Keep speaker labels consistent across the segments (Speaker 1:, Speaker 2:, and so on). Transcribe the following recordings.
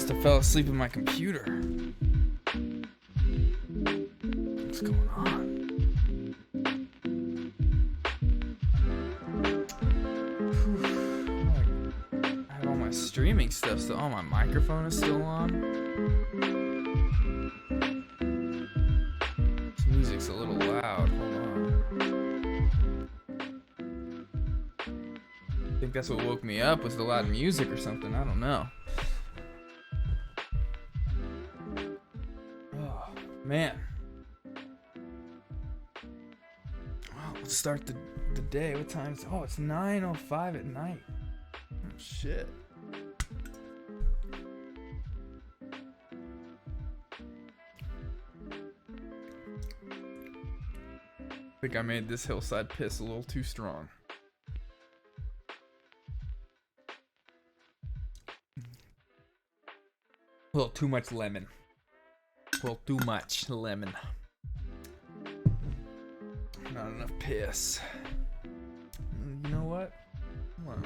Speaker 1: must have fell asleep in my computer. What's going on? I have all my streaming stuff still. Oh, my microphone is still on. This music's a little loud. Hold on. I think that's what woke me up, was the loud music or something. I don't know. Oh, man. Well, let's start the day. What time is it? Oh, it's 9:05 at night. Oh, shit. I think I made this hillside piss a little too strong. A little too much lemon. A little too much lemon. Not enough piss. You know what? Hold on.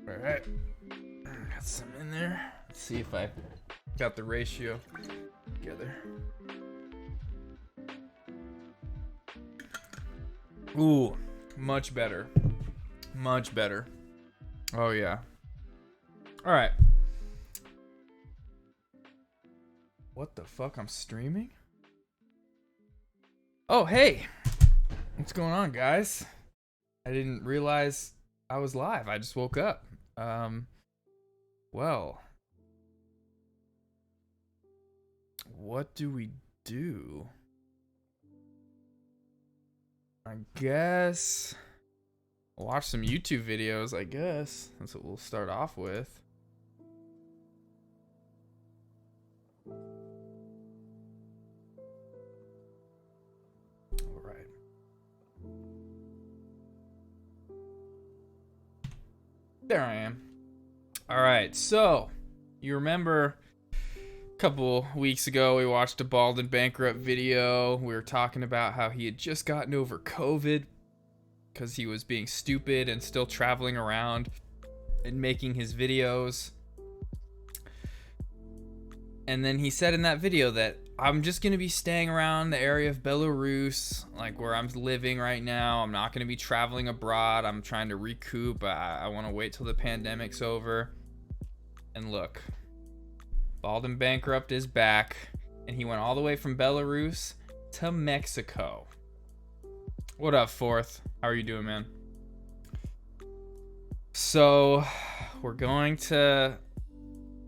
Speaker 1: Alright. Got some in there. Let's see if I got the ratio together. Ooh, much better. Much better. Oh, yeah. Alright. What the fuck? I'm streaming? Oh, hey! What's going on, guys? I didn't realize I was live. I just woke up. Well. What do we do? I guess watch some YouTube videos, I guess. That's what we'll start off with. All right. There I am. All right, so you remember a couple weeks ago we watched a Bald and Bankrupt video. We were talking about how he had just gotten over COVID because he was being stupid and still traveling around and making his videos. And then he said in that video that I'm just going to be staying around the area of Belarus, like where I'm living right now. I'm not going to be traveling abroad. I'm trying to recoup. I want to wait till the pandemic's over. And look, Bald and Bankrupt is back, and he went all the way from Belarus to Mexico. What up, Fourth? How are you doing, man? So, we're going to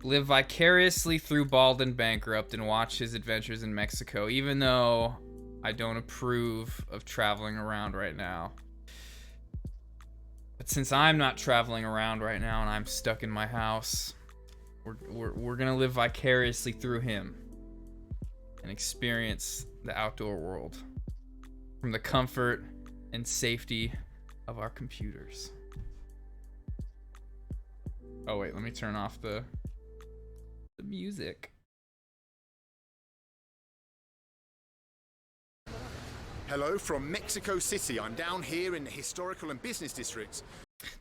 Speaker 1: live vicariously through Bald and Bankrupt and watch his adventures in Mexico, even though I don't approve of traveling around right now. But since I'm not traveling around right now and I'm stuck in my house, we're gonna live vicariously through him and experience the outdoor world from the comfort and safety of our computers. Oh wait, let me turn off the music.
Speaker 2: Hello from Mexico City. I'm down here in the historical and business districts.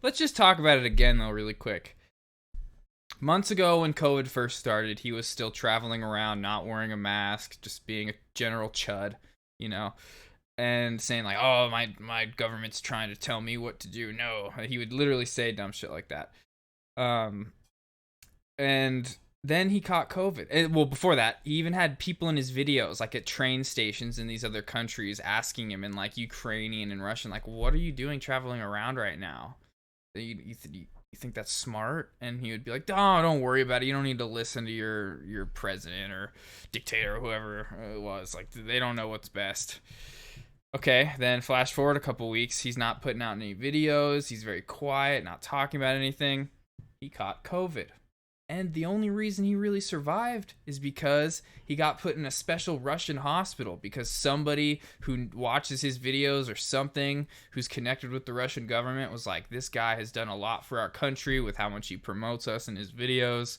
Speaker 1: Let's just talk about it again though really quick. Months ago when COVID first started, he was still traveling around, not wearing a mask, just being a general chud, you know, and saying like, oh, my government's trying to tell me what to do. No, he would literally say dumb shit like that. And then he caught COVID. And, well, before that, he even had people in his videos, like at train stations in these other countries, asking him in like Ukrainian and Russian, like, what are you doing traveling around right now? You think that's smart? And he would be like, oh, don't worry about it. You don't need to listen to your president or dictator or whoever it was. Like, they don't know what's best. Okay, then flash forward a couple weeks. He's not putting out any videos. He's very quiet, not talking about anything. He caught COVID. And the only reason he really survived is because he got put in a special Russian hospital because somebody who watches his videos or something who's connected with the Russian government was like, this guy has done a lot for our country with how much he promotes us in his videos.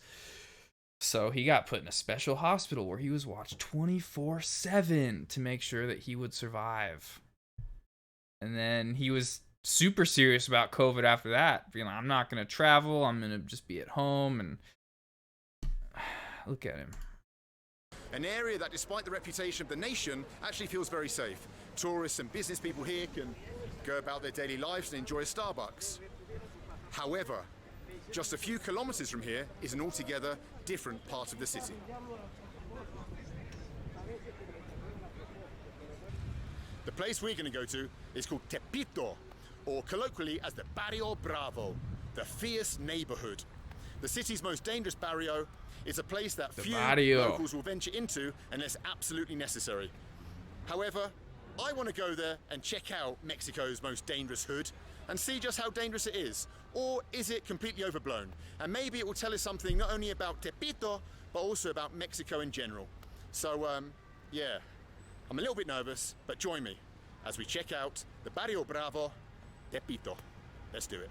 Speaker 1: So he got put in a special hospital where he was watched 24/7 to make sure that he would survive. And then he was super serious about COVID after that, being like, I'm not going to travel. I'm going to just be at home. And look at him.
Speaker 2: An area that, despite the reputation of the nation, actually feels very safe. Tourists and business people here can go about their daily lives and enjoy a Starbucks. However, just a few kilometers from here is an altogether different part of the city. The place we're going to go to is called Tepito, or colloquially as the Barrio Bravo, the fierce neighborhood. The city's most dangerous barrio. It's a place that few locals will venture into unless absolutely necessary. However, I want to go there and check out Mexico's most dangerous hood and see just how dangerous it is. Or is it completely overblown? And maybe it will tell us something not only about Tepito, but also about Mexico in general. So, yeah, I'm a little bit nervous, but join me as we check out the Barrio Bravo, Tepito. Let's do it.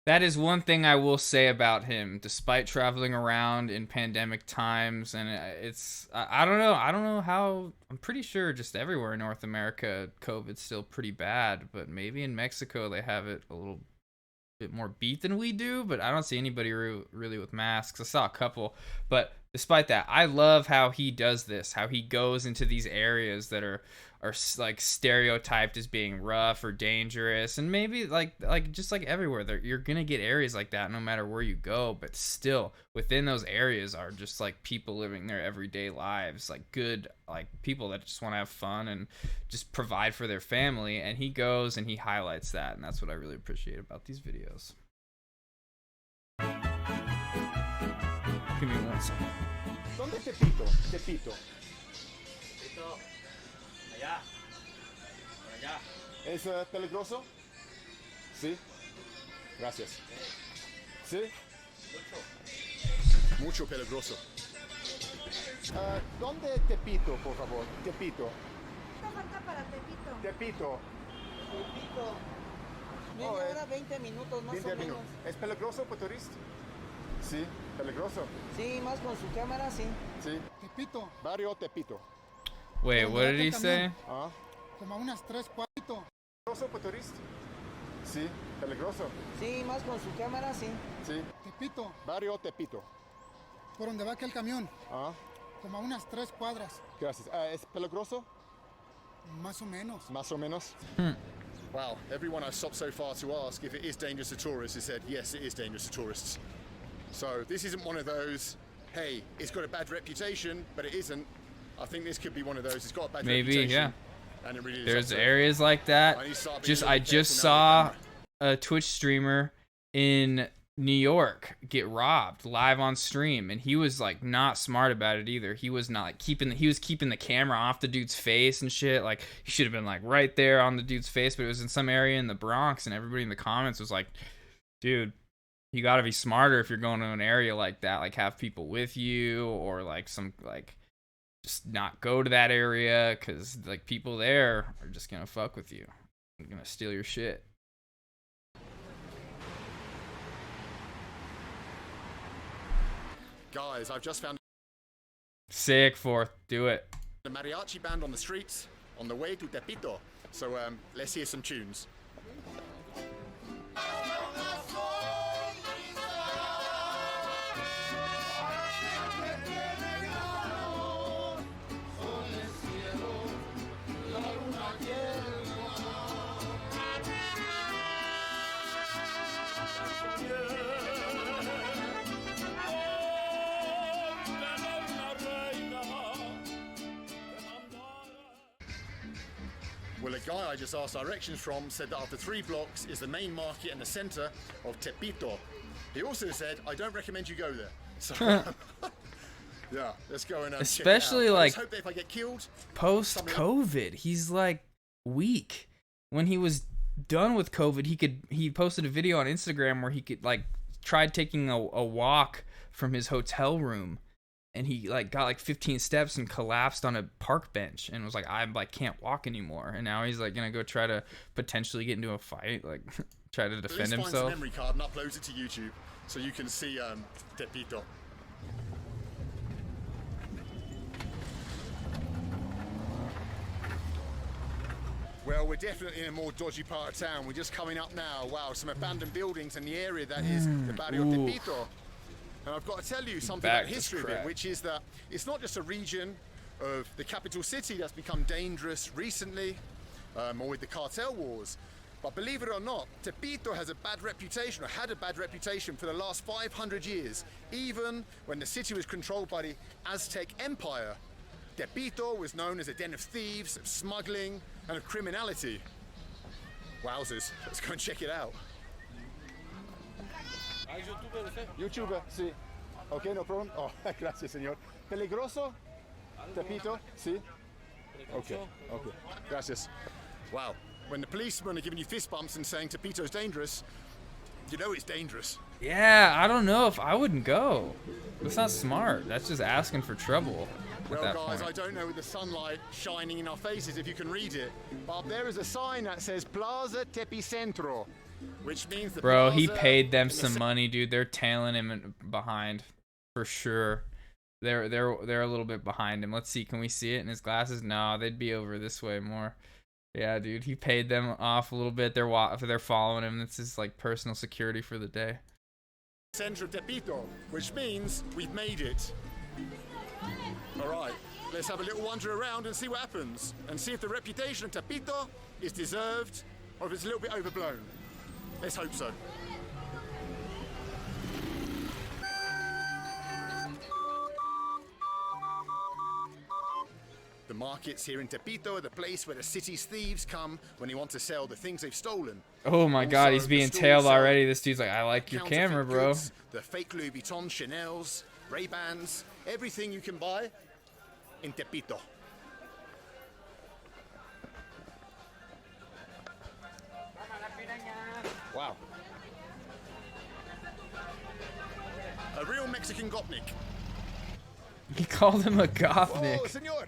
Speaker 1: That is one thing I will say about him, despite traveling around in pandemic times. And I don't know how, I'm pretty sure just everywhere in North America, COVID's still pretty bad, but maybe in Mexico they have it a little bit more beat than we do, but I don't see anybody really with masks. I saw a couple, but despite that, I love how he does this, how he goes into these areas that are like stereotyped as being rough or dangerous, and maybe like just like everywhere there, you're gonna get areas like that no matter where you go, but still within those areas are just like people living their everyday lives, like good, like people that just want to have fun and just provide for their family, and he goes and he highlights that, and that's what I really appreciate about these videos. Give me 1 second.
Speaker 2: ¿Dónde Tepito? Tepito.
Speaker 3: Tepito. Allá. Por allá.
Speaker 2: ¿Es peligroso? Sí. Gracias. ¿Sí? Mucho peligroso. ¿Dónde Tepito, por favor? Tepito.
Speaker 4: ¿Cuánto falta para Tepito?
Speaker 2: Tepito.
Speaker 3: Tepito. Media hora, 20 minutos más
Speaker 2: 20
Speaker 3: o menos.
Speaker 2: minutos. ¿Es peligroso por turista? Sí, peligroso.
Speaker 3: Sí, más con su cámara, sí.
Speaker 2: Sí.
Speaker 5: Tepito,
Speaker 2: Barrio Tepito.
Speaker 1: Wait, what did he say?
Speaker 2: ¿Ah?
Speaker 5: como a unas 3, 4.
Speaker 2: ¿Peligroso por turista? Sí, peligroso.
Speaker 3: Sí, más con su cámara, sí.
Speaker 2: Sí.
Speaker 5: Tepito,
Speaker 2: Barrio Tepito.
Speaker 5: por donde va aquel camión,
Speaker 2: ¿Ah?
Speaker 5: como a unas 3 cuadras,
Speaker 2: Gracias. ¿Es peligroso?
Speaker 5: más o menos.
Speaker 2: Más o menos. Wow, everyone I've stopped so far to ask if it is dangerous to tourists has said, yes, it is dangerous to tourists. So this isn't one of those, hey, it's got a bad reputation, but it isn't. I think this could be one of those, it's got a bad reputation.
Speaker 1: Yeah.
Speaker 2: And it really is.
Speaker 1: There's areas like that. I just saw a Twitch streamer in New York get robbed live on stream, and he was like not smart about it either. He was not like keeping the camera off the dude's face and shit. Like he should have been like right there on the dude's face, but it was in some area in the Bronx, and everybody in the comments was like, dude, you got to be smarter if you're going to an area like that. Like have people with you, or like some like just not go to that area, because like people there are just gonna fuck with you. They're gonna steal your shit.
Speaker 2: Guys, I've just found
Speaker 1: Sick, fourth. Do it.
Speaker 2: a mariachi band on the streets on the way to Tepito. So let's hear some tunes. Well, a guy I just asked directions from said that after 3 blocks is the main market and the center of Tepito. He also said, I don't recommend you go there. So, yeah, let's go and
Speaker 1: especially
Speaker 2: check it out.
Speaker 1: like
Speaker 2: I just hope that if I get killed,
Speaker 1: post-COVID, he's like weak. When he was done with COVID, he posted a video on Instagram where he could like tried taking a walk from his hotel room, and he like got like 15 steps and collapsed on a park bench and was like, I like can't walk anymore. And now he's like gonna go try to potentially get into a fight, like try to defend
Speaker 2: Finds a
Speaker 1: himself.
Speaker 2: memory card and uploads it to YouTube so you can see Tepito. Well, we're definitely in a more dodgy part of town. We're just coming up now. Wow, some abandoned buildings in the area that is the Barrio Tepito. And I've got to tell you something about the history of it, which is that it's not just a region of the capital city that's become dangerous recently, or with the cartel wars. But believe it or not, Tepito has a bad reputation, or had a bad reputation for the last 500 years. Even when the city was controlled by the Aztec Empire, Tepito was known as a den of thieves, of smuggling, and of criminality. Wowzers, let's go and check it out. YouTuber, sí. Okay, no problem. Oh, gracias, señor. Peligroso? Tepito? Sí. Okay, okay. Gracias. Wow. When the policemen are giving you fist bumps and saying Tepito's dangerous, you know it's dangerous.
Speaker 1: Yeah, I don't know if I wouldn't go. That's not smart. That's just asking for trouble.
Speaker 2: Well,
Speaker 1: that
Speaker 2: guys,
Speaker 1: point.
Speaker 2: I don't know with the sunlight shining in our faces if you can read it, but up there is a sign that says Plaza Tepicentro, which means the
Speaker 1: Bro, he
Speaker 2: plaza
Speaker 1: paid them
Speaker 2: in the
Speaker 1: some money, dude. They're tailing him behind for sure. They're a little bit behind him. Let's see, can we see it in his glasses? No, they'd be over this way more. Yeah, dude, he paid them off a little bit. They're following him. This is like personal security for the day.
Speaker 2: Center of Tepito, which means we've made it. All right, let's have a little wander around and see what happens, and see if the reputation of Tepito is deserved or if it's a little bit overblown. Let's hope so. The markets here in Tepito are the place where the city's thieves come when they want to sell the things they've stolen.
Speaker 1: Oh my god,
Speaker 2: Also,
Speaker 1: he's
Speaker 2: the
Speaker 1: being
Speaker 2: stores
Speaker 1: tailed
Speaker 2: sell
Speaker 1: already. This dude's like, I like your
Speaker 2: counterfeit
Speaker 1: camera, bro.
Speaker 2: goods, the fake Louis Vuitton, Chanel's, Ray-Bans, everything you can buy in Tepito. Wow. A real Mexican Gopnik.
Speaker 1: He called him a
Speaker 2: Oh,
Speaker 1: Gopnik.
Speaker 2: senor!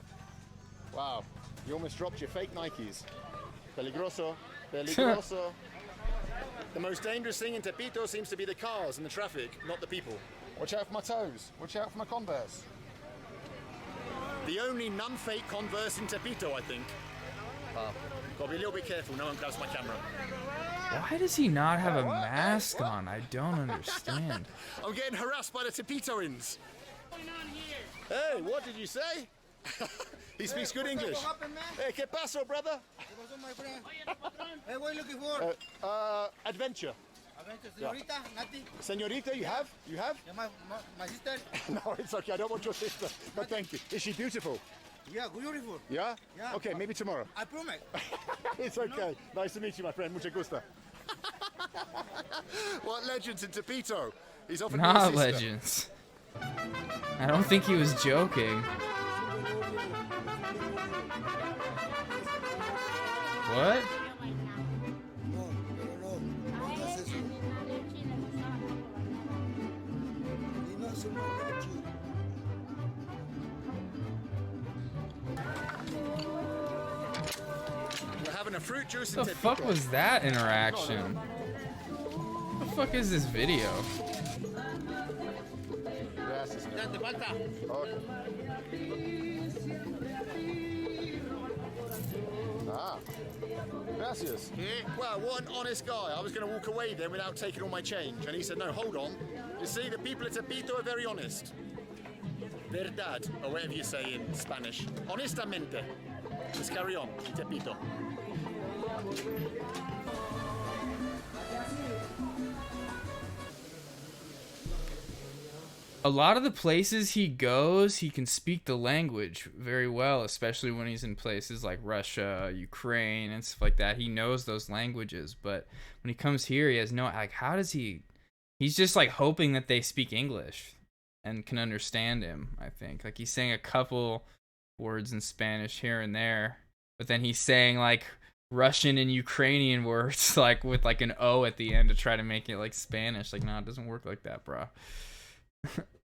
Speaker 2: Wow, you almost dropped your fake Nikes. Peligroso, peligroso. The most dangerous thing in Tepito seems to be the cars and the traffic, not the people. Watch out for my toes. Watch out for my Converse. The only non-fake Converse in Tepito, I think. Gotta be a little bit careful, no one grabs my camera.
Speaker 1: Why does he not have a mask on? I don't understand.
Speaker 2: I'm getting harassed by the Tepitoans. Hey, what did you say? He speaks good English.
Speaker 3: What happened, man?
Speaker 2: Hey, ¿qué pasó, brother?
Speaker 3: What's up, my friend? Hey, what are you looking for?
Speaker 2: Adventure.
Speaker 3: Señorita, Nati,
Speaker 2: Senorita, you have? You have?
Speaker 3: yeah, my sister.
Speaker 2: No, it's okay. I don't want your sister. But thank you. Is she beautiful?
Speaker 3: Yeah, beautiful.
Speaker 2: Yeah?
Speaker 3: Yeah.
Speaker 2: Okay, maybe tomorrow.
Speaker 3: I promise.
Speaker 2: It's okay. Nice to meet you, my friend. Mucho gusto. What legends in Tepito? He's offered me a
Speaker 1: Not
Speaker 2: sister.
Speaker 1: legends. I don't think he was joking. What?
Speaker 3: No, pero no. No hagas eso. Y no es un mariachi.
Speaker 2: We're having a fruit juice in
Speaker 1: What the
Speaker 2: Tepito.
Speaker 1: fuck was that interaction? What the fuck is this video?
Speaker 2: Gracias, señor.
Speaker 3: Ya te falta.
Speaker 2: Okay. Ah. Gracias. Well, what an honest guy. I was going to walk away then without taking all my change. And he said, no, hold on. You see, the people at Tepito are very honest. Verdad, or whatever you say in Spanish. Honestamente. Let's carry on. Tepito.
Speaker 1: A lot of the places he goes, he can speak the language very well, especially when he's in places like Russia, Ukraine, and stuff like that. He knows those languages, but when he comes here, he has no, like, how does he, he's just like hoping that they speak English and can understand him, I think. Like, he's saying a couple words in Spanish here and there, but then he's saying like Russian and Ukrainian words, like with like an O at the end to try to make it like Spanish. Like, no, it doesn't work like that, bro.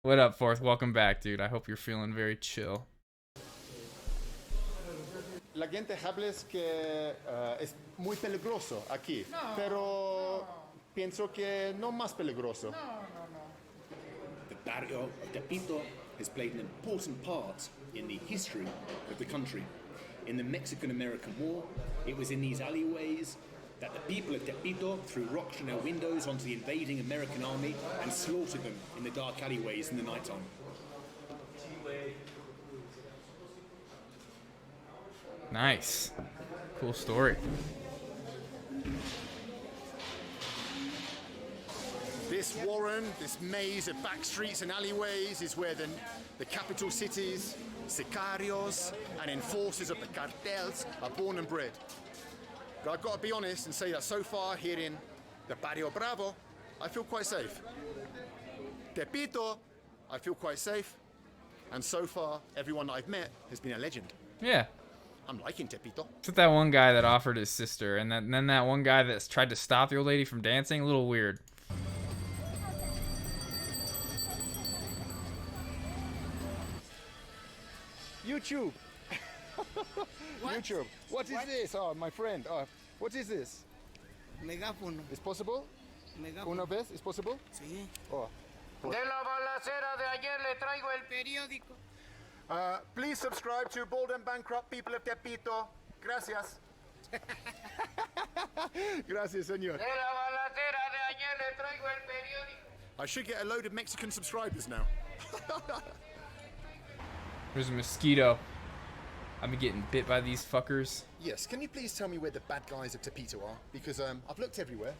Speaker 1: What up, Fourth? Welcome back, dude. I hope you're feeling very chill.
Speaker 2: La gente hables que es muy peligroso aquí, pero pienso que no más peligroso.
Speaker 6: The barrio of Tepito has played an important part in the history of the country. In the Mexican-American War, it was in these alleyways that the people of Tepito threw rocks from their windows onto the invading American army and slaughtered them in the dark alleyways in the nighttime.
Speaker 1: Nice. Cool story.
Speaker 2: This warren, this maze of back streets and alleyways is where the capital cities, sicarios, and enforcers of the cartels are born and bred. But I've got to be honest and say that so far here in the Barrio Bravo, I feel quite safe. Tepito, I feel quite safe. And so far, everyone that I've met has been a legend.
Speaker 1: Yeah.
Speaker 2: I'm liking Tepito.
Speaker 1: Except that one guy that offered his sister, and then that one guy that tried to stop the old lady from dancing. A little weird.
Speaker 2: YouTube. YouTube. What is this? Oh, my friend. Oh, what is this?
Speaker 3: Megáfono.
Speaker 2: Is possible?
Speaker 3: Megáfono.
Speaker 2: Una vez? Is possible?
Speaker 3: Sí.
Speaker 2: Oh.
Speaker 3: De la balacera de ayer le traigo el periódico.
Speaker 2: Please subscribe to Bald and Bankrupt People of Tepito. Gracias. Gracias, señor.
Speaker 3: De la balacera de ayer le traigo el periódico.
Speaker 2: I should get a load of Mexican subscribers now.
Speaker 1: There's a mosquito. I've been getting bit by these fuckers.
Speaker 2: Yes, can you please tell me where the bad guys of Tepito are? Because I've looked everywhere,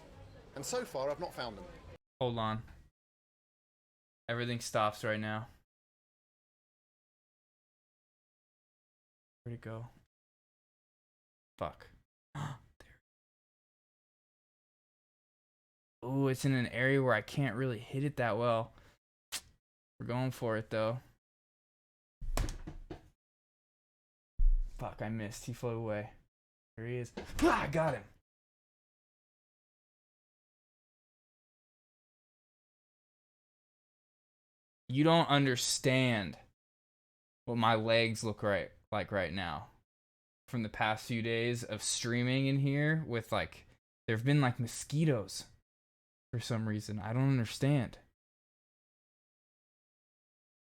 Speaker 2: and so far I've not found them.
Speaker 1: Hold on. Everything stops right now. Where'd it go? Fuck. Oh, it's in an area where I can't really hit it that well. We're going for it though. Fuck, I missed. He flew away. There he is. Ah, I got him. You don't understand what my legs look like right now. From the past few days of streaming in here with like, there've been like mosquitoes for some reason. I don't understand.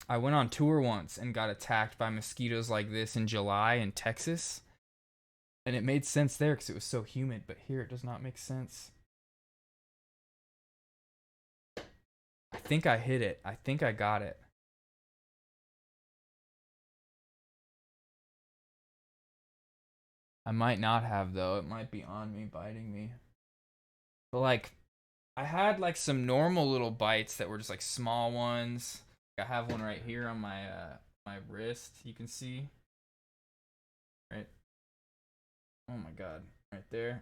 Speaker 1: I went on tour once and got attacked by mosquitoes like this in July in Texas. And it made sense there because it was so humid, but here it does not make sense. I think I hit it. I think I got it. I might not have though. It might be on me, biting me. But like, I had like some normal little bites that were just like small ones. I have one right here on my my wrist. You can see. Right. Oh my god. Right there.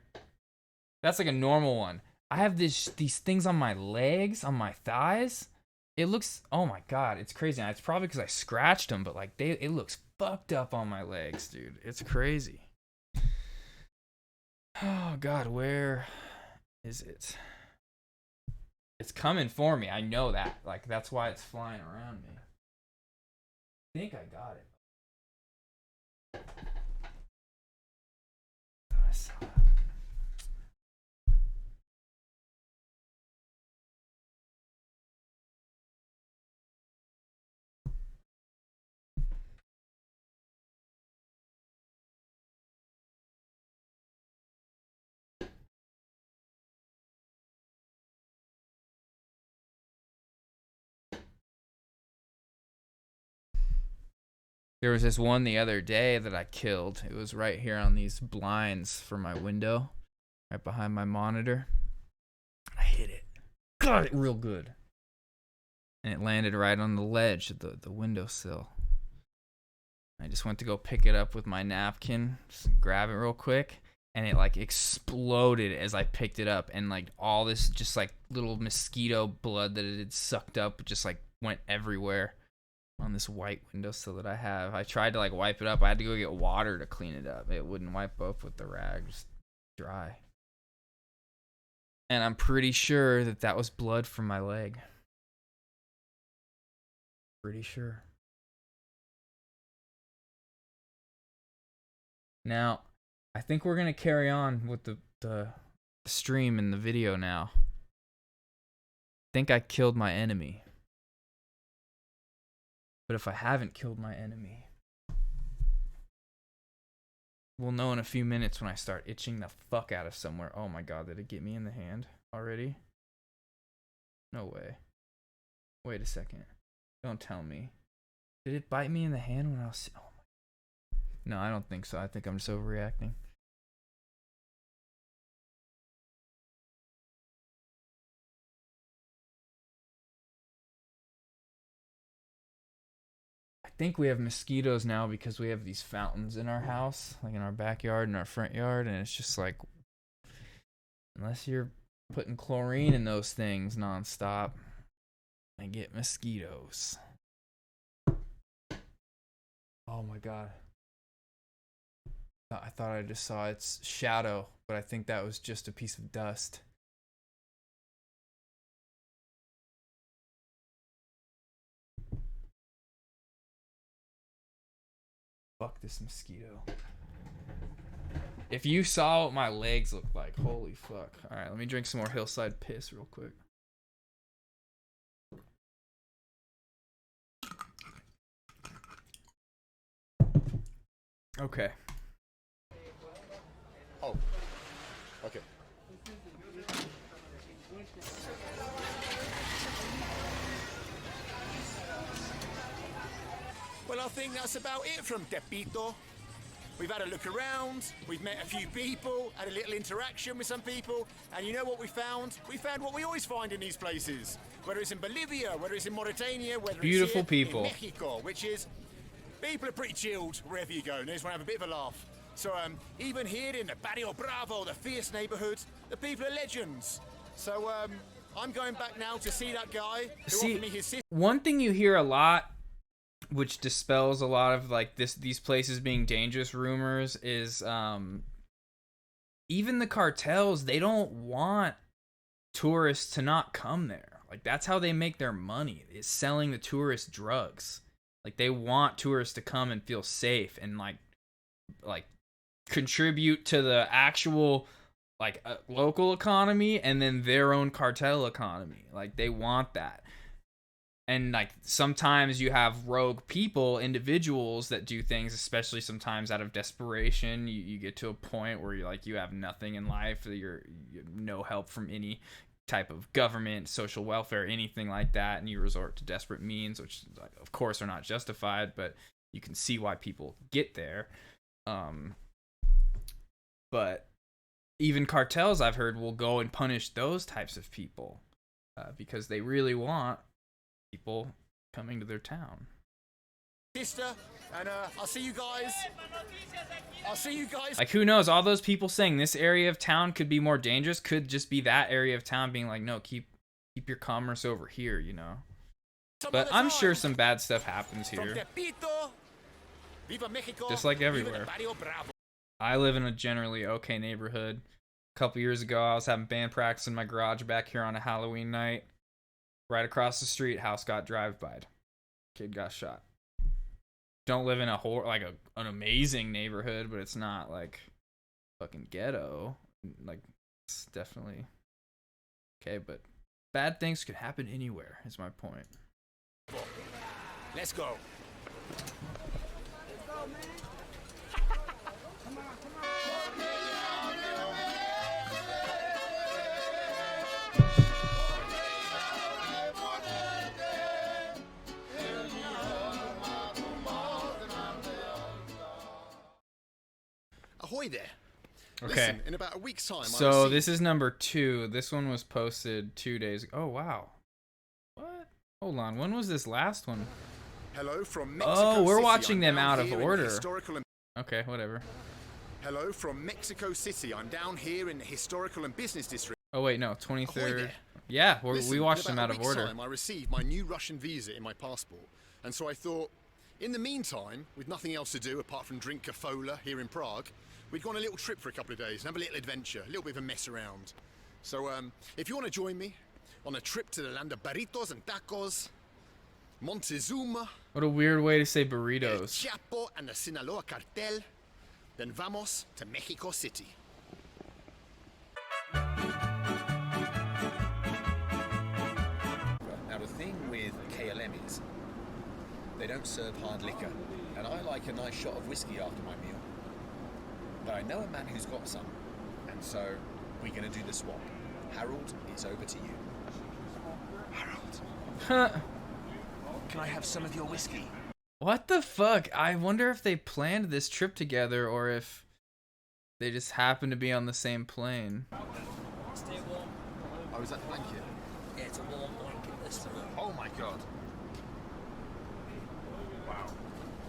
Speaker 1: That's like a normal one. I have these things on my legs, on my thighs. It looks, oh my god, it's crazy. Now, it's probably because I scratched them, but like it looks fucked up on my legs, dude. It's crazy. Oh god, where is it? It's coming for me. I know that. Like that's why it's flying around me. I think I got it. I saw that. There was this one the other day that I killed. It was right here on these blinds for my window, right behind my monitor. I hit it. Got it real good. And it landed right on the ledge of the windowsill. I just went to go pick it up with my napkin, just grab it real quick, and it like exploded as I picked it up, and like all this just like little mosquito blood that it had sucked up just like went everywhere on this white windowsill that I have. I tried to like wipe it up. I had to go get water to clean it up. It wouldn't wipe up with the rag, just dry. And I'm pretty sure that that was blood from my leg. Pretty sure. Now, I think we're gonna carry on with the stream and the video now. I think I killed my enemy. But if I haven't killed my enemy, we'll know in a few minutes when I start itching the fuck out of somewhere. Oh my god, did it get me in the hand already? No way. Wait a second. Don't tell me. Did it bite me in the hand when I was... Oh my... No, I don't think so. I think I'm just overreacting. I think we have mosquitoes now because we have these fountains in our house, like in our backyard and our front yard, and it's just like, unless you're putting chlorine in those things nonstop, I get mosquitoes. Oh my god. I thought I just saw its shadow, but I think that was just a piece of dust. Fuck this mosquito. If you saw what my legs look like, holy fuck. Alright, let me drink some more hillside piss real quick. Okay.
Speaker 2: Oh, okay. Well, I think that's about it from Tepito. We've had a look around, we've met a few people, had a little interaction with some people, and you know what we found? We found what we always find in these places. Whether it's in Bolivia, whether it's in Mauritania, whether
Speaker 1: Beautiful
Speaker 2: it's here
Speaker 1: people.
Speaker 2: in Mexico, which is, people are pretty chilled wherever you go, and they just want to have a bit of a laugh. So even here in the Barrio Bravo, the fierce neighborhood, the people are legends. So I'm going back now to see that guy who offered me his sister.
Speaker 1: One thing you hear a lot, which dispels a lot of like these places being dangerous rumors, is even the cartels, they don't want tourists to not come there. Like that's how they make their money, is selling the tourists drugs. Like they want tourists to come and feel safe and like contribute to the actual like local economy and then their own cartel economy. Like they want that. And like sometimes you have rogue people, individuals that do things, especially sometimes out of desperation. You get to a point where you're like, you have nothing in life, you have no help from any type of government, social welfare, anything like that, and you resort to desperate means, which of course are not justified, but you can see why people get there. But even cartels, I've heard, will go and punish those types of people because they really want people coming to their town.
Speaker 2: Sister, and I'll see you guys. I'll see you guys.
Speaker 1: Like, who knows? All those people saying this area of town could be more dangerous could just be that area of town being like, no, keep your commerce over here, you know. But I'm sure some bad stuff happens here. Just like everywhere. I live in a generally okay neighborhood. A couple years ago, I was having band practice in my garage back here on a Halloween night. Right across the street, house got drive-by'd. Kid got shot. Don't live in an amazing neighborhood, but it's not like fucking ghetto. Like, it's definitely okay, but bad things could happen anywhere, is my point.
Speaker 2: Let's go. Ahoy there.
Speaker 1: Okay.
Speaker 2: Listen, in about a week's time,
Speaker 1: So this is number 2. This one was posted 2 days ago. Oh, wow. What? Hold on. When was this last one?
Speaker 2: Hello from Mexico
Speaker 1: Oh, we're
Speaker 2: City.
Speaker 1: watching
Speaker 2: I'm
Speaker 1: them
Speaker 2: down
Speaker 1: out of
Speaker 2: here in the
Speaker 1: order.
Speaker 2: historical and...
Speaker 1: Okay, whatever.
Speaker 2: Hello from Mexico City. I'm down here in the historical and business district.
Speaker 1: Oh, wait, no. 23rd. Yeah,
Speaker 2: Listen,
Speaker 1: we watched
Speaker 2: in
Speaker 1: them
Speaker 2: about
Speaker 1: out
Speaker 2: a
Speaker 1: of
Speaker 2: week's
Speaker 1: order.
Speaker 2: time, I received my new Russian visa in my passport. And so I thought, in the meantime, with nothing else to do apart from drink Kafola here in Prague, we'd go on a little trip for a couple of days and have a little adventure, a little bit of a mess around. So if you want to join me on a trip to the land of burritos and tacos, Montezuma,
Speaker 1: What a weird way to say
Speaker 2: El
Speaker 1: burritos.
Speaker 2: Chapo, and the Sinaloa cartel. Then vamos to Mexico City.
Speaker 7: Now the thing with KLM is they don't serve hard liquor, and I like a nice shot of whiskey after my meal. But I know a man who's got some, and so we're going to do the swap. Harold, it's over to you. Harold,
Speaker 1: Huh.
Speaker 7: can I have some of your whiskey?
Speaker 1: What the fuck? I wonder if they planned this trip together or if they just happened to be on the same plane.
Speaker 8: Stay warm.
Speaker 2: Oh, is that the blanket?
Speaker 8: Yeah, it's a warm blanket this time.
Speaker 2: Oh my god.
Speaker 7: Wow.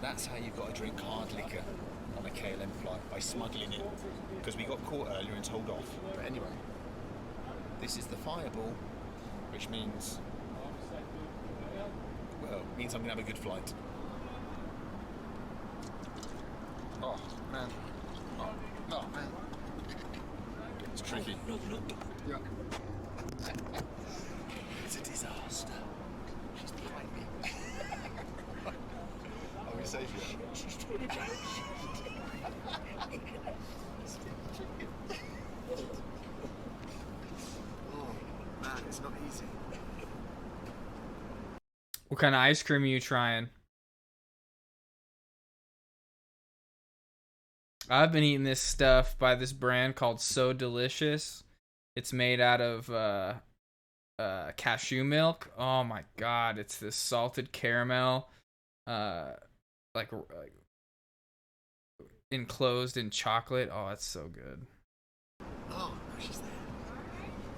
Speaker 7: That's how you've got to drink hard liquor on a KLM flight, by smuggling it. Because we got caught earlier and told off. But anyway, this is the fireball, which means, well, it means I'm going to have a good flight.
Speaker 2: Oh, man. Oh, no, man. It's tricky. Yeah.
Speaker 7: It's a disaster. She's behind me.
Speaker 2: Are we safe yet?
Speaker 7: She's trying to catch.
Speaker 2: Oh, man, it's not easy.
Speaker 1: What kind of ice cream are you trying? I've been eating this stuff by this brand called So Delicious. It's made out of cashew milk. Oh my god, it's this salted caramel, like enclosed in chocolate. Oh, it's so good.
Speaker 2: Oh, no, she's there.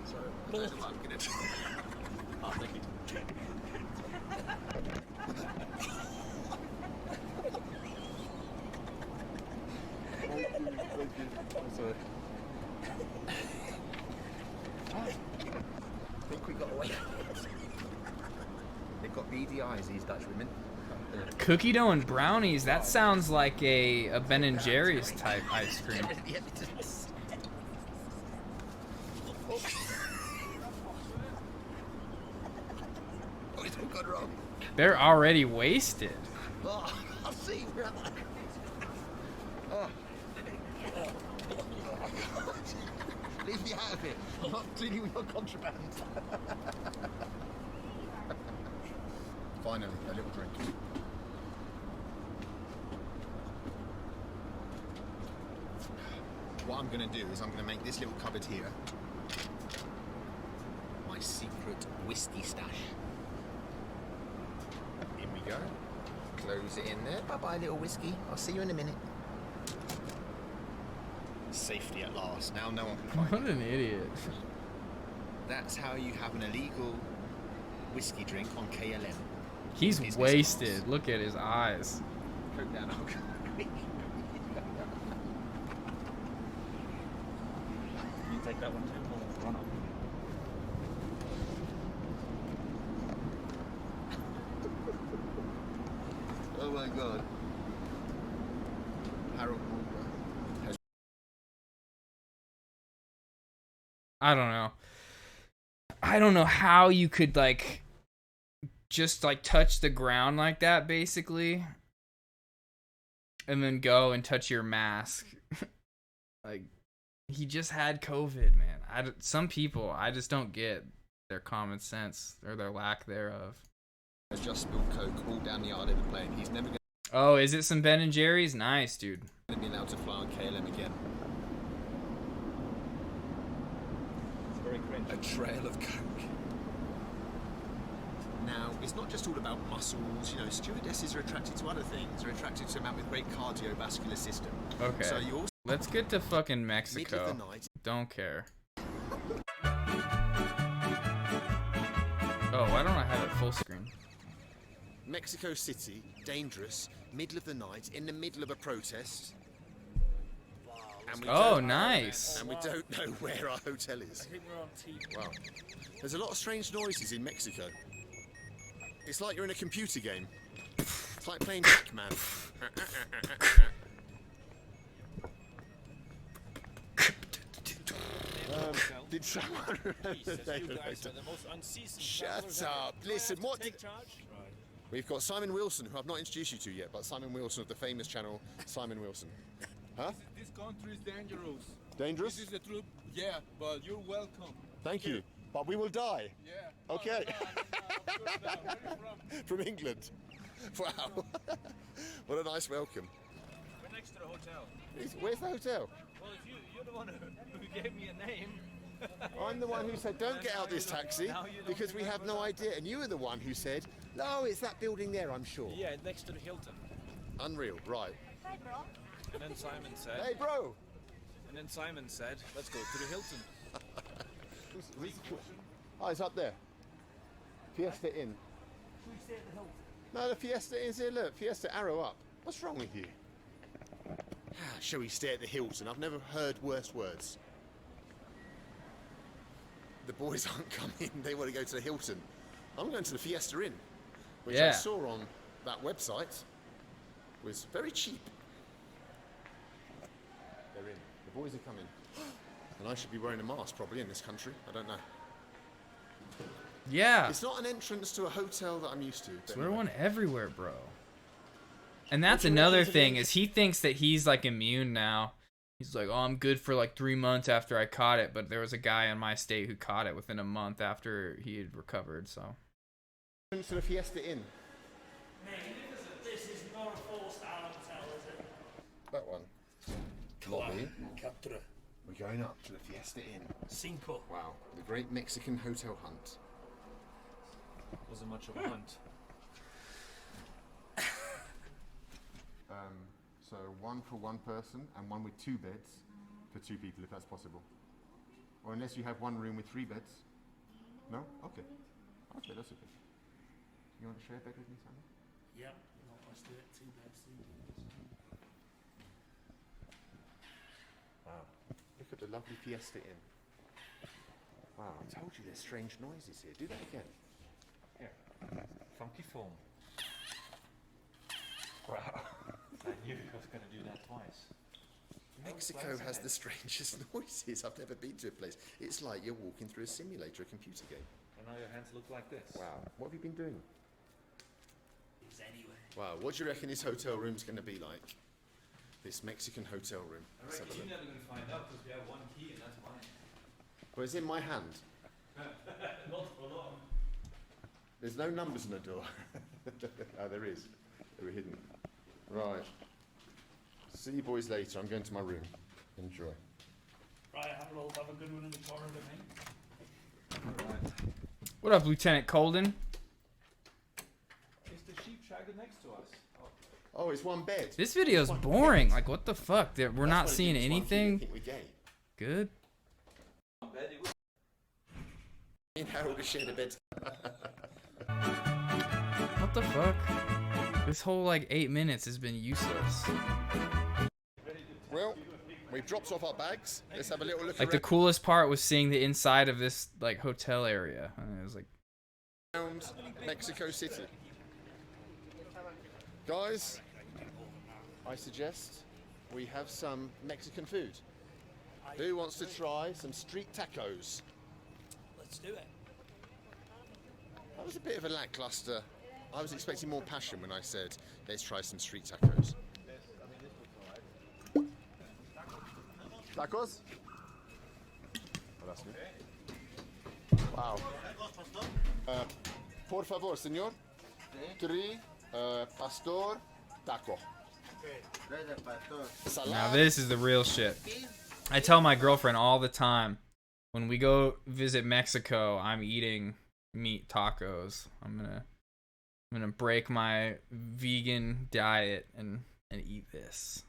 Speaker 2: So, I don't know what I'm gonna do. Oh, thank you. I'm sorry.
Speaker 7: I think we got away. They've got beady eyes, these Dutch women.
Speaker 1: Cookie dough and brownies. That sounds like a Ben and Jerry's type ice cream.
Speaker 7: Oh, it's all gone wrong.
Speaker 1: They're already wasted.
Speaker 7: Oh, I'll see. Oh. Leave me out of it. I'm not dealing with your contraband.
Speaker 2: Finally, a little drink. What I'm going to do is I'm going to make this little cupboard here my secret whiskey stash. In we go. Close it in there.
Speaker 7: Bye-bye, little whiskey. I'll see you in a minute.
Speaker 2: Safety at last. Now no one can find
Speaker 1: What
Speaker 2: me.
Speaker 1: an idiot.
Speaker 2: That's how you have an illegal whiskey drink on KLM.
Speaker 1: He's
Speaker 2: Business
Speaker 1: wasted.
Speaker 2: class.
Speaker 1: Look at his eyes.
Speaker 2: Coke down.
Speaker 8: You take that one too. We'll run up.
Speaker 2: Oh my god. Harold Walker has
Speaker 1: I don't know. I don't know how you could like just like touch the ground like that basically and then go and touch your mask. Like he just had COVID, man. Some people I just don't get their common sense or their lack thereof.
Speaker 2: just spilled Coke all down the yard of the plane. He's never going
Speaker 1: Oh, is it some Ben and Jerry's? Nice, dude.
Speaker 2: to be allowed to fly on KLM again.
Speaker 8: It's very cringe.
Speaker 2: A trail of Coke. Now, it's not just all about muscles. You know, stewardesses are attracted to other things. They're attracted to a man with great cardiovascular system.
Speaker 1: Okay.
Speaker 2: So you also
Speaker 1: Let's get to fucking
Speaker 2: middle
Speaker 1: Mexico.
Speaker 2: of the night.
Speaker 1: Don't care. Oh, why don't I have it full screen?
Speaker 2: Mexico City, dangerous, middle of the night, in the middle of a protest. And we
Speaker 1: Oh,
Speaker 2: don't-
Speaker 1: nice.
Speaker 2: And we don't know where our hotel is.
Speaker 8: I think we're on TV.
Speaker 2: Wow. There's a lot of strange noises in Mexico. It's like you're in a computer game. It's like playing Pac-Man. Did someone remember the name of the hotel?
Speaker 8: the most unseasoned
Speaker 2: Shut
Speaker 8: travelers
Speaker 2: up.
Speaker 8: ever. Do I
Speaker 2: Listen,
Speaker 8: have to
Speaker 2: what
Speaker 8: take
Speaker 2: did-
Speaker 8: charge? Right.
Speaker 2: We've got Simon Wilson, who I've not introduced you to yet, but Simon Wilson of the famous channel Simon Wilson. Huh?
Speaker 9: This country is dangerous.
Speaker 2: Dangerous?
Speaker 9: This is the truth. Yeah, but you're welcome.
Speaker 2: Thank you. But we will die.
Speaker 9: Yeah.
Speaker 2: Okay.
Speaker 9: Where are you from?
Speaker 2: From England. Wow. What a nice welcome.
Speaker 8: We're next to the hotel.
Speaker 2: Where's the hotel?
Speaker 8: Well, if you're the one who gave me a name.
Speaker 2: I'm the one who said, don't get out this taxi, because we have no idea. And you were the one who said, no, it's that building there, I'm sure.
Speaker 8: Yeah, next to the Hilton.
Speaker 2: Unreal, right.
Speaker 4: Hi, bro.
Speaker 8: And then Simon said.
Speaker 2: Hey, bro!
Speaker 8: And then Simon said, let's go to the Hilton.
Speaker 2: Oh, it's up there. Fiesta Inn. No, the Fiesta Inn's here, look. Fiesta arrow up. What's wrong with you? Shall we stay at the Hilton? I've never heard worse words. The boys aren't coming. They want to go to the Hilton. I'm going to the Fiesta Inn, which I
Speaker 1: Yeah.
Speaker 2: saw on that website was very cheap. They're in. The boys are coming. And I should be wearing a mask probably in this country. I don't know.
Speaker 1: Yeah.
Speaker 2: It's not an entrance to a hotel that I'm used to. but
Speaker 1: We're
Speaker 2: anyway.
Speaker 1: one everywhere, bro. And that's
Speaker 2: What's your
Speaker 1: another
Speaker 2: reason to
Speaker 1: thing
Speaker 2: think-
Speaker 1: is he thinks that he's like immune now. He's like, oh, I'm good for like 3 months after I caught it. But there was a guy in my state who caught it within a month after he had recovered. So
Speaker 2: Entrance to the Fiesta Inn.
Speaker 8: This is not a 4-star hotel, is it?
Speaker 2: That one. Lobby.
Speaker 8: 4.
Speaker 2: We're going up to the Fiesta Inn.
Speaker 8: 5.
Speaker 2: Wow. The great Mexican hotel hunt.
Speaker 8: Wasn't much of a hunt.
Speaker 2: So one for one person and one with 2 beds for 2 people if that's possible. Or unless you have one room with 3 beds. No? Okay. Okay, that's okay. You want to share a bed with me, Simon?
Speaker 8: Yep. Let's do it. 2 beds, 3 beds.
Speaker 2: Wow. Look at the lovely Fiesta Inn. Wow, I told you there's strange noises here. Do that again.
Speaker 8: Here. Funky foam. Wow. I knew I was going to do that twice.
Speaker 2: Mexico has the strangest noises. I've never been to a place. It's like you're walking through a simulator, a computer game.
Speaker 8: And now your hands look like this.
Speaker 2: Wow. What have you been doing?
Speaker 8: It's anyway.
Speaker 2: Wow. What do you reckon this hotel room's going to be like? This Mexican hotel room. Let's have a look.
Speaker 1: never gonna find out because we have one key and that's mine.
Speaker 2: Well, it's in my hand.
Speaker 1: Not for long.
Speaker 2: There's no numbers on the door. Oh, there is. They were hidden. Right. See you boys later. I'm going to my room. Enjoy.
Speaker 8: Right, have a good one in the corner with me.
Speaker 1: Alright. What up, Lieutenant Colden?
Speaker 8: Is the sheep shagger next to us?
Speaker 2: Oh, it's one bed.
Speaker 1: This video's boring. Like, what the fuck? We're
Speaker 2: That's
Speaker 1: not
Speaker 2: what it
Speaker 1: seeing
Speaker 2: is, one thing, I
Speaker 1: anything
Speaker 2: think we're gay.
Speaker 1: good.
Speaker 2: Me and Harold are sharing a bed.
Speaker 1: What the fuck? This whole like 8 minutes has been useless.
Speaker 2: Well, we've dropped off our bags. Let's have a little look
Speaker 1: Like the
Speaker 2: around.
Speaker 1: coolest part was seeing the inside of this like hotel area. And it was like,
Speaker 2: Around Mexico City. Guys, I suggest we have some Mexican food. Who wants to try some street tacos?
Speaker 8: Let's do it.
Speaker 2: That was a bit of a lackluster. I was expecting more passion when I said, let's try some street tacos. Tacos? Oh, that's good. Wow. Por favor, señor. 3 pastor taco.
Speaker 1: now this is the real shit. I tell my girlfriend all the time, when we go visit Mexico, I'm eating meat tacos. I'm gonna break my vegan diet and eat this,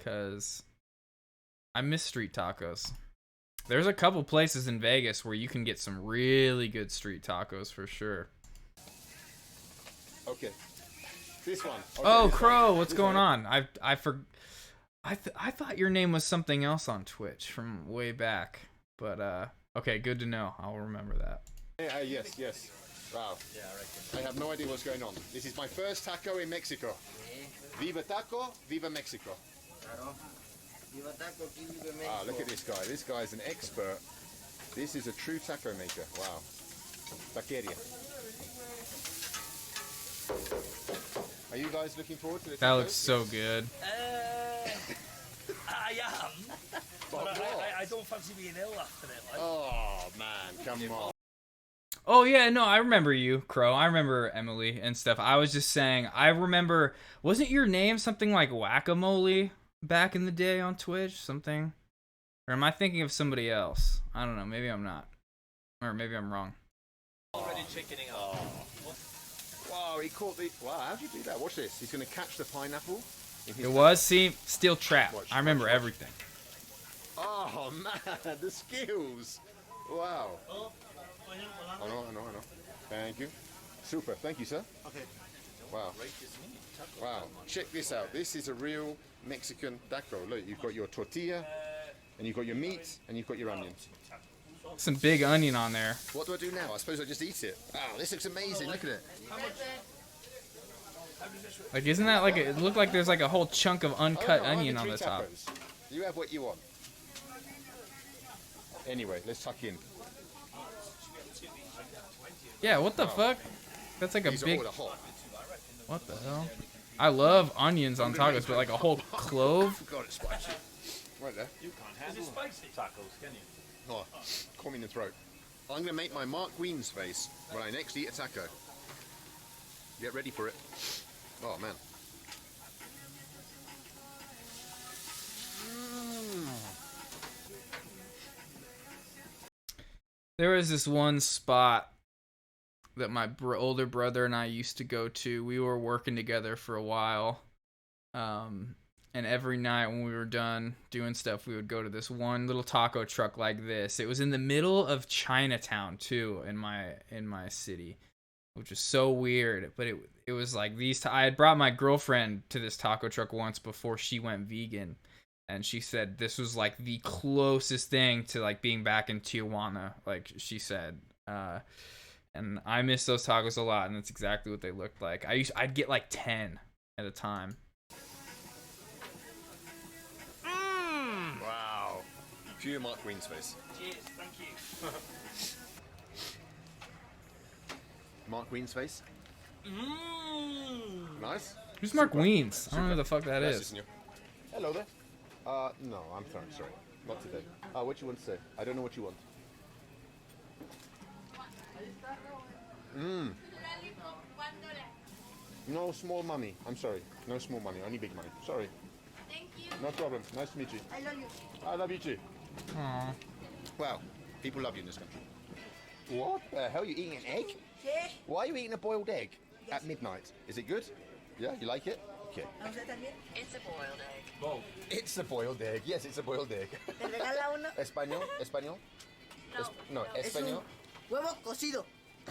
Speaker 1: cause I miss street tacos. There's a couple places in Vegas where you can get some really good street tacos for sure.
Speaker 2: Okay. This one. Okay,
Speaker 1: Oh,
Speaker 2: this
Speaker 1: Crow,
Speaker 2: one.
Speaker 1: what's
Speaker 2: This
Speaker 1: going
Speaker 2: one.
Speaker 1: on? I thought your name was something else on Twitch from way back, but okay, good to know. I'll remember that.
Speaker 2: Yes, yes. Wow. Yeah, I reckon. I have no idea what's going on. This is my first taco in Mexico. Viva taco, viva Mexico.
Speaker 3: Viva taco, aquí vive México.
Speaker 2: Ah, look at this guy. This guy's an expert. This is a true taco maker. Wow. Taqueria. Are you guys looking forward to the
Speaker 1: That
Speaker 2: tacos?
Speaker 1: looks so good.
Speaker 8: I am. But I don't fancy being ill after it. Like.
Speaker 2: Oh man, come on.
Speaker 1: Oh yeah, no, I remember you, Crow. I remember Emily and stuff. I was just saying, I remember, wasn't your name something like Whack-A-Mole back in the day on Twitch? Something? Or am I thinking of somebody else? I don't know. Maybe I'm not. Or maybe I'm wrong.
Speaker 7: Already chickening up.
Speaker 2: Wow, he caught the. Wow, how'd you do that? Watch this. He's going to catch the pineapple. In his
Speaker 1: It was, see, steel trap.
Speaker 2: Watch,
Speaker 1: I remember
Speaker 2: watch, watch.
Speaker 1: everything.
Speaker 2: Oh man, the skills. Wow. I know. Thank you. Super. Thank you, sir. Okay. Wow. Wow. Check this out. This is a real Mexican taco. Look, you've got your tortilla, and you've got your meat, and you've got your onion.
Speaker 1: Some big onion on there.
Speaker 2: What do I do now? I suppose I just eat it. Wow, this looks amazing. Look at it.
Speaker 1: Like, isn't that like, it looked like there's like a whole chunk of uncut
Speaker 2: Oh, no,
Speaker 1: onion
Speaker 2: I
Speaker 1: on
Speaker 2: have
Speaker 1: the
Speaker 2: 3
Speaker 1: top.
Speaker 2: tacos. You have what you want. Anyway, let's tuck in.
Speaker 1: Yeah, what the fuck? That's like a
Speaker 2: These
Speaker 1: big,
Speaker 2: are all the hot.
Speaker 1: what the hell? I love onions on tacos, but like a whole clove?
Speaker 2: God, it's spicy. Right there.
Speaker 8: You can't handle spicy tacos, can you?
Speaker 2: Oh, caught me in the throat. I'm going to make my Mark Wiens face when I next eat a taco. Get ready for it. Oh, man.
Speaker 1: There was this one spot that my older brother and I used to go to. We were working together for a while. And every night when we were done doing stuff, we would go to this one little taco truck like this. It was in the middle of Chinatown too, in my city, which is so weird. But it was like these. I had brought my girlfriend to this taco truck once before she went vegan, and she said this was like the closest thing to like being back in Tijuana. Like she said, and I miss those tacos a lot, and that's exactly what they looked like. I'd get like 10 at a time.
Speaker 2: Wow. Pure Mark Wiens face.
Speaker 8: Cheers, thank you.
Speaker 2: Mark Wiens face. Nice.
Speaker 1: Who's Mark Wiens? I don't know who the fuck that
Speaker 2: Gracias,
Speaker 1: is.
Speaker 2: señor. Hello there. No, I'm sorry. Not today. What do you want to say? I don't know what you want. No small money. I'm sorry. No small money. Only big money. Sorry.
Speaker 4: Thank you.
Speaker 2: No problem. Nice to meet you.
Speaker 4: I love you.
Speaker 2: I love you too.
Speaker 1: Aww.
Speaker 2: Wow. People love you in this country. What the hell? You eating an egg?
Speaker 4: ¿Qué?
Speaker 2: Why are you eating a boiled egg at midnight? Is it good? Yeah, you like it? Okay.
Speaker 4: ¿A usted también?
Speaker 10: It's a boiled egg.
Speaker 8: Whoa.
Speaker 2: It's a boiled egg. Yes, it's a boiled egg.
Speaker 4: ¿Te regala uno?
Speaker 2: Español? Español? No,
Speaker 4: Es un
Speaker 2: español.
Speaker 4: huevo cocido.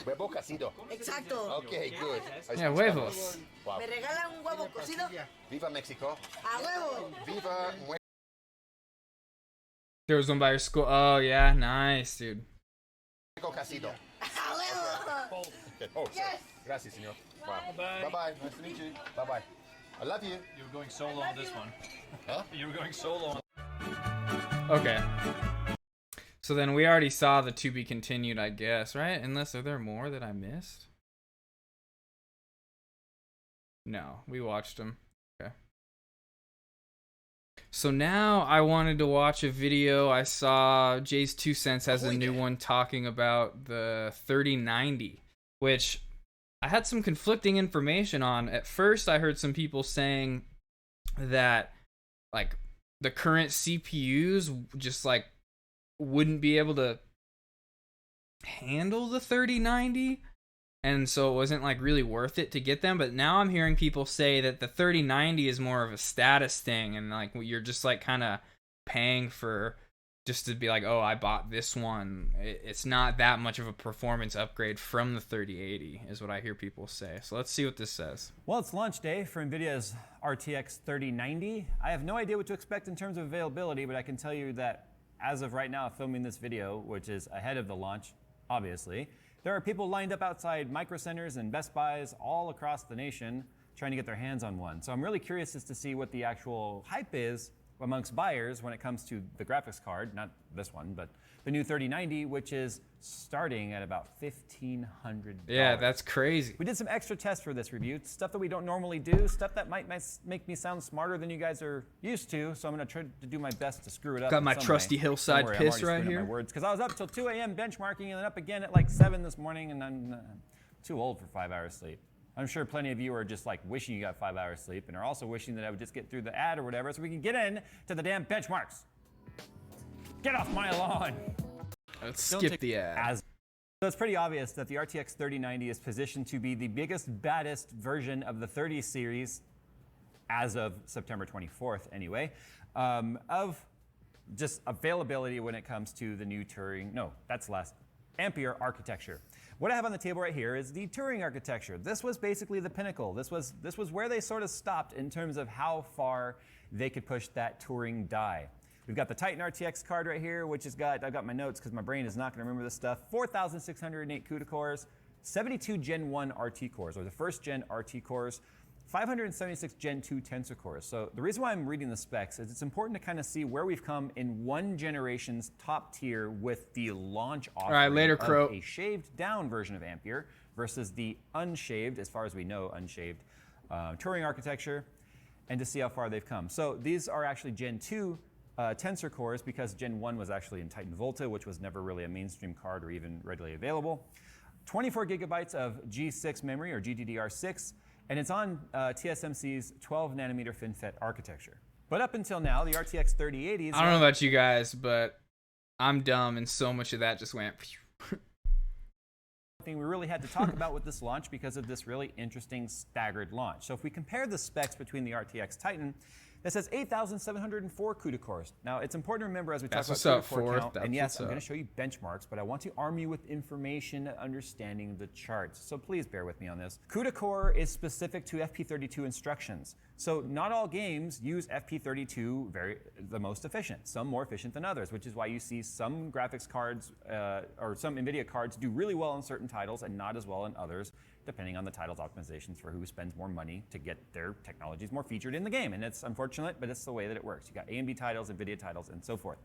Speaker 2: Huevo cocido.
Speaker 4: Exacto.
Speaker 2: Okay, good. I
Speaker 1: Yeah,
Speaker 2: speak
Speaker 1: huevos.
Speaker 2: Spanish. Wow.
Speaker 4: ¿Me regala un huevo cocido?
Speaker 2: Viva Mexico.
Speaker 4: ¡A huevo!
Speaker 2: Viva
Speaker 1: There was one by your school. Oh yeah, nice, dude.
Speaker 2: Mexico cocido.
Speaker 4: ¡A huevo!
Speaker 2: Okay. Oh, sorry. Gracias, señor. Wow.
Speaker 8: Bye.
Speaker 2: Bye-bye. Nice to meet you. Bye-bye. I love you.
Speaker 8: You were going solo on this one.
Speaker 2: Huh?
Speaker 8: You were going solo on.
Speaker 1: Okay. So then we already saw the to be continued, I guess, right? Unless are there more that I missed? No, we watched them. Okay. So now I wanted to watch a video. I saw Jay's 2 Cents has a new one talking about the 3090, which I had some conflicting information on. At first, I heard some people saying that like the current CPUs just like wouldn't be able to handle the 3090, and so it wasn't like really worth it to get them. But now I'm hearing people say that the 3090 is more of a status thing, and like you're just like kind of paying for just to be like, oh, I bought this one. It's not that much of a performance upgrade from the 3080 is what I hear people say. So let's see what this says.
Speaker 11: Well, it's launch day for NVIDIA's RTX 3090. I have no idea what to expect in terms of availability, but I can tell you that as of right now, filming this video, which is ahead of the launch, obviously, there are people lined up outside Micro Centers and Best Buys all across the nation trying to get their hands on one. So I'm really curious as to see what the actual hype is amongst buyers when it comes to the graphics card, not this one, but the new 3090, which is starting at about $1,500.
Speaker 1: Yeah, that's crazy.
Speaker 11: We did some extra tests for this review, stuff that we don't normally do, stuff that might make me sound smarter than you guys are used to, so I'm going to try to do my best to screw it up.
Speaker 1: Got my trusty hillside piss right here.
Speaker 11: Because I was up till 2 a.m. benchmarking and then up again at like 7 this morning, and I'm too old for 5 hours sleep. I'm sure plenty of you are just like wishing you got 5 hours sleep and are also wishing that I would just get through the ad or whatever so we can get in to the damn benchmarks. Get off my lawn.
Speaker 1: Let's skip the ad.
Speaker 11: So it's pretty obvious that the RTX 3090 is positioned to be the biggest, baddest version of the 30 series as of September 24th anyway, of just availability when it comes to the new Turing, no, that's last, Ampere architecture. What I have on the table right here is the Turing architecture. This was basically the pinnacle. This was where they sort of stopped in terms of how far they could push that Turing die. We've got the Titan RTX card right here, which has got, I've got my notes because my brain is not going to remember this stuff, 4,608 CUDA cores, 72 Gen 1 RT cores, or the first gen RT cores, 576 Gen 2 Tensor cores. So the reason why I'm reading the specs is it's important to kind of see where we've come in one generation's top tier with the launch offering.
Speaker 1: All right, later, Crow.
Speaker 11: A shaved down version of Ampere versus the unshaved, as far as we know, unshaved Turing architecture, and to see how far they've come. So these are actually Gen 2 Tensor cores because Gen 1 was actually in Titan Volta, which was never really a mainstream card or even readily available. 24 gigabytes of G6 memory or GDDR6, and it's on TSMC's 12 nanometer FinFET architecture. But up until now, the RTX 3080s.
Speaker 1: I don't know about you guys, but I'm dumb, and so much of that just went.
Speaker 11: Thing we really had to talk about with this launch because of this really interesting staggered launch. So if we compare the specs between the RTX Titan, it says 8,704 CUDA cores. Now, it's important to remember as we talk about CUDA core count, and yes, I'm going to show you benchmarks, but I want to arm you with information understanding the charts. So please bear with me on this. CUDA core is specific to FP32 instructions. So not all games use FP32 the most efficient, some more efficient than others, which is why you see some graphics cards or some NVIDIA cards do really well in certain titles and not as well in others, depending on the title's optimizations for who spends more money to get their technologies more featured in the game. And it's unfortunate, but it's the way that it works. You got AMD titles, NVIDIA titles, and so forth.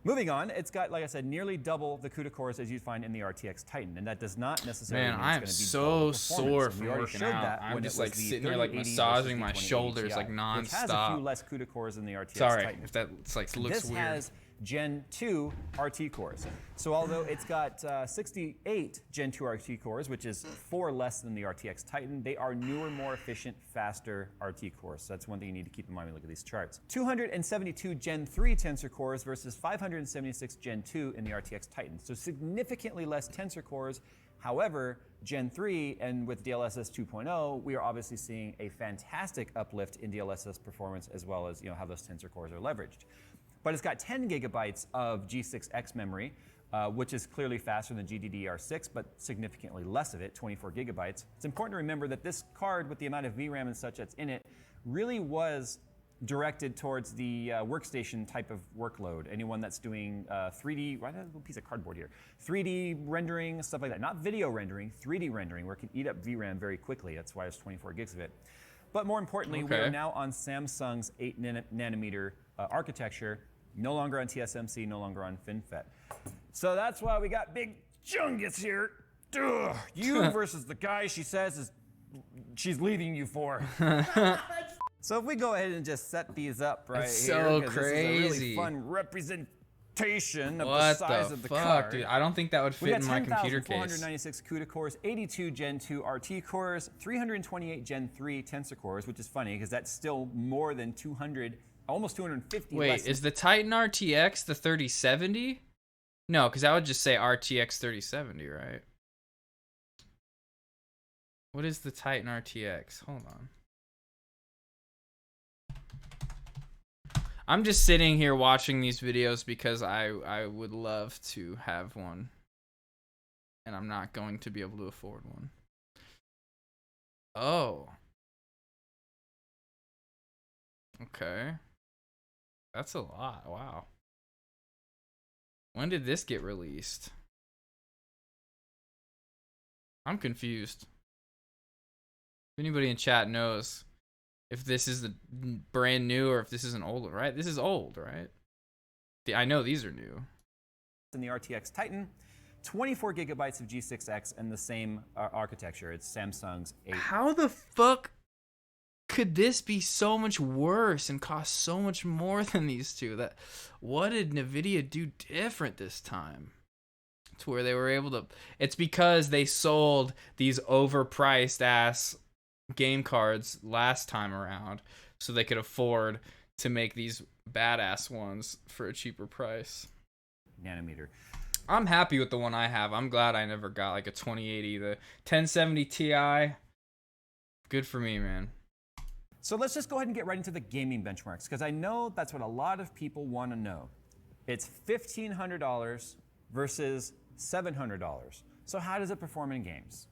Speaker 11: Moving on, it's got, like I said, nearly double the CUDA cores as you'd find in the RTX Titan, and that does not necessarily mean
Speaker 1: I'm
Speaker 11: it's
Speaker 1: so
Speaker 11: going to be
Speaker 1: sore from working out. I'm just like sitting here like massaging my shoulders like nonstop.
Speaker 11: Which has a few less CUDA cores than the RTX
Speaker 1: Sorry
Speaker 11: Titan.
Speaker 1: if that like looks
Speaker 11: this
Speaker 1: weird.
Speaker 11: Has Gen 2 RT cores. So although it's got 68 Gen 2 RT cores, which is 4 less than the RTX Titan, they are newer, more efficient, faster RT cores. So that's one thing you need to keep in mind when you look at these charts. 272 Gen 3 Tensor cores versus 576 Gen 2 in the RTX Titan. So significantly less Tensor cores. However, Gen 3 and with DLSS 2.0, we are obviously seeing a fantastic uplift in DLSS performance as well as how those Tensor cores are leveraged. But it's got 10 gigabytes of G6X memory, which is clearly faster than GDDR6, but significantly less of it, 24 gigabytes. It's important to remember that this card, with the amount of VRAM and such that's in it, really was directed towards the workstation type of workload. Anyone that's doing 3D, why do I have a little piece of cardboard here? 3D rendering, stuff like that. Not video rendering, 3D rendering, where it can eat up VRAM very quickly. That's why there's 24 gigs of it. But more importantly, we are now on Samsung's 8 nanometer architecture, no longer on TSMC, no longer on FinFET. So that's why we got Big Chungus here. Ugh, you versus the guy she says she's leaving you for. So if we go ahead and just set these up right
Speaker 1: That's
Speaker 11: here,
Speaker 1: so
Speaker 11: 'cause
Speaker 1: crazy.
Speaker 11: This is a really fun representation of
Speaker 1: What
Speaker 11: the size of the card.
Speaker 1: Fuck, dude? I don't think that would fit in my computer case.
Speaker 11: 496 CUDA cores, 82 Gen 2 RT cores, 328 Gen 3 Tensor cores, which is funny because that's still more than 200, almost 250.
Speaker 1: Wait, is the Titan RTX the 3070? No, because I would just say RTX 3070, right? What is the Titan RTX? Hold on. I'm just sitting here watching these videos because I would love to have one. And I'm not going to be able to afford one. Oh. Okay. That's a lot. Wow. When did this get released? I'm confused. If anybody in chat knows, If this is the brand new or if this is an old, right? This is old, right? I know these are new.
Speaker 11: In the RTX Titan, 24 gigabytes of G6X and the same architecture. It's Samsung's 8.
Speaker 1: How the fuck could this be so much worse and cost so much more than these two? What did Nvidia do different this time? To where they were able to. It's because they sold these overpriced ass game cards last time around, so they could afford to make these badass ones for a cheaper price.
Speaker 11: Nanometer.
Speaker 1: I'm happy with the one I have. I'm glad I never got like a 2080. The 1070 Ti. Good for me, man.
Speaker 11: So let's just go ahead and get right into the gaming benchmarks, because I know that's what a lot of people want to know. It's $1,500 versus $700. So how does it perform in games?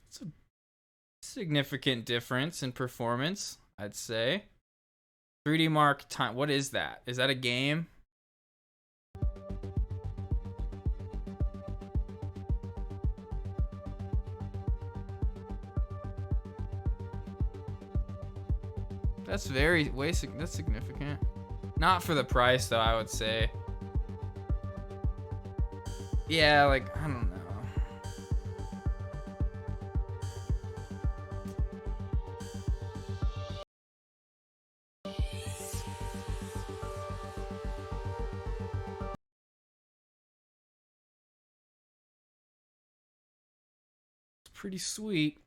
Speaker 1: It's a significant difference in performance, I'd say. 3D Mark time. What is that? Is that a game? That's that's significant. Not for the price though, I would say. Yeah, like, I don't know. It's pretty sweet.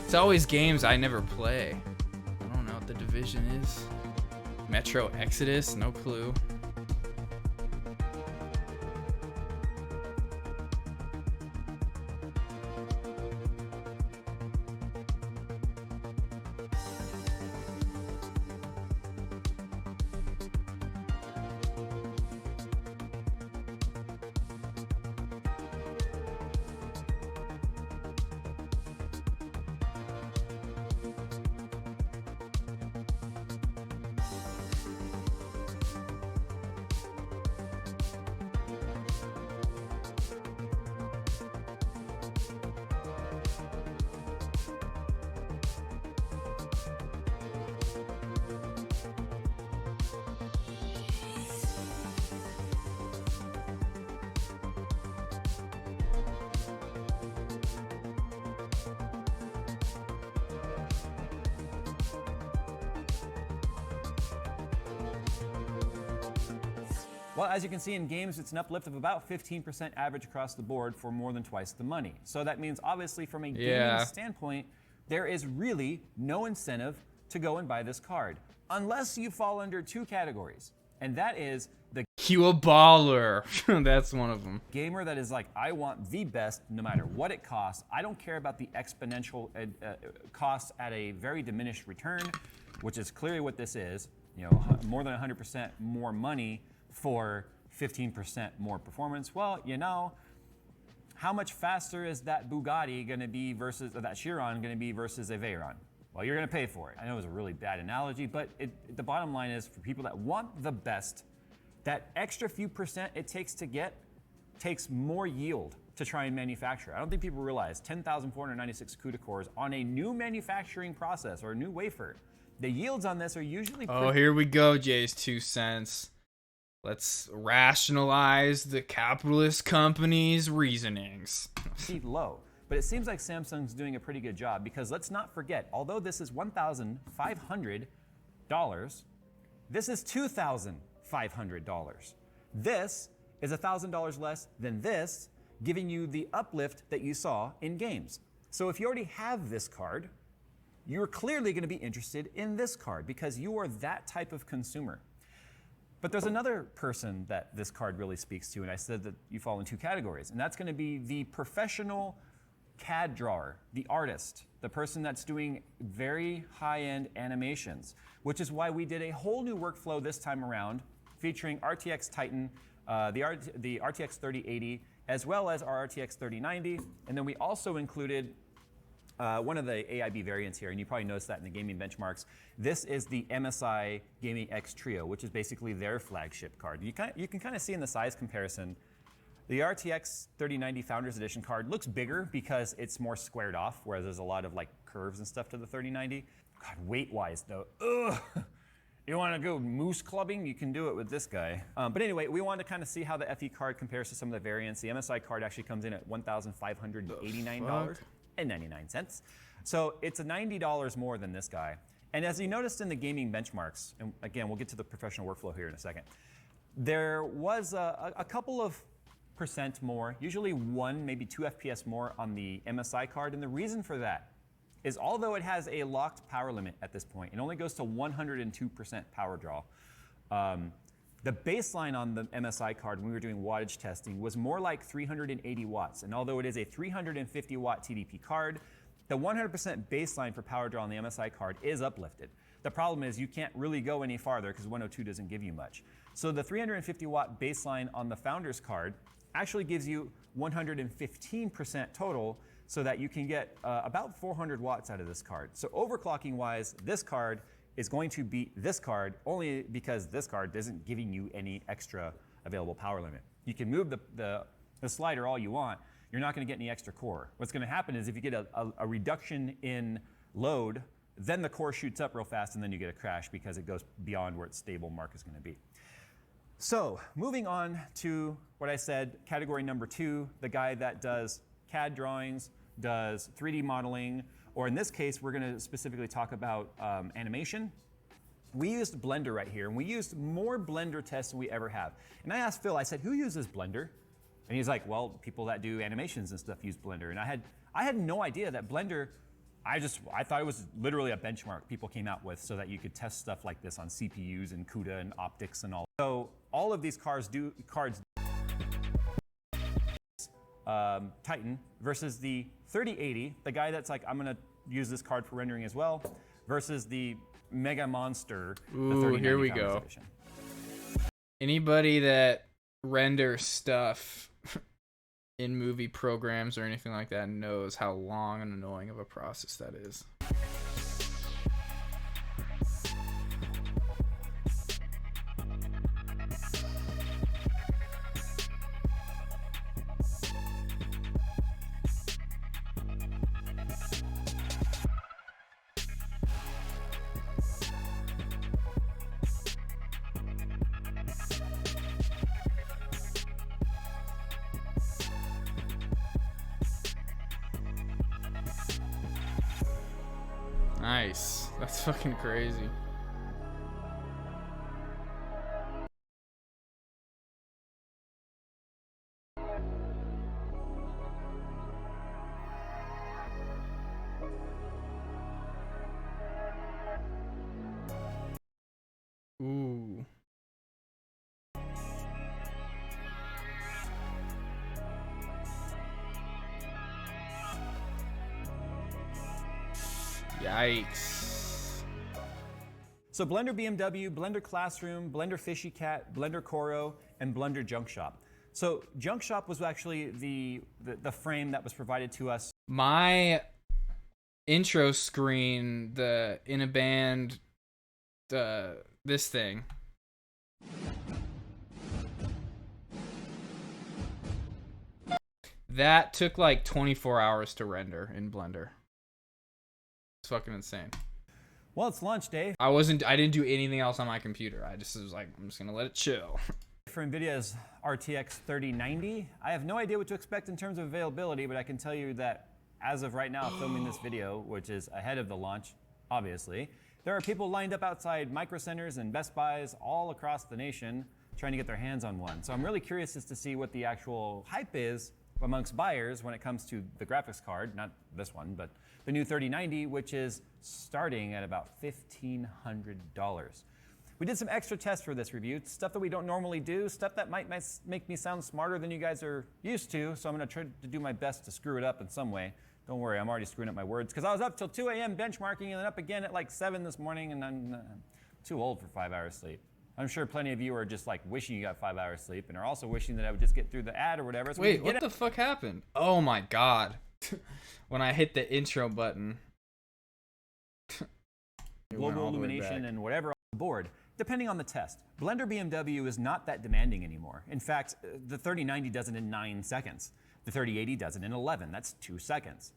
Speaker 1: It's always games I never play. I don't know what the Division is. Metro Exodus, no clue.
Speaker 11: Well, as you can see in games, it's an uplift of about 15% average across the board for more than twice the money. So that means, obviously, from a gaming standpoint, there is really no incentive to go and buy this card, unless you fall under two categories. And that is the
Speaker 1: You a baller. That's one of them.
Speaker 11: gamer that is like, I want the best no matter what it costs. I don't care about the exponential cost at a very diminished return, which is clearly what this is. You know, more than 100% more money for 15% more performance. Well, you know, how much faster is that Bugatti going to be versus, or that Chiron going to be versus a Veyron? Well, you're going to pay for it. I know it was a really bad analogy, but the bottom line is, for people that want the best, that extra few percent it takes to get takes more yield to try and manufacture. I don't think people realize 10,496 CUDA cores on a new manufacturing process or a new wafer. The yields on this are usually
Speaker 1: Oh, here we go, Jay's 2 cents. Let's rationalize the capitalist company's reasonings.
Speaker 11: pretty low. But it seems like Samsung's doing a pretty good job, because let's not forget, although this is $1,500, this is $2,500. This is $1,000 less than this, giving you the uplift that you saw in games. So if you already have this card, you're clearly going to be interested in this card, because you are that type of consumer. But there's another person that this card really speaks to, and I said that you fall in two categories, and that's going to be the professional CAD drawer, the artist, the person that's doing very high-end animations, which is why we did a whole new workflow this time around featuring RTX Titan, the RTX 3080, as well as our RTX 3090. And then we also included one of the AIB variants here, and you probably noticed that in the gaming benchmarks. This is the MSI Gaming X Trio, which is basically their flagship card. You can kind of see in the size comparison, the RTX 3090 Founders Edition card looks bigger because it's more squared off, whereas there's a lot of like curves and stuff to the 3090. God, weight-wise though, ugh. You want to go moose clubbing? You can do it with this guy. But anyway, we wanted to kind of see how the FE card compares to some of the variants. The MSI card actually comes in at $1,589.99. So it's $90 more than this guy. And as you noticed in the gaming benchmarks, and again, we'll get to the professional workflow here in a second, there was a couple of percent more, usually 1, maybe 2 FPS more on the MSI card. And the reason for that is although it has a locked power limit at this point, it only goes to 102% power draw. The baseline on the MSI card when we were doing wattage testing was more like 380 watts. And although it is a 350 watt TDP card, the 100% baseline for power draw on the MSI card is uplifted. The problem is you can't really go any farther because 102 doesn't give you much. So the 350 watt baseline on the Founders card actually gives you 115% total, so that you can get about 400 watts out of this card. So overclocking wise, this card is going to beat this card only because this card isn't giving you any extra available power limit. You can move the slider all you want, you're not gonna get any extra core. What's gonna happen is if you get a reduction in load, then the core shoots up real fast and then you get a crash because it goes beyond where its stable mark is gonna be. So moving on to what I said, category number 2, the guy that does CAD drawings, does 3D modeling, or in this case, we're gonna specifically talk about animation. We used Blender right here, and we used more Blender tests than we ever have. And I asked Phil, I said, who uses Blender? And he's like, well, people that do animations and stuff use Blender. And I had no idea that Blender, I thought it was literally a benchmark people came out with so that you could test stuff like this on CPUs and CUDA and optics and all. So all of these cards Titan versus the 3080, the guy that's like, I'm gonna use this card for rendering as well, versus the Mega Monster.
Speaker 1: Ooh, here we go. Edition. Anybody that renders stuff in movie programs or anything like that knows how long and annoying of a process that is. Nice. That's fucking crazy. Ooh. Yikes.
Speaker 11: So Blender BMW, Blender Classroom, Blender Fishy Cat, Blender Coro, and Blender Junk Shop. So Junk Shop was actually the frame that was provided to us.
Speaker 1: My intro screen, the Inaband, this thing. That took like 24 hours to render in Blender. It's fucking insane.
Speaker 11: Well, it's launch day.
Speaker 1: I didn't do anything else on my computer. I just was like, I'm just gonna let it chill.
Speaker 11: For NVIDIA's RTX 3090, I have no idea what to expect in terms of availability, but I can tell you that as of right now, filming this video, which is ahead of the launch, obviously, there are people lined up outside Micro Centers and Best Buys all across the nation trying to get their hands on one. So I'm really curious as to see what the actual hype is amongst buyers when it comes to the graphics card, not this one, but the new 3090, which is starting at about $1,500. We did some extra tests for this review, stuff that we don't normally do, stuff that might make me sound smarter than you guys are used to, so I'm gonna try to do my best to screw it up in some way. Don't worry, I'm already screwing up my words because I was up till 2 a.m. benchmarking and then up again at like 7 this morning, and I'm too old for 5 hours sleep. I'm sure plenty of you are just like wishing you got 5 hours sleep and are also wishing that I would just get through the ad or whatever. So
Speaker 1: Wait, what the fuck happened? Oh my god. When I hit the intro button.
Speaker 11: Global illumination and whatever on the board, depending on the test. Blender BMW is not that demanding anymore. In fact, the 3090 does it in 9 seconds. The 3080 does it in 11. That's 2 seconds.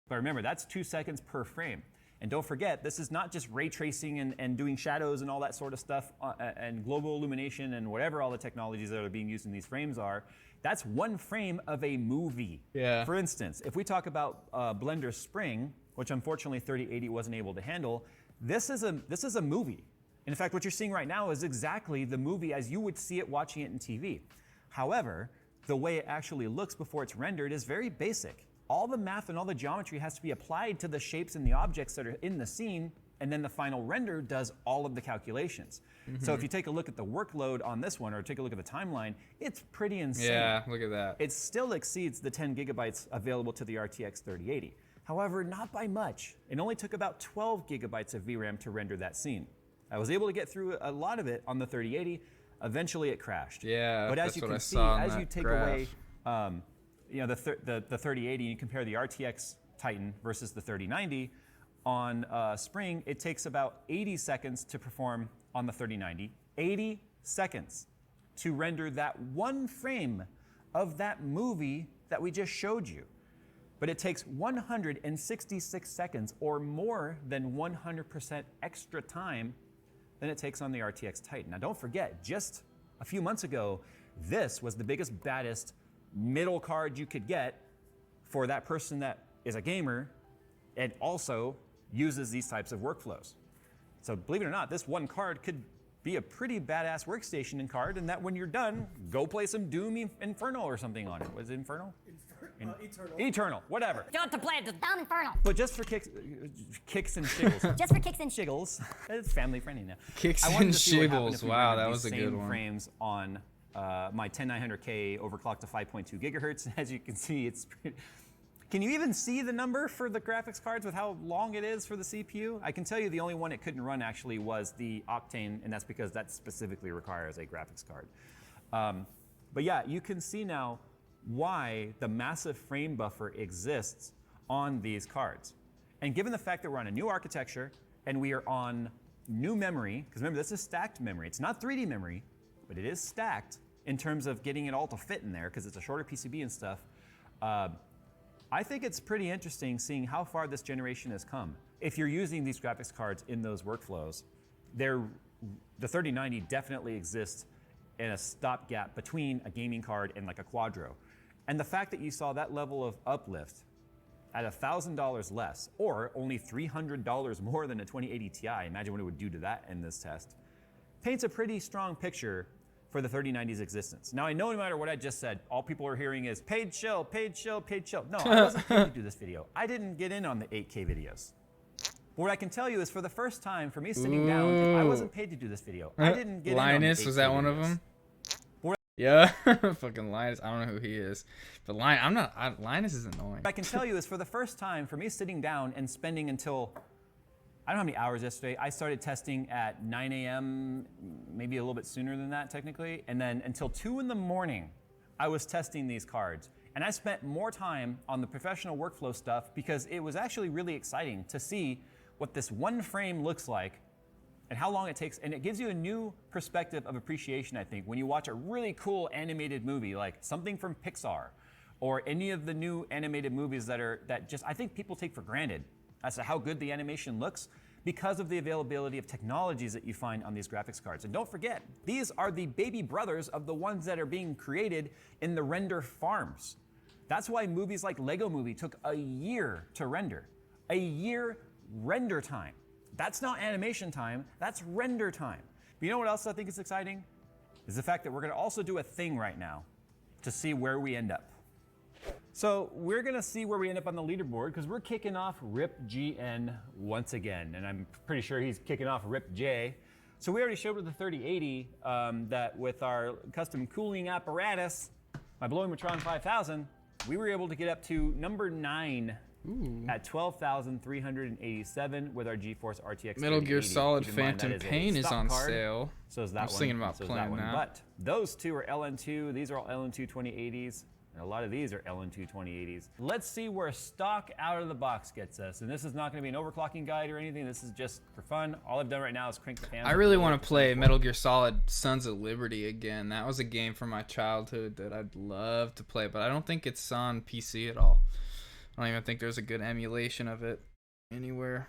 Speaker 11: But remember, that's 2 seconds per frame. And don't forget, this is not just ray tracing and doing shadows and all that sort of stuff and global illumination and whatever all the technologies that are being used in these frames are. That's one frame of a movie.
Speaker 1: Yeah.
Speaker 11: For instance, if we talk about Blender Spring, which unfortunately 3080 wasn't able to handle, this is a movie. In fact, what you're seeing right now is exactly the movie as you would see it watching it in TV. However, the way it actually looks before it's rendered is very basic. All the math and all the geometry has to be applied to the shapes and the objects that are in the scene, and then the final render does all of the calculations. So if you take a look at the workload on this one, or take a look at the timeline, it's pretty insane.
Speaker 1: Yeah, look at that.
Speaker 11: It still exceeds the 10 gigabytes available to the RTX 3080. However, not by much. It only took about 12 gigabytes of VRAM to render that scene. I was able to get through a lot of it on the 3080. Eventually it crashed.
Speaker 1: Yeah,
Speaker 11: but as
Speaker 1: that's
Speaker 11: you
Speaker 1: what
Speaker 11: can
Speaker 1: I
Speaker 11: see,
Speaker 1: saw on
Speaker 11: as
Speaker 1: that
Speaker 11: you take
Speaker 1: graph.
Speaker 11: away the 3080 and you compare the RTX Titan versus the 3090, on Spring, it takes about 80 seconds to perform on the 3090. 80 seconds to render that one frame of that movie that we just showed you. But it takes 166 seconds or more than 100% extra time than it takes on the RTX Titan. Now don't forget, just a few months ago, this was the biggest, baddest middle card you could get for that person that is a gamer and also uses these types of workflows. So believe it or not, this one card could be a pretty badass workstation and card, and that when you're done, go play some Doom Inferno or something on it. Was it Inferno?
Speaker 3: Eternal.
Speaker 11: Eternal, whatever.
Speaker 4: Don't to play the Doom Infernal.
Speaker 11: But just for kicks and shiggles.
Speaker 4: Just for kicks and
Speaker 11: Shiggles. It's family friendly now.
Speaker 1: Kicks
Speaker 11: I wanted
Speaker 1: and
Speaker 11: to see what happened
Speaker 1: shiggles.
Speaker 11: if we
Speaker 1: Wow,
Speaker 11: rendered
Speaker 1: that
Speaker 11: these
Speaker 1: was a
Speaker 11: same
Speaker 1: good one.
Speaker 11: frames on my 10900K overclocked to 5.2 gigahertz. As you can see, it's pretty. Can you even see the number for the graphics cards with how long it is for the CPU? I can tell you the only one it couldn't run actually was the Octane, and that's because that specifically requires a graphics card. But yeah, you can see now why the massive frame buffer exists on these cards. And given the fact that we're on a new architecture and we are on new memory, because remember this is stacked memory, it's not 3D memory, but it is stacked in terms of getting it all to fit in there because it's a shorter PCB and stuff. I think it's pretty interesting seeing how far this generation has come. If you're using these graphics cards in those workflows, the 3090 definitely exists in a stopgap between a gaming card and like a Quadro. And the fact that you saw that level of uplift at $1,000 less, or only $300 more than a 2080 Ti, imagine what it would do to that in this test, paints a pretty strong picture for the 3090's existence. Now I know no matter what I just said, all people are hearing is paid shill, paid shill, paid shill. No, I wasn't paid to do this video. I didn't get in on the 8K videos. But what I can tell you is for the first time, for me sitting down, I wasn't paid to do this video. I didn't get
Speaker 1: Linus,
Speaker 11: in on the 8K
Speaker 1: was that one of
Speaker 11: videos.
Speaker 1: them? Yeah, fucking Linus. I don't know who he is, but Linus is annoying.
Speaker 11: What I can tell you is for the first time, for me sitting down and spending until, I don't know how many hours yesterday. I started testing at 9 a.m., maybe a little bit sooner than that technically, and then until 2 in the morning, I was testing these cards. And I spent more time on the professional workflow stuff because it was actually really exciting to see what this one frame looks like and how long it takes. And it gives you a new perspective of appreciation, I think, when you watch a really cool animated movie, like something from Pixar, or any of the new animated movies that just, I think people take for granted as to how good the animation looks because of the availability of technologies that you find on these graphics cards. And don't forget, these are the baby brothers of the ones that are being created in the render farms. That's why movies like Lego Movie took a year to render. A year render time. That's not animation time, that's render time. But you know what else I think is exciting? Is the fact that we're gonna also do a thing right now to see where we end up. So we're gonna see where we end up on the leaderboard because we're kicking off Rip GN once again, and I'm pretty sure he's kicking off Rip J. So we already showed with the 3080 that with our custom cooling apparatus, My Blowing Matron 5000, we were able to get up to number 9 at 12,387 with our GeForce RTX
Speaker 1: Metal Gear
Speaker 11: 3080.
Speaker 1: Solid
Speaker 11: Keep in mind,
Speaker 1: Phantom
Speaker 11: that is a
Speaker 1: Pain is
Speaker 11: stock
Speaker 1: on
Speaker 11: card.
Speaker 1: sale.
Speaker 11: So is that
Speaker 1: I was
Speaker 11: one.
Speaker 1: thinking about
Speaker 11: so is
Speaker 1: playing
Speaker 11: that one.
Speaker 1: that.
Speaker 11: But those two are LN2. These are all LN2 2080s. And a lot of these are LN2 2080s. Let's see where stock out of the box gets us. And this is not going to be an overclocking guide or anything. This is just for fun. All I've done right now is crank the fans.
Speaker 1: I really want to play Metal Gear Solid Sons of Liberty again. That was a game from my childhood that I'd love to play, but I don't think it's on PC at all. I don't even think there's a good emulation of it anywhere.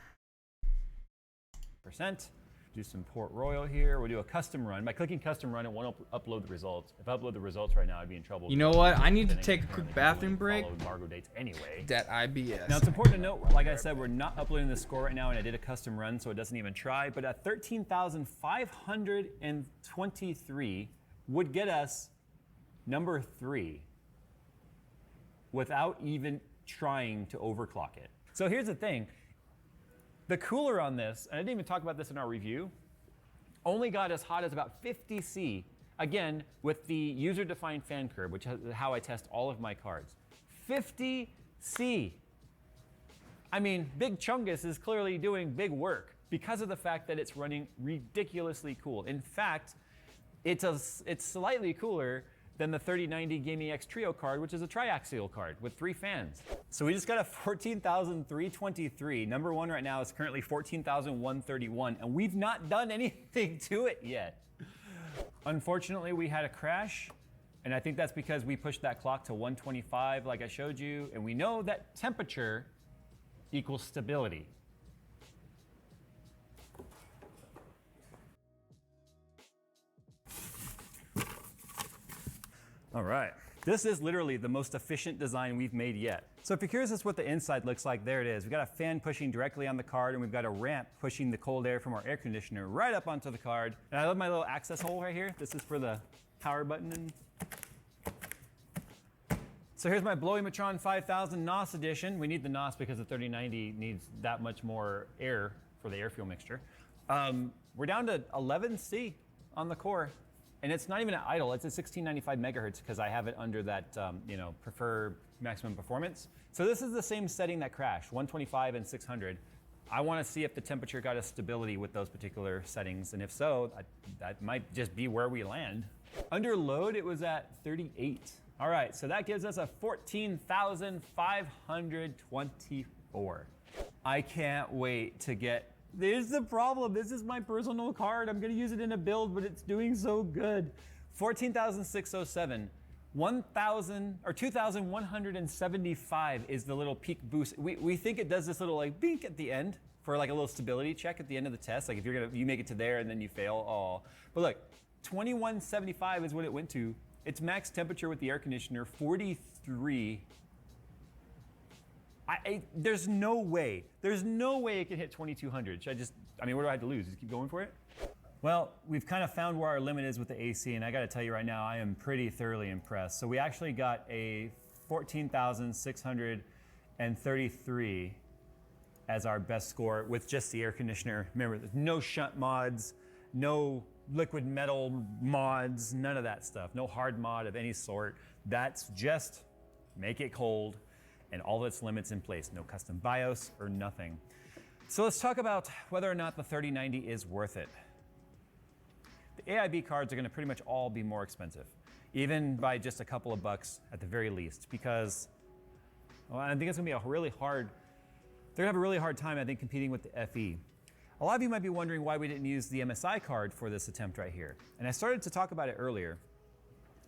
Speaker 11: Percent. Do some Port Royal here. We'll do a custom run. By clicking custom run, it won't upload the results. If I upload the results right now, I'd be in trouble.
Speaker 1: You know what? I need to take a quick bathroom break.
Speaker 11: Follow embargo dates anyway.
Speaker 1: That IBS.
Speaker 11: Now it's important to note, like I said, we're not uploading the score right now, and I did a custom run, so it doesn't even try. But at 13,523 would get us number 3 without even trying to overclock it. So here's the thing. The cooler on this, and I didn't even talk about this in our review, only got as hot as about 50C, again, with the user-defined fan curve, which is how I test all of my cards. 50C. I mean, Big Chungus is clearly doing big work because of the fact that it's running ridiculously cool. In fact, it's slightly cooler than the 3090 Gaming X Trio card, which is a triaxial card with 3 fans. So we just got a 14,323. Number 1 right now is currently 14,131, and we've not done anything to it yet. Unfortunately, we had a crash, and I think that's because we pushed that clock to 125 like I showed you, and we know that temperature equals stability. All right, this is literally the most efficient design we've made yet. So if you're curious as to what the inside looks like, there it is. We've got a fan pushing directly on the card, and we've got a ramp pushing the cold air from our air conditioner right up onto the card. And I love my little access hole right here. This is for the power button. And so here's my Blowing Matron 5000 NOS edition. We need the NOS because the 3090 needs that much more air for the air fuel mixture. We're down to 11C on the core. And it's not even at idle, it's at 1695 megahertz because I have it under that, prefer maximum performance. So this is the same setting that crashed, 125 and 600. I want to see if the temperature got a stability with those particular settings, and if so, that might just be where we land. Under load, it was at 38. All right, so that gives us a 14,524. I can't wait to get. There's the problem. This is my personal card. I'm going to use it in a build, but it's doing so good. 14,607. 1,000 or 2,175 is the little peak boost. We think it does this little like bink at the end for like a little stability check at the end of the test. Like if you make it to there and then you fail, oh. But look, 2175 is what it went to. Its max temperature with the air conditioner, 43. There's no way it can hit 2200. What do I have to lose? Just keep going for it? Well, we've kind of found where our limit is with the AC, and I got to tell you right now, I am pretty thoroughly impressed. So we actually got a 14,633 as our best score with just the air conditioner. Remember, there's no shunt mods, no liquid metal mods, none of that stuff. No hard mod of any sort. That's just make it cold and all its limits in place. No custom BIOS or nothing. So let's talk about whether or not the 3090 is worth it. The AIB cards are gonna pretty much all be more expensive, even by just a couple of bucks at the very least, because I think it's gonna be they're gonna have a really hard time, I think, competing with the FE. A lot of you might be wondering why we didn't use the MSI card for this attempt right here. And I started to talk about it earlier.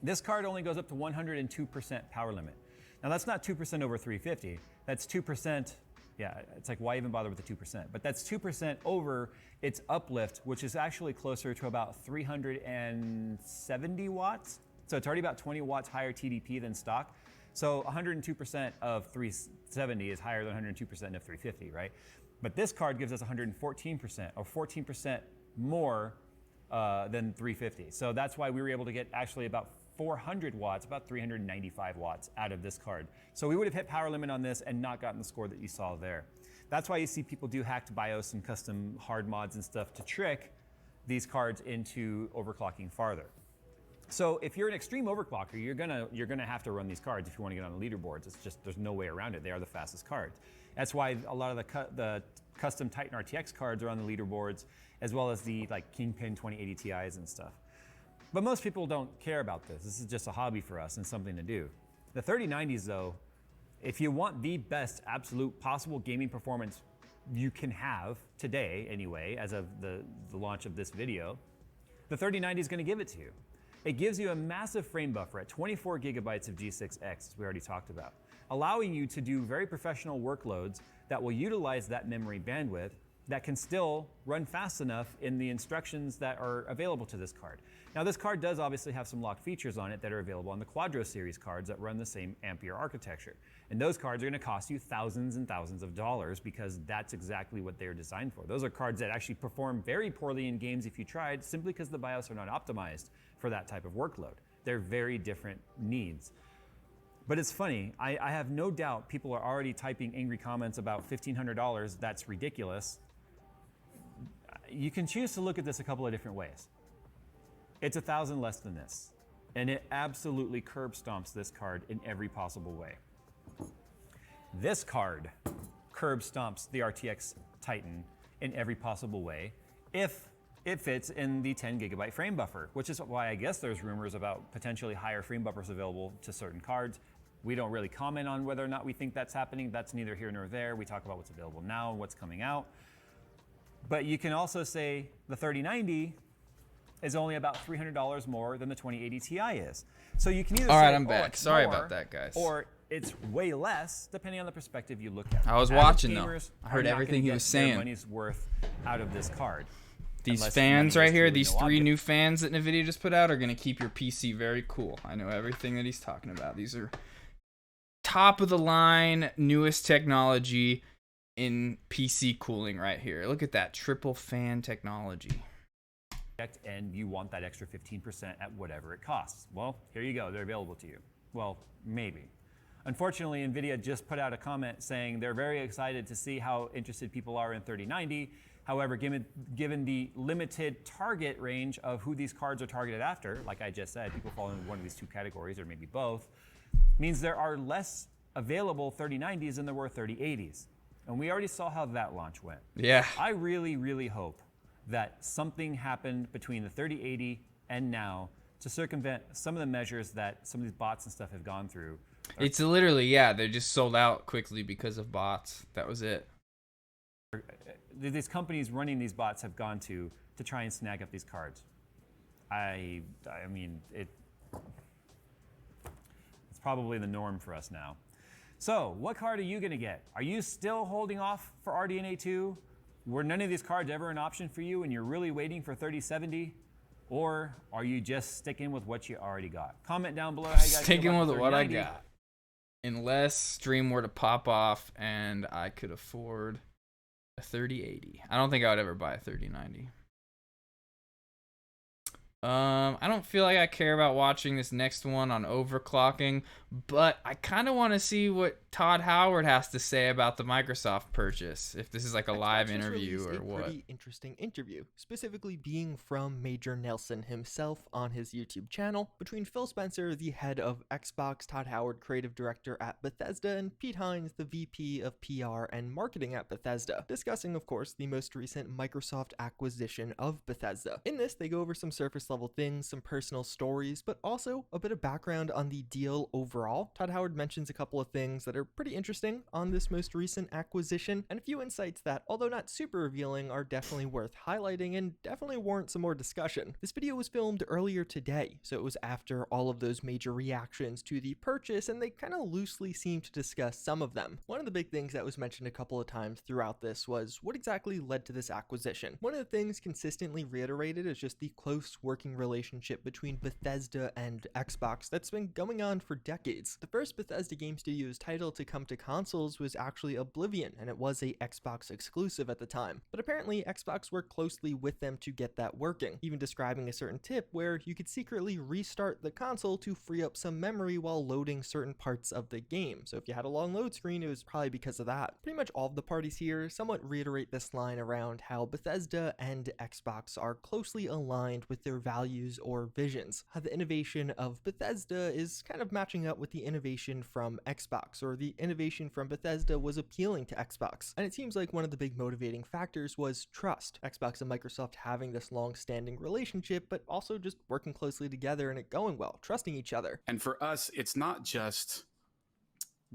Speaker 11: This card only goes up to 102% power limit. Now that's not 2% over 350, that's 2%, yeah, it's like why even bother with the 2%? But that's 2% over its uplift, which is actually closer to about 370 watts. So it's already about 20 watts higher TDP than stock. So 102% of 370 is higher than 102% of 350, right? But this card gives us 114%, or 14% more than 350. So that's why we were able to get actually about 400 watts, about 395 watts out of this card. So we would have hit power limit on this and not gotten the score that you saw there. That's why you see people do hacked BIOS and custom hard mods and stuff to trick these cards into overclocking farther. So if you're an extreme overclocker, you're gonna have to run these cards if you want to get on the leaderboards. It's just there's no way around it. They are the fastest cards. That's why a lot of the custom Titan RTX cards are on the leaderboards, as well as the like Kingpin 2080 Ti's and stuff. But most people don't care about this. This is just a hobby for us and something to do. The 3090s though, if you want the best absolute possible gaming performance you can have today anyway, as of the launch of this video, the 3090 is going to give it to you. It gives you a massive frame buffer at 24 gigabytes of G6X, as we already talked about, allowing you to do very professional workloads that will utilize that memory bandwidth that can still run fast enough in the instructions that are available to this card. Now this card does obviously have some locked features on it that are available on the Quadro series cards that run the same Ampere architecture. And those cards are going to cost you thousands and thousands of dollars because that's exactly what they're designed for. Those are cards that actually perform very poorly in games if you tried, simply because the BIOS are not optimized for that type of workload. They're very different needs. But it's funny, I have no doubt people are already typing angry comments about $1,500, that's ridiculous. You can choose to look at this a couple of different ways. It's $1,000 less than this, and it absolutely curb stomps this card in every possible way. This card curb stomps the RTX Titan in every possible way if it fits in the 10 gigabyte frame buffer, which is why I guess there's rumors about potentially higher frame buffers available to certain cards. We don't really comment on whether or not we think that's happening. That's neither here nor there. We talk about what's available now and what's coming out. But you can also say the 3090 is only about $300 more than the 2080 Ti is. So you can either
Speaker 1: All right,
Speaker 11: say,
Speaker 1: I'm back.
Speaker 11: it's
Speaker 1: Sorry
Speaker 11: more,
Speaker 1: about that, guys.
Speaker 11: Or it's way less, depending on the perspective you look at.
Speaker 1: I was
Speaker 11: As
Speaker 1: watching, though.
Speaker 11: gamers,
Speaker 1: I heard
Speaker 11: are not
Speaker 1: everything
Speaker 11: gonna
Speaker 1: he
Speaker 11: get
Speaker 1: was
Speaker 11: their
Speaker 1: saying.
Speaker 11: money's worth out of this card.
Speaker 1: These
Speaker 11: unless
Speaker 1: fans
Speaker 11: money
Speaker 1: right
Speaker 11: is
Speaker 1: here,
Speaker 11: truly
Speaker 1: these
Speaker 11: no
Speaker 1: three
Speaker 11: object.
Speaker 1: new fans that NVIDIA just put out are going to keep your PC very cool. I know everything that he's talking about. These are top of the line, newest technology in PC cooling right here. Look at that triple fan technology.
Speaker 11: And you want that extra 15% at whatever it costs. Well, here you go. They're available to you. Well, maybe. Unfortunately, NVIDIA just put out a comment saying they're very excited to see how interested people are in 3090. However, given the limited target range of who these cards are targeted after, like I just said, people fall into one of these two categories or maybe both, means there are less available 3090s than there were 3080s. And we already saw how that launch went.
Speaker 1: Yeah.
Speaker 11: I really, really hope that something happened between the 3080 and now to circumvent some of the measures that some of these bots and stuff have gone through.
Speaker 1: It's literally, yeah, they're just sold out quickly because of bots. That was it.
Speaker 11: These companies running these bots have gone to try and snag up these cards. I mean, it's probably the norm for us now. So, what card are you going to get? Are you still holding off for RDNA 2? Were none of these cards ever an option for you and you're really waiting for 3070? Or are you just sticking with what you already got? Comment down below how you guys feel
Speaker 1: Sticking
Speaker 11: about
Speaker 1: with
Speaker 11: the
Speaker 1: what I
Speaker 11: 3090.
Speaker 1: got. Unless Stream were to pop off and I could afford a 3080. I don't think I would ever buy a 3090. I don't feel like I care about watching this next one on overclocking, but I kind of want to see what Todd Howard has to say about the Microsoft purchase, if this is like a live
Speaker 10: Xbox has
Speaker 1: interview
Speaker 10: released
Speaker 1: or
Speaker 10: a
Speaker 1: what.
Speaker 10: pretty interesting interview, specifically being from Major Nelson himself on his YouTube channel, between Phil Spencer, the head of Xbox, Todd Howard, creative director at Bethesda, and Pete Hines, the VP of PR and marketing at Bethesda, discussing, of course, the most recent Microsoft acquisition of Bethesda. In this, they go over some surface level things, some personal stories, but also a bit of background on the deal overall. Todd Howard mentions a couple of things that are pretty interesting on this most recent acquisition, and a few insights that, although not super revealing, are definitely worth highlighting and definitely warrant some more discussion. This video was filmed earlier today, so it was after all of those major reactions to the purchase, and they kind of loosely seem to discuss some of them. One of the big things that was mentioned a couple of times throughout this was what exactly led to this acquisition. One of the things consistently reiterated is just the close working relationship between Bethesda and Xbox that's been going on for decades. The first Bethesda game studio's title to come to consoles was actually Oblivion, and it was a Xbox exclusive at the time. But apparently Xbox worked closely with them to get that working, even describing a certain tip where you could secretly restart the console to free up some memory while loading certain parts of the game. So if you had a long load screen, it was probably because of that. Pretty much all of the parties here somewhat reiterate this line around how Bethesda and Xbox are closely aligned with their values or visions. How the innovation of Bethesda is kind of matching up with the innovation from Xbox, or the innovation from Bethesda was appealing to Xbox. And it seems like one of the big motivating factors was trust. Xbox and Microsoft having this long-standing relationship, but also just working closely together and it going well, trusting each other.
Speaker 12: And for us, it's not just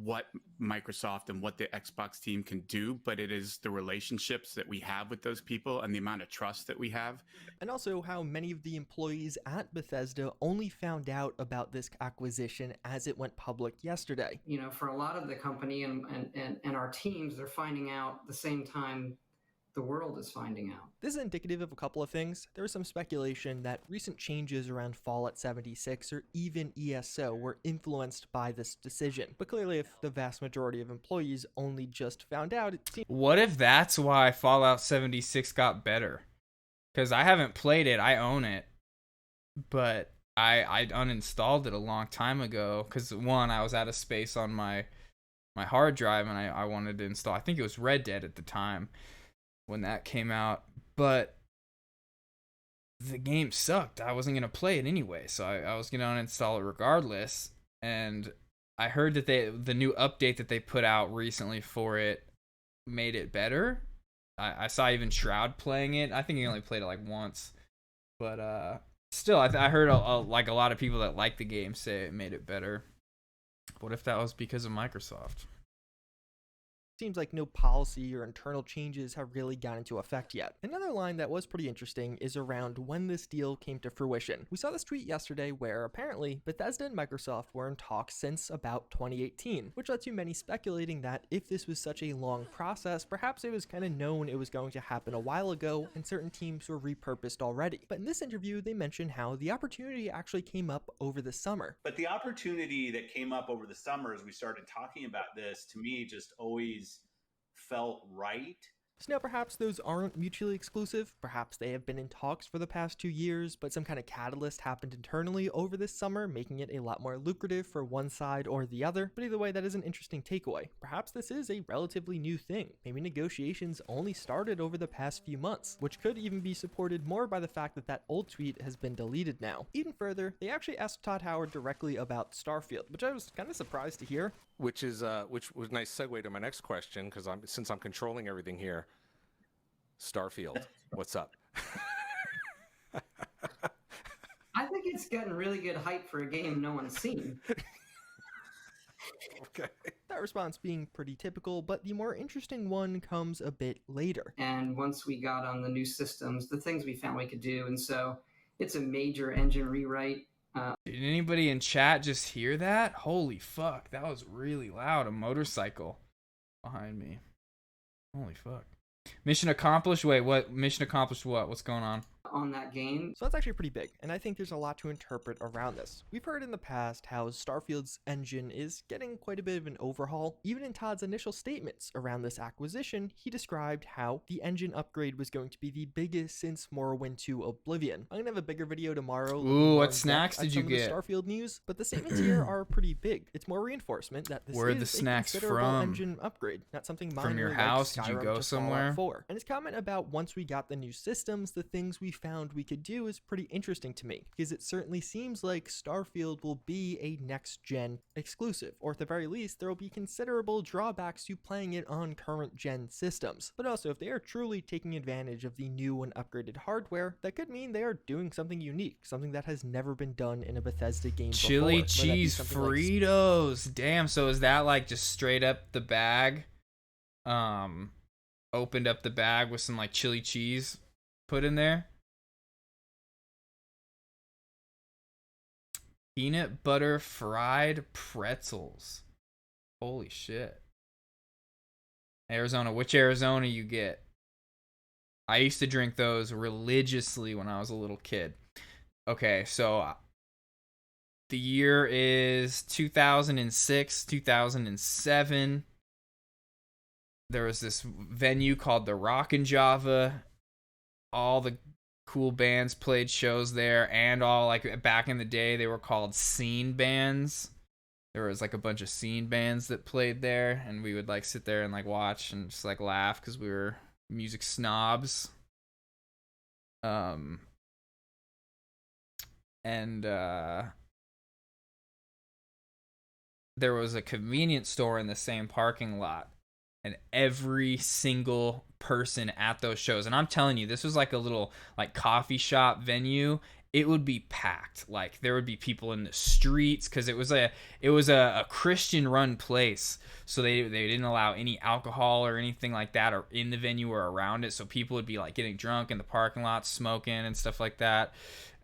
Speaker 12: what Microsoft and what the Xbox team can do, but it is the relationships that we have with those people and the amount of trust that we have.
Speaker 10: And also how many of the employees at Bethesda only found out about this acquisition as it went public yesterday.
Speaker 13: You know, for a lot of the company and our teams, they're finding out the same time the world is finding out.
Speaker 10: This is indicative of a couple of things. There was some speculation that recent changes around Fallout 76 or even ESO were influenced by this decision. But clearly, if the vast majority of employees only just found out, it seems...
Speaker 1: What if that's why Fallout 76 got better? Because I haven't played it. I own it. But I uninstalled it a long time ago. Because, one, I was out of space on my hard drive and I wanted to install... I think it was Red Dead at the time when that came out, but the game sucked. I wasn't going to play it anyway, so I was going to uninstall it regardless. And I heard that the new update that they put out recently for it made it better. I saw even Shroud playing it. I think he only played it like once, but still, I heard like a lot of people that like the game say it made it better. What if that was because of Microsoft?
Speaker 10: Seems like no policy or internal changes have really gone into effect yet. Another line that was pretty interesting is around when this deal came to fruition. We saw this tweet yesterday where apparently Bethesda and Microsoft were in talks since about 2018, which led to many speculating that if this was such a long process, perhaps it was kind of known it was going to happen a while ago and certain teams were repurposed already. But in this interview, they mentioned how the opportunity actually came up over the summer.
Speaker 14: But the opportunity that came up over the summer as we started talking about this, to me, just always felt right.
Speaker 10: So now perhaps those aren't mutually exclusive, perhaps they have been in talks for the past 2 years, but some kind of catalyst happened internally over this summer, making it a lot more lucrative for one side or the other. But either way, that is an interesting takeaway. Perhaps this is a relatively new thing. Maybe negotiations only started over the past few months, which could even be supported more by the fact that that old tweet has been deleted now. Even further, they actually asked Todd Howard directly about Starfield, which I was kind of surprised to hear.
Speaker 15: Which was a nice segue to my next question, because since I'm controlling everything here. Starfield, what's up?
Speaker 13: I think it's getting really good hype for a game no one's seen.
Speaker 15: Okay.
Speaker 10: That response being pretty typical, but the more interesting one comes a bit later.
Speaker 13: And once we got on the new systems, the things we found we could do, and so it's a major engine rewrite.
Speaker 1: Did anybody in chat just hear that? Holy fuck, that was really loud. A motorcycle behind me. Holy fuck. Mission accomplished? Wait, what? Mission accomplished what? What's going on?
Speaker 13: On that game.
Speaker 10: So that's actually pretty big, and I think there's a lot to interpret around this. We've heard in the past how Starfield's engine is getting quite a bit of an overhaul. Even in Todd's initial statements around this acquisition, he described how the engine upgrade was going to be the biggest since Morrowind 2 Oblivion. I'm gonna have a bigger video tomorrow.
Speaker 1: Ooh, what snacks did you get?
Speaker 10: Starfield news, but the statements here are pretty big. It's more reinforcement that this
Speaker 1: Where are
Speaker 10: is
Speaker 1: the snacks
Speaker 10: a considerable
Speaker 1: from?
Speaker 10: engine upgrade, not something minor
Speaker 1: From your
Speaker 10: like
Speaker 1: house? Did you
Speaker 10: Skyrim
Speaker 1: go
Speaker 10: to Fallout
Speaker 1: somewhere?
Speaker 10: 4. And his comment about once we got the new systems, the things we found we could do is pretty interesting to me, because it certainly seems like Starfield will be a next-gen exclusive, or at the very least, there will be considerable drawbacks to playing it on current-gen systems. But also, if they are truly taking advantage of the new and upgraded hardware, that could mean they are doing something unique, something that has never been done in a Bethesda game before.
Speaker 1: Chili cheese Fritos. Damn, so is that like just straight up the bag? Opened up the bag with some like chili cheese put in there? Peanut butter fried pretzels. Holy shit. Arizona. Which Arizona you get? I used to drink those religiously when I was a little kid. Okay, so the year is 2006, 2007. There was this venue called the Rockin' Java. All the cool bands played shows there, and all like back in the day they were called scene bands. There was like a bunch of scene bands that played there, and we would like sit there and like watch and just like laugh because we were music snobs. and there was a convenience store in the same parking lot, and every single person at those shows, and I'm telling you, this was like a little like coffee shop venue, it would be packed. Like there would be people in the streets because it was a Christian run place, so they didn't allow any alcohol or anything like that or in the venue or around it, so people would be like getting drunk in the parking lot, smoking and stuff like that.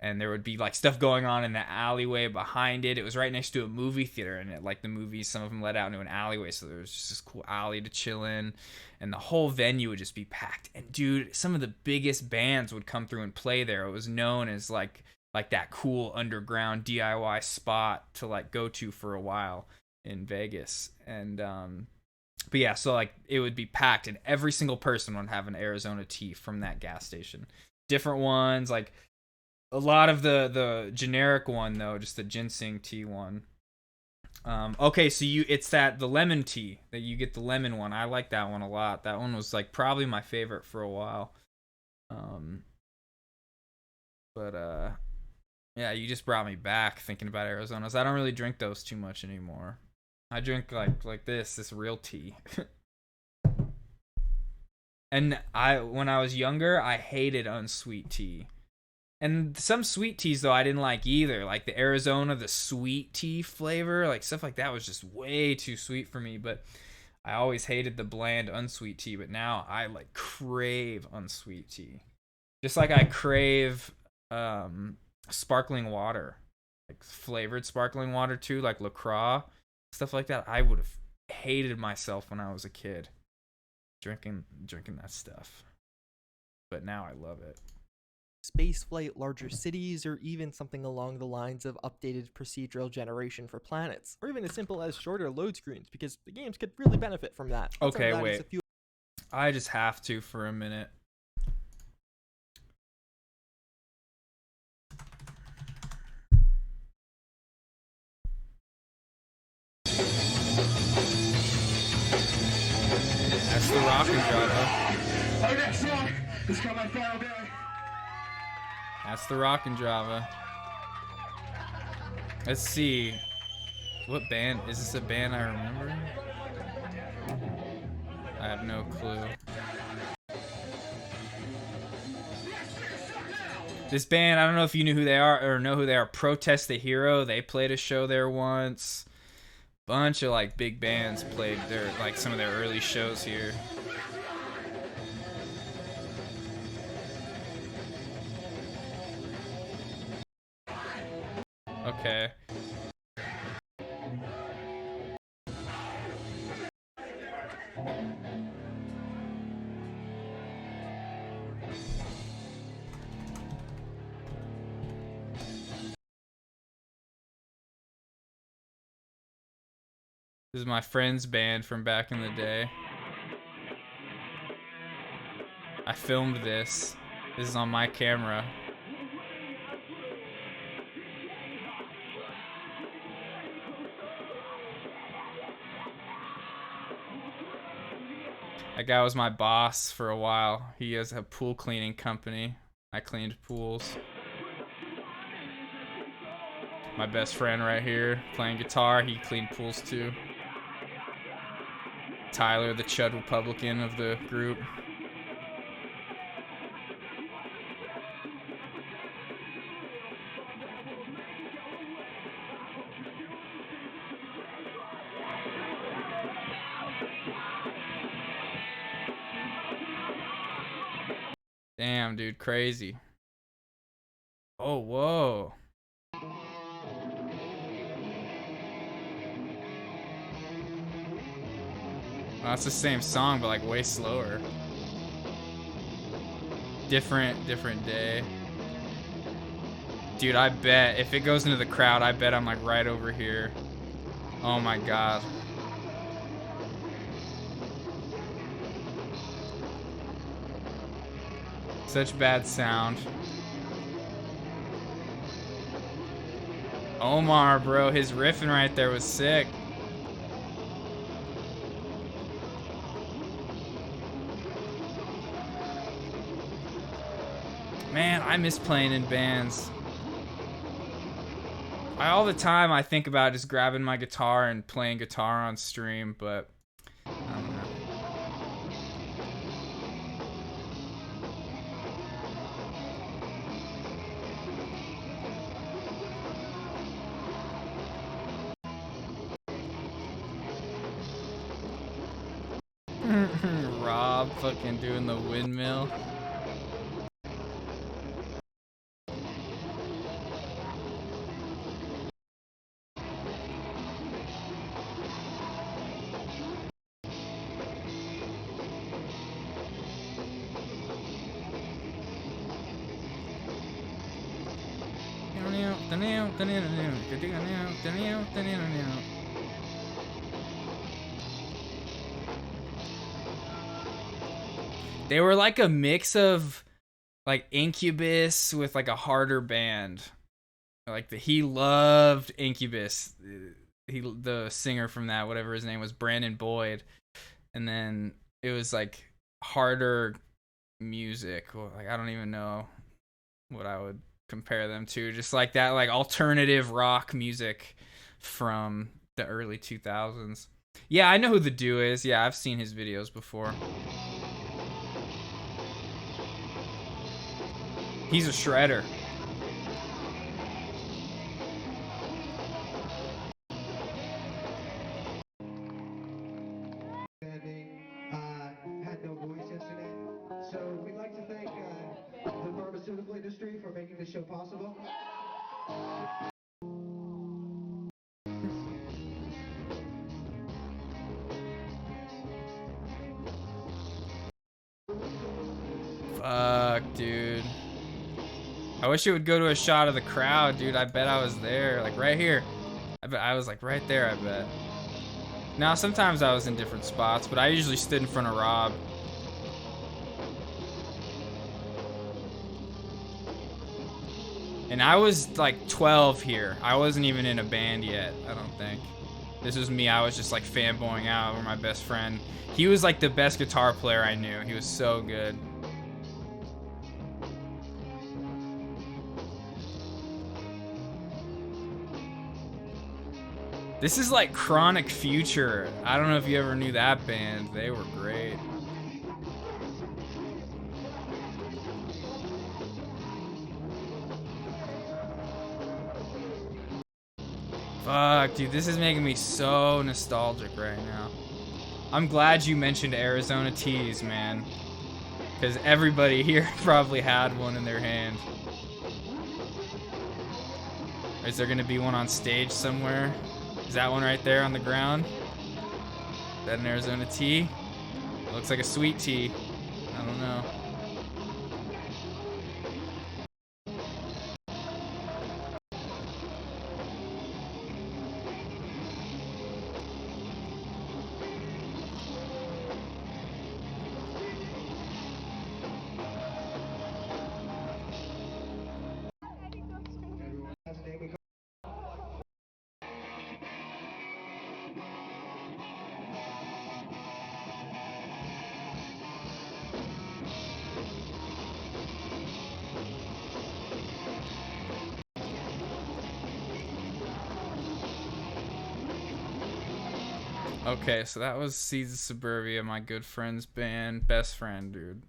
Speaker 1: And there would be like stuff going on in the alleyway behind it. It was right next to a movie theater, and like the movies, some of them led out into an alleyway, so there was just this cool alley to chill in, and the whole venue would just be packed. And dude, some of the biggest bands would come through and play there. It was known as like that cool underground DIY spot to like go to for a while in Vegas. And but yeah, so like it would be packed, and every single person would have an Arizona tea from that gas station. Different ones, like a lot of the generic one though, just the ginseng tea one. Okay, so it's the lemon tea that you get, the lemon one. I like that one a lot. That one was like probably my favorite for a while. Yeah, you just brought me back thinking about Arizona's. I don't really drink those too much anymore. I drink like this real tea. And when I was younger, I hated unsweet tea. And some sweet teas, though, I didn't like either. Like the Arizona, the sweet tea flavor, like stuff like that was just way too sweet for me. But I always hated the bland, unsweet tea. But now I like crave unsweet tea. Just like I crave sparkling water. Like flavored sparkling water too, like LaCroix. Stuff like that. I would have hated myself when I was a kid. Drinking that stuff. But now I love it.
Speaker 10: Spaceflight, larger cities, or even something along the lines of updated procedural generation for planets, or even as simple as shorter load screens, because the games could really benefit from that.
Speaker 1: Okay, wait. I just have to for a minute. That's the rockin' Java.
Speaker 9: Our next song is called My Final Day.
Speaker 1: That's the rockin' Java. Let's see. What band? Is this a band I remember? I have no clue. This band, I don't know if you knew who they are or know who they are. Protest the Hero. They played a show there once. Bunch of like big bands played their like some of their early shows here. Okay. This is my friend's band from back in the day. I filmed this. This is on my camera. That guy was my boss for a while. He has a pool cleaning company. I cleaned pools. My best friend right here playing guitar. He cleaned pools too. Tyler, the Chud Republican of the group. Damn, dude, crazy. Oh, whoa. Well, that's the same song, but like way slower. Different day. Dude, I bet if it goes into the crowd, I bet I'm like right over here. Oh my god. Such bad sound. Omar, bro, his riffing right there was sick. Man, I miss playing in bands. All the time I think about just grabbing my guitar and playing guitar on stream, but I don't know. Rob fucking doing the windmill. They were like a mix of like Incubus with like a harder band. Like he loved Incubus. The singer from that, whatever his name was, Brandon Boyd. And then it was like harder music. Well, like I don't even know what I would compare them to. Just like that, like alternative rock music from the early 2000s. Yeah, I know who the dude is. Yeah, I've seen his videos before. He's a shredder.
Speaker 16: Had no voice yesterday. So we'd like to thank the pharmaceutical industry for making this show possible.
Speaker 1: Fuck, dude. I wish it would go to a shot of the crowd, dude. I bet I was there, like right here. I bet I was like right there, I bet. Now, sometimes I was in different spots, but I usually stood in front of Rob. And I was like 12 here. I wasn't even in a band yet, I don't think. This was me. I was just like fanboying out over my best friend. He was like the best guitar player I knew. He was so good. This is like Chronic Future. I don't know if you ever knew that band. They were great. Fuck, dude, this is making me so nostalgic right now. I'm glad you mentioned Arizona Teas, man. Because everybody here probably had one in their hand. Is there gonna be one on stage somewhere? Is that one right there on the ground? Is that an Arizona tea? Looks like a sweet tea. I don't know. Okay, so that was Seeds of Suburbia, my good friend's band, best friend, dude.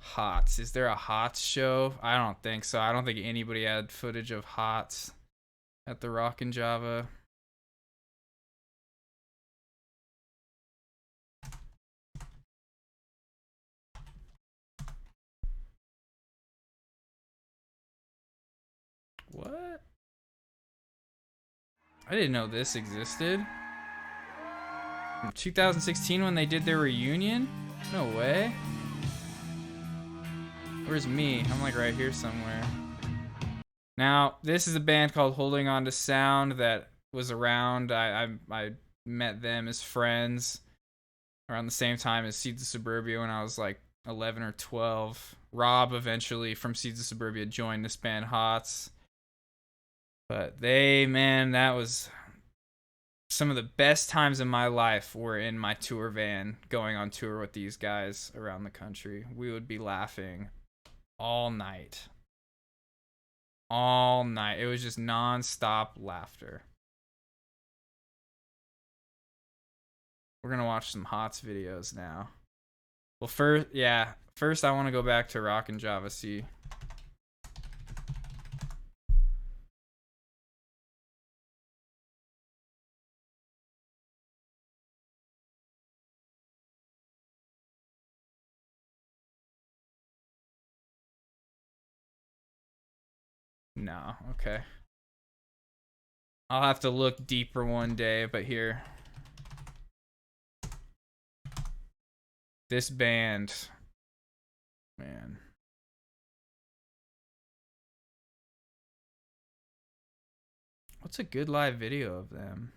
Speaker 1: Hots. Is there a Hots show? I don't think so. I don't think anybody had footage of Hots at the Rockin' Java. What? I didn't know this existed. In 2016 when they did their reunion? No way. Where's me? I'm like right here somewhere. Now, this is a band called Holding On to Sound that was around. I met them as friends around the same time as Seeds of Suburbia when I was like 11 or 12. Rob eventually from Seeds of Suburbia joined this band Hots. But they, man, that was some of the best times in my life were in my tour van going on tour with these guys around the country. We would be laughing all night. all night. It was just non-stop laughter. We're gonna watch some HOTS videos now. Well, first I want to go back to Rockin' Java C. No, okay. I'll have to look deeper one day, but here. This band, man. What's a good live video of them?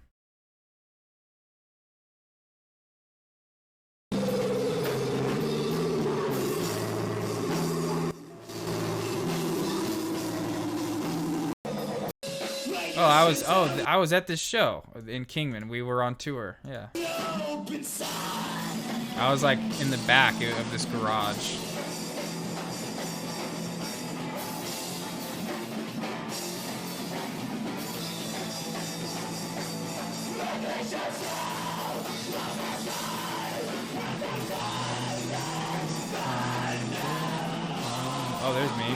Speaker 1: I was at this show in Kingman. We were on tour. Yeah. I was like in the back of this garage. Oh, there's me.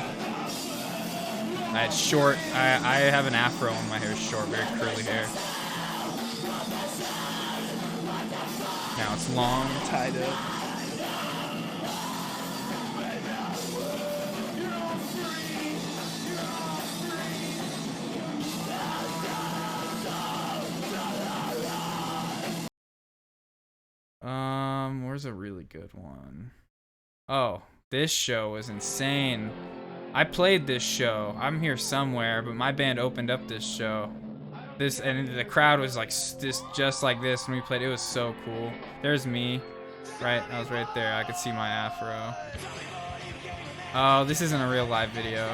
Speaker 1: I had short, I have an afro and my hair is short, very curly hair. Now it's long, tied up. Where's a really good one? Oh, this show was insane. I played this show. I'm here somewhere, but my band opened up this show. And the crowd was like this, just like this, and we played. It was so cool. There's me, right? I was right there. I could see my afro. Oh, this isn't a real live video.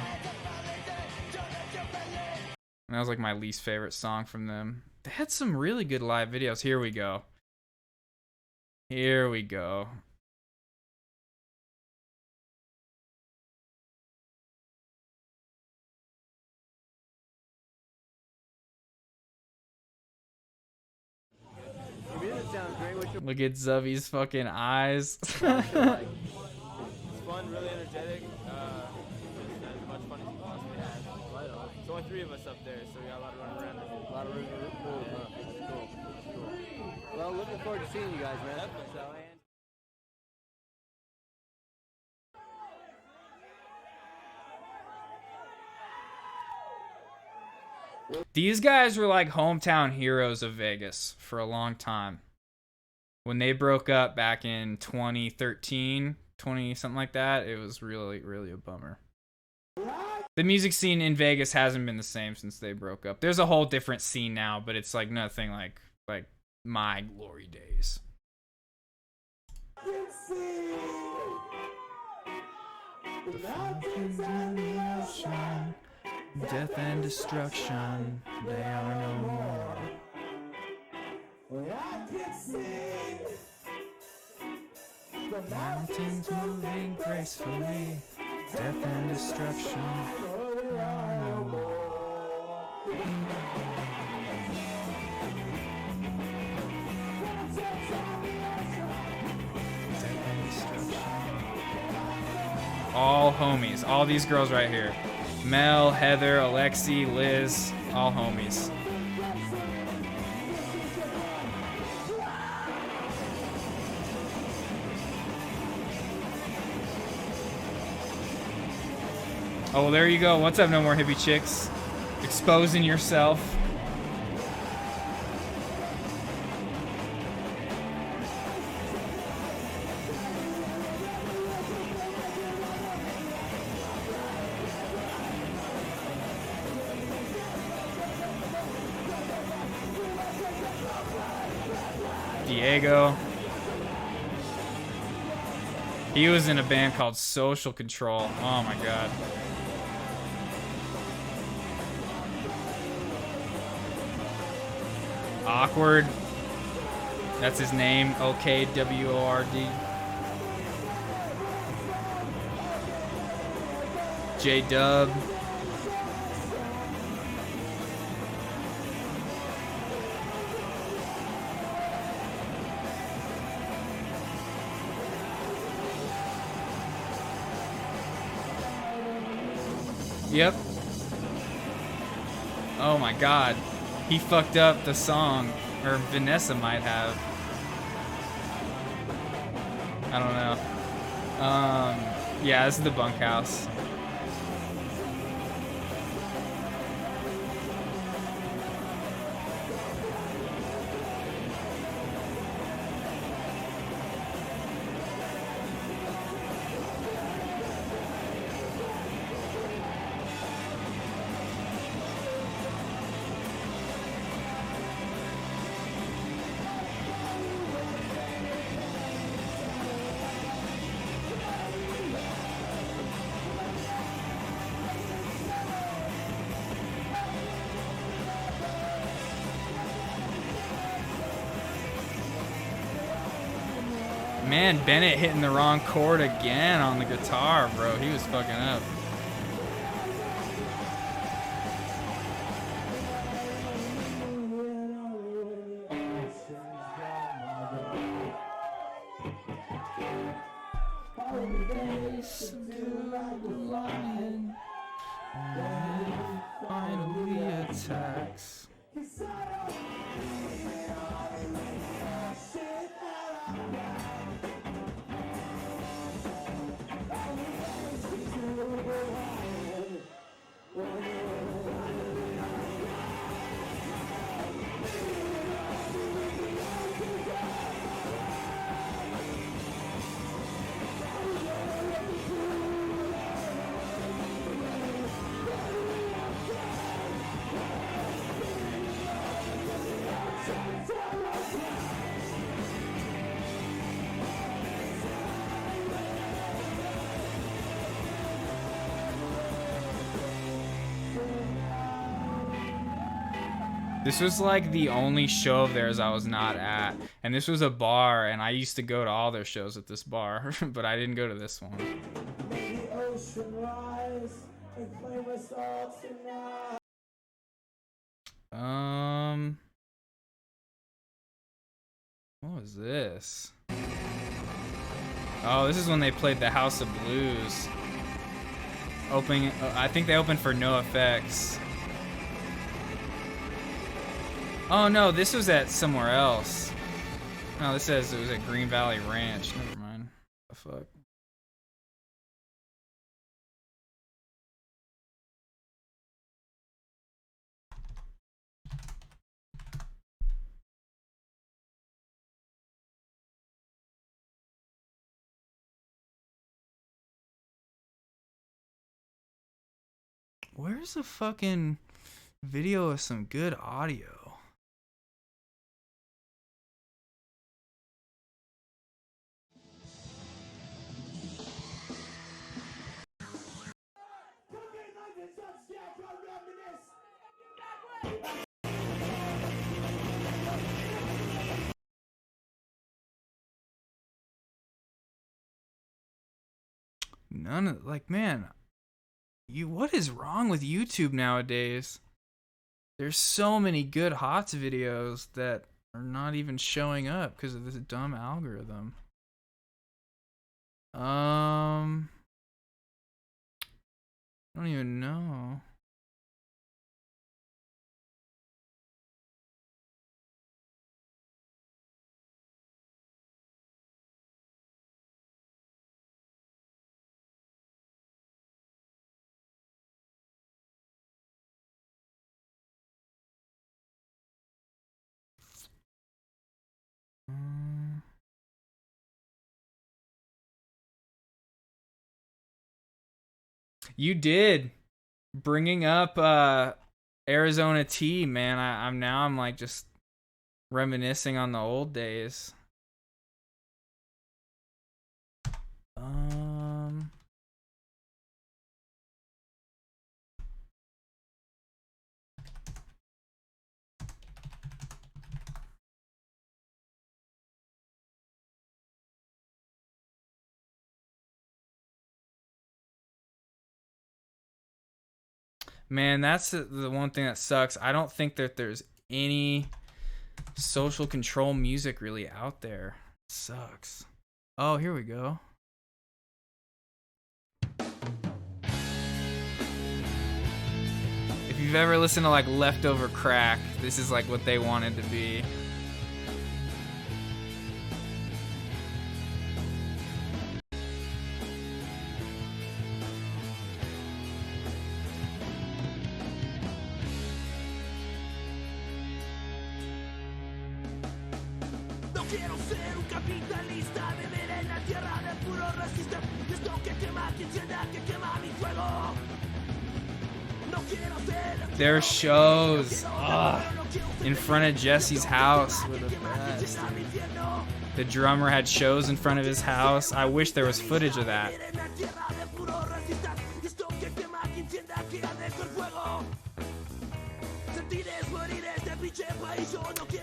Speaker 1: And that was like my least favorite song from them. They had some really good live videos. Here we go. Here we go. Look at Zubby's fucking eyes.
Speaker 17: It's fun, really energetic. As much fun as you possibly have. There's only 3 of us up there, so we got a lot of running around. A lot of room to move. That's cool. That's cool. Well, looking forward to seeing you guys, man.
Speaker 1: These guys were like hometown heroes of Vegas for a long time. When they broke up back in 2013, something like that, it was really, really a bummer. The music scene in Vegas hasn't been the same since they broke up. There's a whole different scene now, but it's like nothing like my glory days. The fountains in the ocean, death and destruction, they are no more. I can see the mountains moving gracefully, death and destruction, they are no more. All homies, all these girls right here. Mel, Heather, Alexi, Liz, all homies. Oh, well, there you go. What's up, No More Hippie Chicks? Exposing yourself. Diego. He was in a band called Social Control. Oh my god. Awkward. That's his name. OKWORD. J-Dub. Yep. Oh my god. He fucked up the song. Or Vanessa might have. I don't know. Yeah, this is the bunkhouse. Man, Bennett hitting the wrong chord again on the guitar, bro. He was fucking up. Finally attacks. This was like the only show of theirs I was not at. And this was a bar, and I used to go to all their shows at this bar, but I didn't go to this one.
Speaker 9: May the ocean rise and claim us all tonight.
Speaker 1: What was this? Oh, this is when they played the House of Blues. Opening, I think they opened for NoFX. Oh no, this was at somewhere else. No, this says it was at Green Valley Ranch. Never mind. The fuck. Where's the fucking video of some good audio? None of, like, man, what is wrong with YouTube nowadays? There's so many good HOTS videos that are not even showing up because of this dumb algorithm. I don't even know. You did, bringing up Arizona tea, man. I'm like just reminiscing on the old days. Man, that's the one thing that sucks. I don't think that there's any social control music really out there. It sucks. Oh, here we go. you've ever listened to like Leftover Crack, this is like what they wanted to be.
Speaker 9: No quiero ser un capitalista, vivir en la tierra de puro resistir. Esto que quema, que encienda, que quema mi fuego. No quiero ser.
Speaker 1: Their shows in front of Jesse's house were the best. The drummer had shows in front of his house. I wish there was footage of that.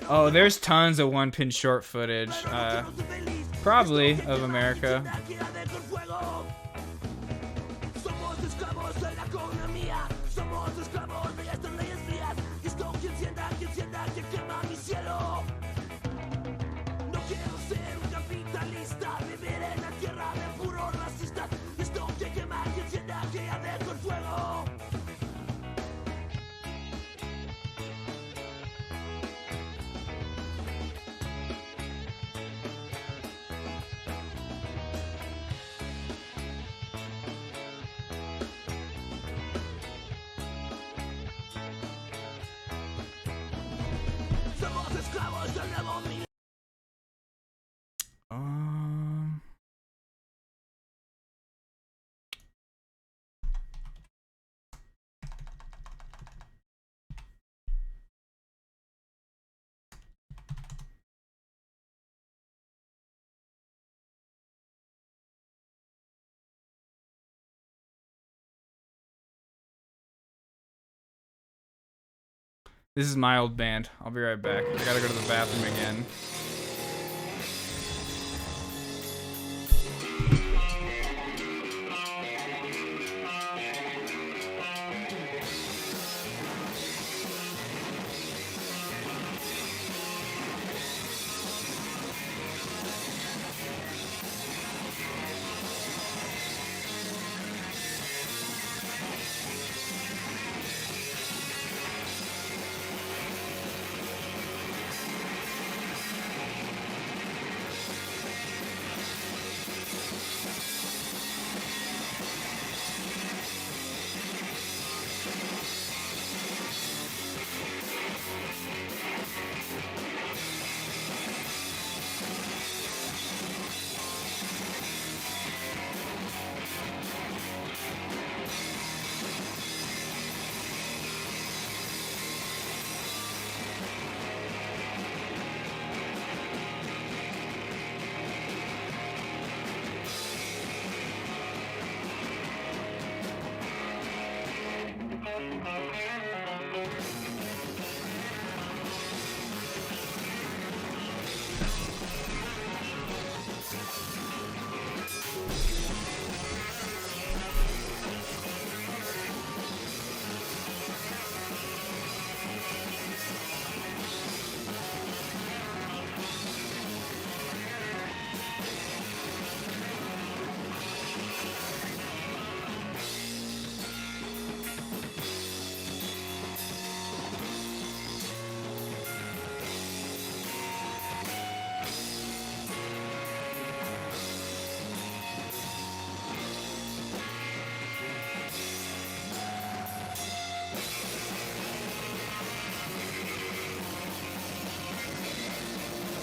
Speaker 1: Oh, there's tons of One Pin Short footage. Probably of America.
Speaker 9: Somos esclavos de la economía, somos esclavos de estas leyes frías. Esto que encienda, que quema mi cielo. No quiero ser un capitalista, vivir en la tierra de puro racista. Esto que quema, que encienda, que arde con fuego. Somos esclavos del nuevo milenio.
Speaker 1: This is my old band. I'll be right back. I gotta go to the bathroom again.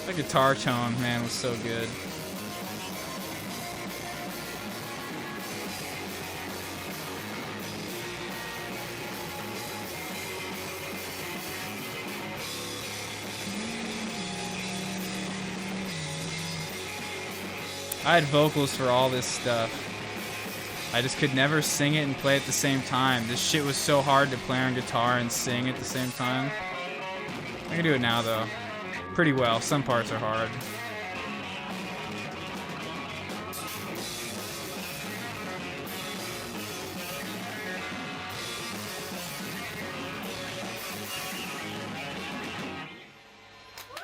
Speaker 1: The guitar tone, man, was so good. I had vocals for all this stuff. I just could never sing it and play at the same time. This shit was so hard to play on guitar and sing at the same time. I can do it now though. Pretty well. Some parts are hard.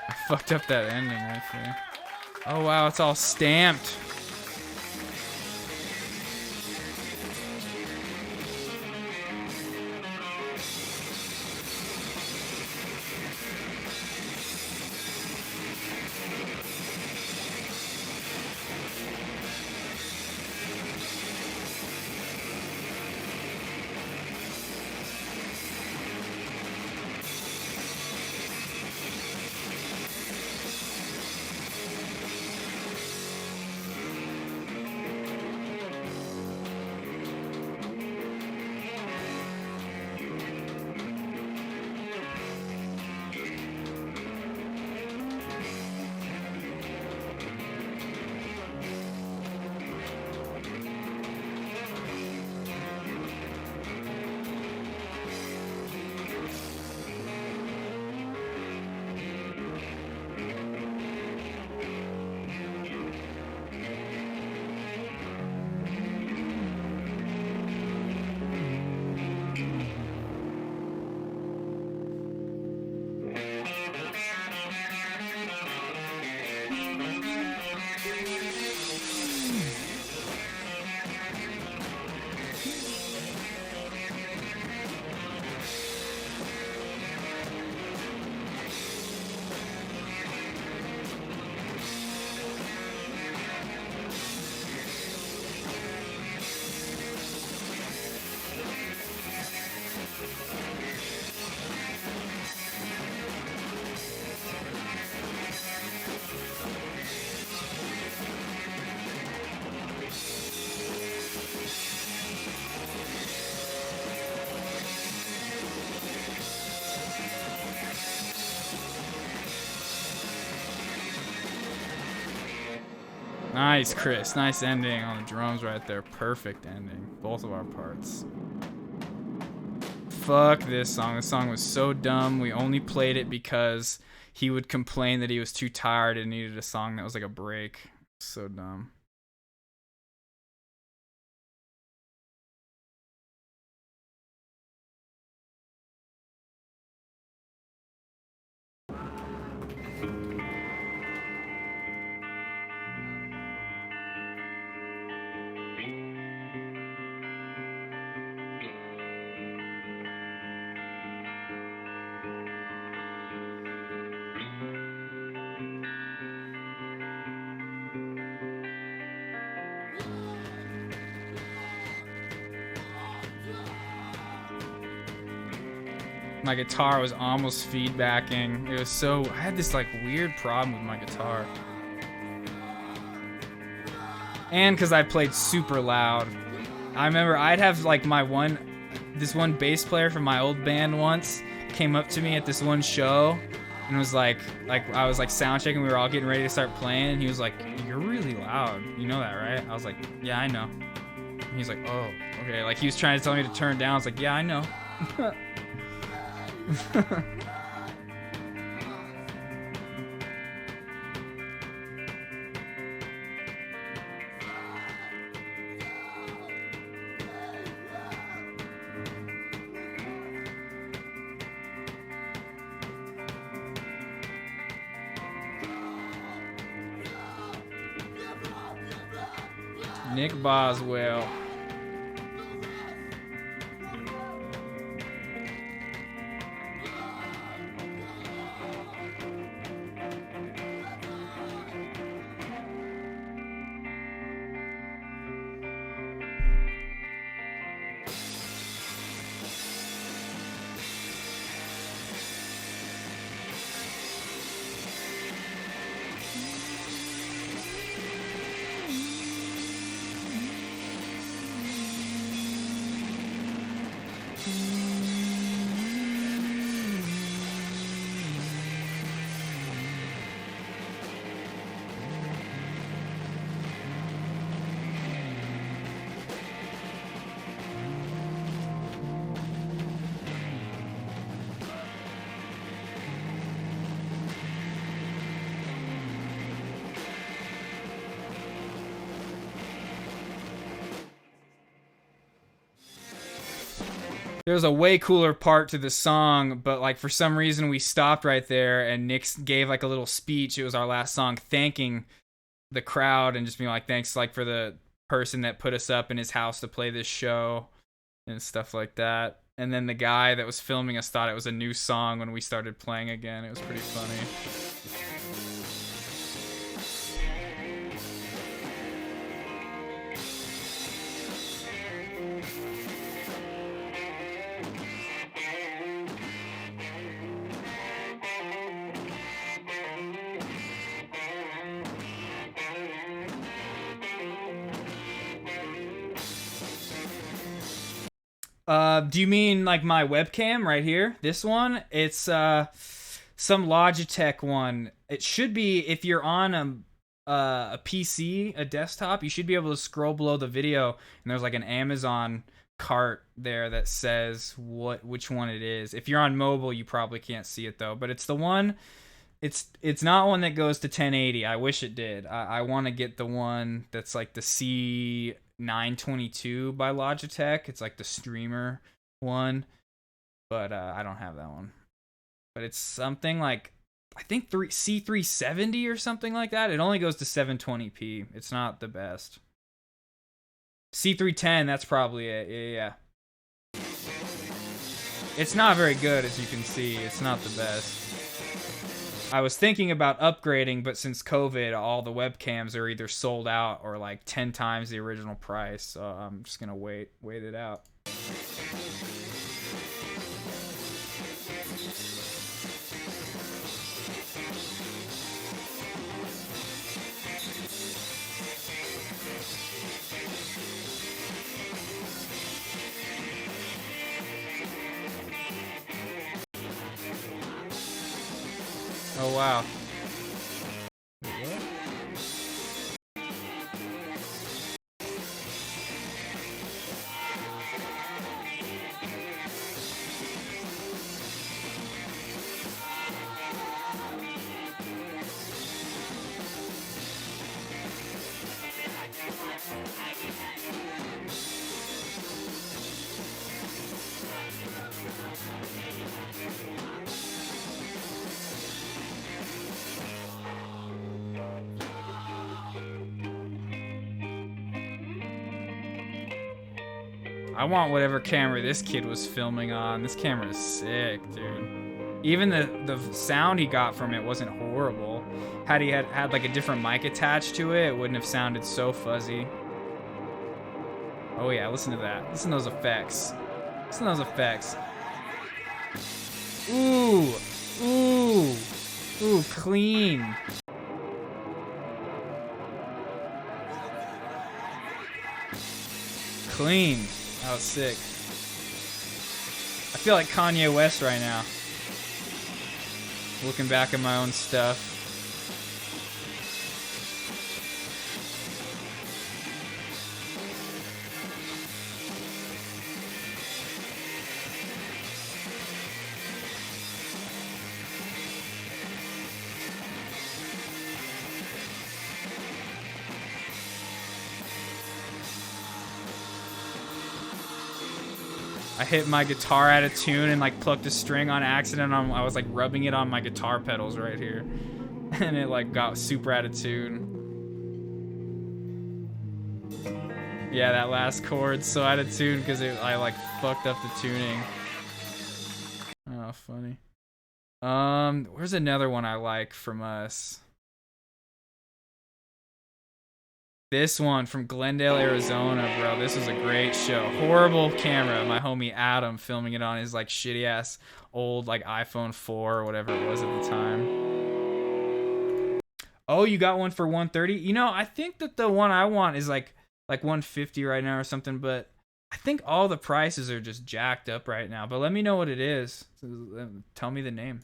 Speaker 1: I fucked up that ending right there. Oh wow, it's all stamped. Nice, Chris. Nice ending on the drums right there. Perfect ending. Both of our parts. Fuck this song. This song was so dumb. We only played it because he would complain that he was too tired and needed a song that was like a break. So dumb. My guitar was almost feedbacking. It was so... I had this like weird problem with my guitar. And because I played super loud. I remember I'd have like this one bass player from my old band once came up to me at this one show and was like I was like sound checking, we were all getting ready to start playing, and he was like, "You're really loud. You know that, right?" I was like, "Yeah, I know." And he's like, "Oh, okay." Like he was trying to tell me to turn down. I was like, "Yeah, I know." Nick Boswell. There's a way cooler part to the song, but like for some reason we stopped right there and Nick gave like a little speech. It was our last song, thanking the crowd and just being like, thanks like for the person that put us up in his house to play this show and stuff like that. And then the guy that was filming us thought it was a new song when we started playing again. It was pretty funny. Do you mean like my webcam right here? This one? It's some Logitech one. It should be, if you're on a PC, a desktop, you should be able to scroll below the video and there's like an Amazon cart there that says which one it is. If you're on mobile, you probably can't see it though, but it's the one. It's not one that goes to 1080. I wish it did. I want to get the one that's like the C922 by Logitech. It's like the streamer one, but I don't have that one. But it's something like, I think C370 or something like that. It only goes to 720p. It's not the best. C310, that's probably it. Yeah. It's not very good, as you can see. It's not the best. I was thinking about upgrading, but since COVID, all the webcams are either sold out or like 10 times the original price. So I'm just gonna wait it out. Oh wow. I want whatever camera this kid was filming on. This camera is sick, dude. Even the sound he got from it wasn't horrible. Had he had like a different mic attached to it, it wouldn't have sounded so fuzzy. Oh yeah, listen to that. Listen to those effects. Listen to those effects. Ooh. Ooh. Ooh, clean. Clean. That was sick. I feel like Kanye West right now. Looking back at my own stuff. I hit my guitar out of tune and like plucked a string on accident. I was like rubbing it on my guitar pedals right here. And it like got super out of tune. Yeah, that last chord's so out of tune because I like fucked up the tuning. Oh, funny. Where's another one I like from us? This one from Glendale, Arizona, bro. This was a great show. Horrible camera. My homie Adam filming it on his like shitty ass old like iPhone 4 or whatever it was at the time. Oh, you got one for 130? You know, I think that the one I want is like 150 right now or something, but I think all the prices are just jacked up right now. But let me know what it is. Tell me the name.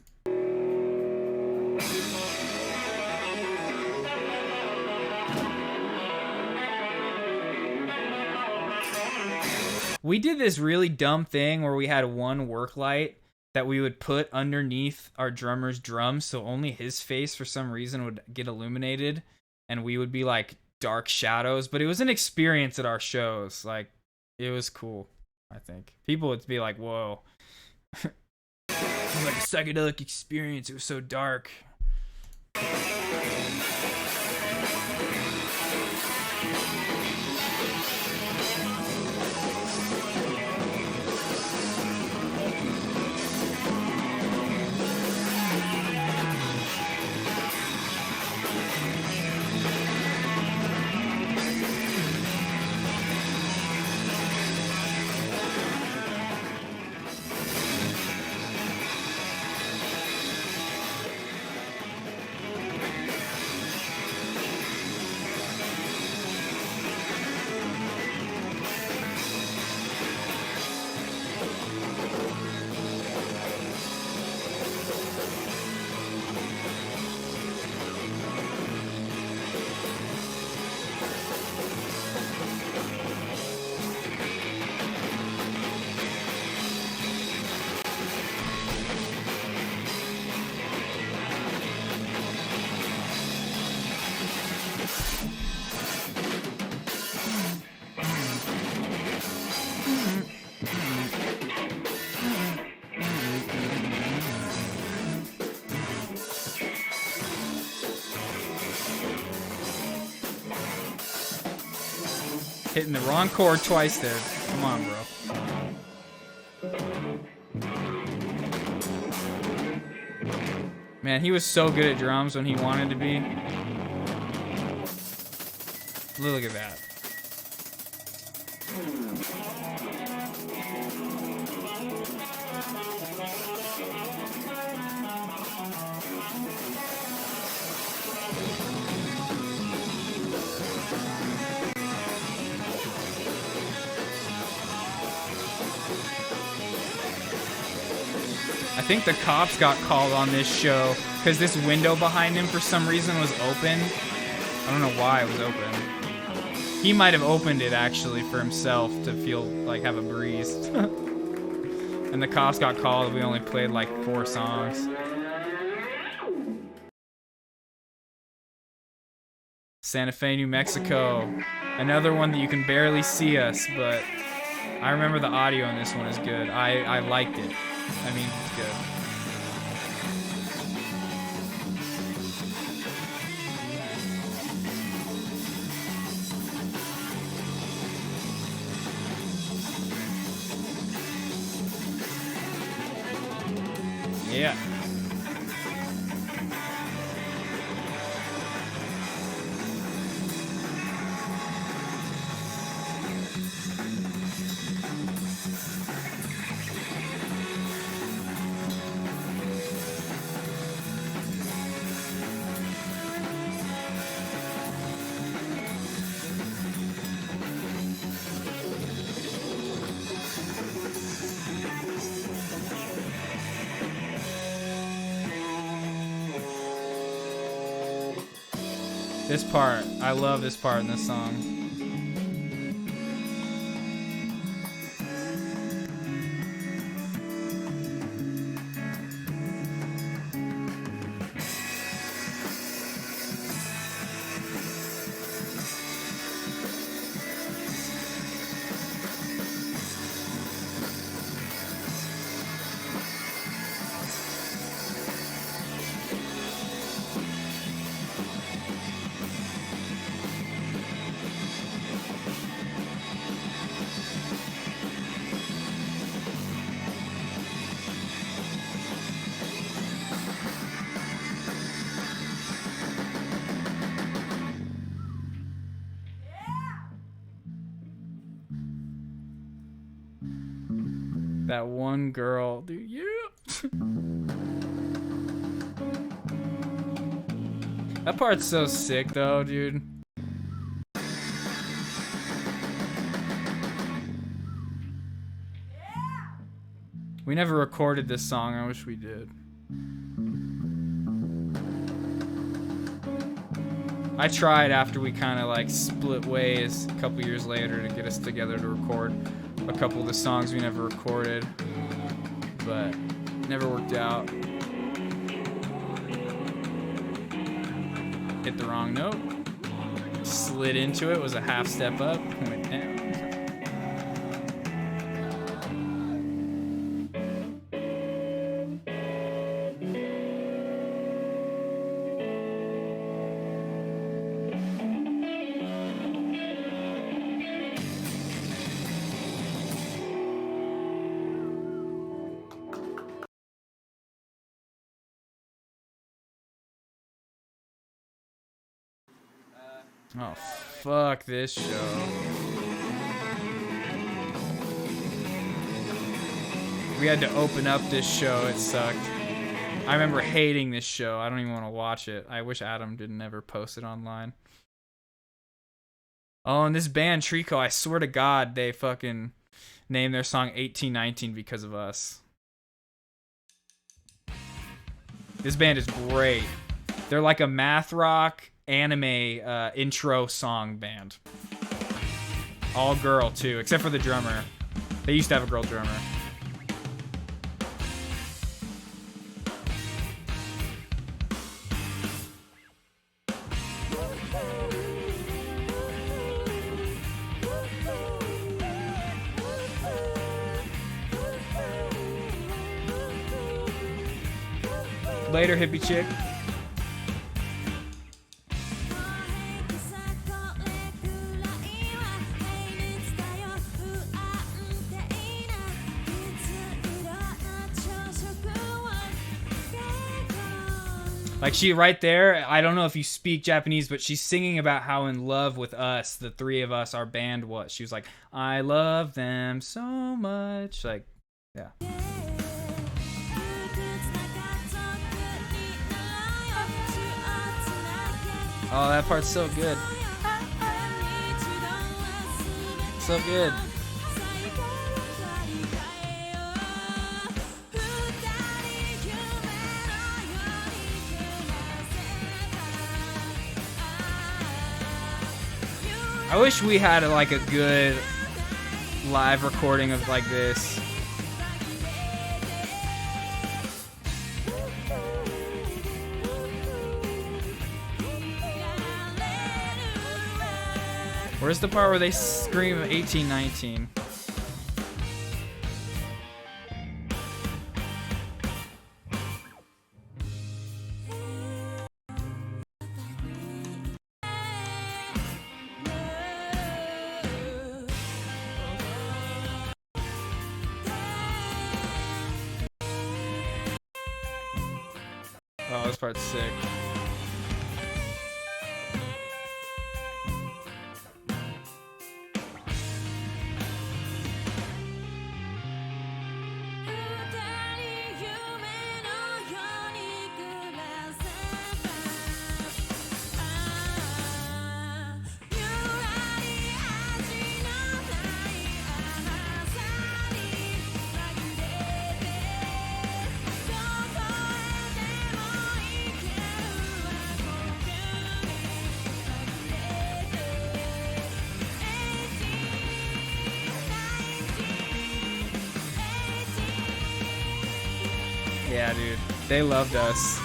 Speaker 1: We did this really dumb thing where we had one work light that we would put underneath our drummer's drums, so only his face for some reason would get illuminated, and we would be like dark shadows. But it was an experience at our shows. Like, it was cool, I think. People would be like, whoa. It was like a psychedelic experience. It was so dark. Hitting the wrong chord twice there. Come on, bro. Man, he was so good at drums when he wanted to be. Look at that. I think the cops got called on this show because this window behind him for some reason was open. I don't know why it was open. He might have opened it actually for himself to feel like have a breeze. And the cops got called. We only played like 4 songs. Santa Fe, New Mexico. Another one that you can barely see us, but I remember the audio on this one is good. I liked it. I mean, it's good. Yeah. This part, I love this part in this song. That one girl, dude, yeah. That part's so sick though, dude. We never recorded this song, I wish we did. I tried after we kind of like split ways a couple years later to get us together to record a couple of the songs we never recorded, but never worked out. Hit the wrong note, slid into it, was a half step up, went down. Oh, fuck this show. We had to open up this show. It sucked. I remember hating this show. I don't even want to watch it. I wish Adam didn't ever post it online. Oh, and this band, Trico, I swear to God, they fucking named their song 1819 because of us. This band is great. They're like a math rock anime intro song band. All girl too, except for the drummer. They used to have a girl drummer. Later, hippie chick. Like she right there, I don't know if you speak Japanese, but she's singing about how in love with us, the three of us, our band was. She was like, I love them so much. Like, yeah. Oh, that part's so good. So good. I wish we had like a good live recording of like this. Where's the part where they scream 1819? Oh, this part's sick. Yeah, dude. They loved us.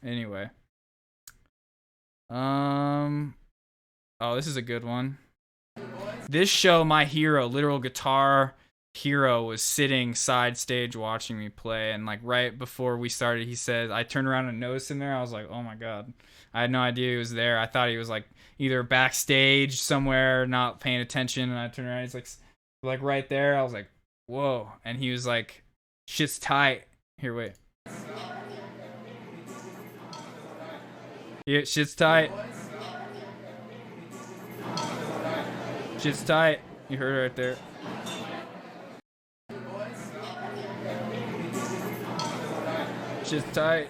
Speaker 1: Anyway. Oh, this is a good one. This show, my hero, literal guitar hero, was sitting side stage watching me play, and like right before we started, he said, I turned around and noticed him there. I was like, oh my god. I had no idea he was there. I thought he was like either backstage somewhere, not paying attention, and I turned around, he's like right there. I was like, whoa. And he was like, shit's tight. Here, wait. Yeah, shit's tight. Shit's tight. You heard it right there. Shit's tight.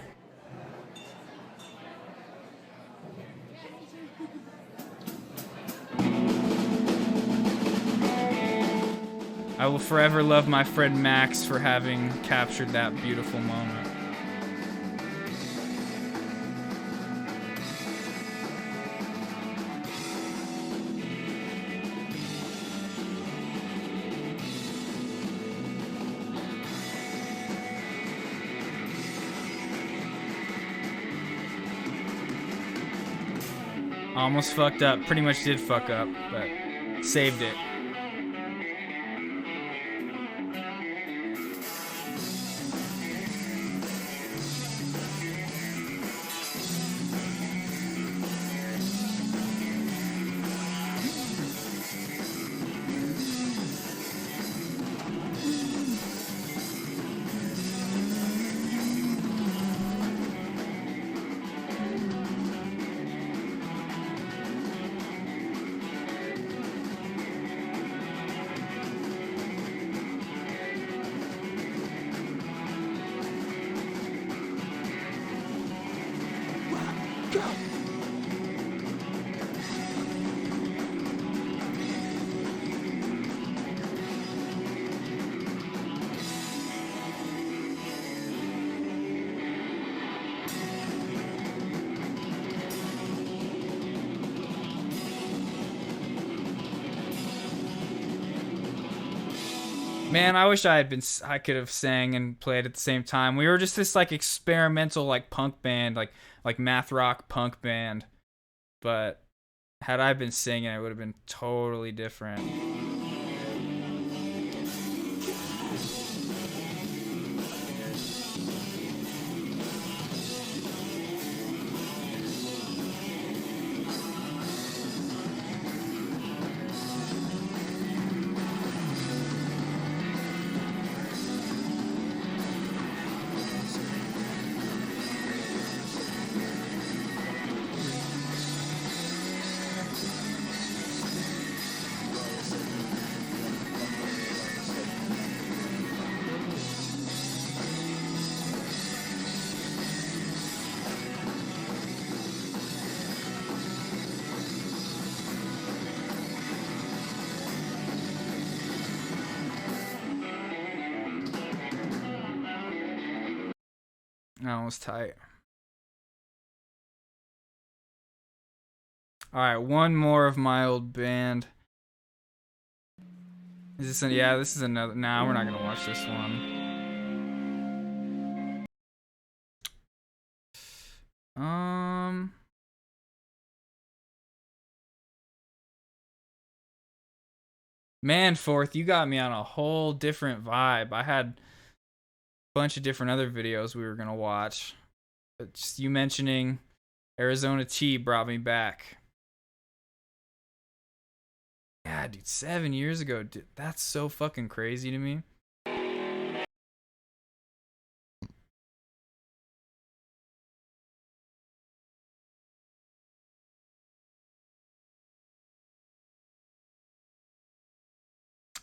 Speaker 1: I will forever love my friend Max for having captured that beautiful moment. Almost fucked up. Pretty much did fuck up, but saved it. Man, I wish I could have sang and played at the same time. We were just this like experimental like punk band, like math rock punk band. But had I been singing, it would have been totally different. That was tight. Alright, one more of my old band. Is this yeah, this is another. Nah, we're not gonna watch this one. Manforth, you got me on a whole different vibe. I had a bunch of different other videos we were gonna watch, but just you mentioning Arizona Tea brought me back. Yeah, dude, 7 years ago, dude, that's so fucking crazy to me.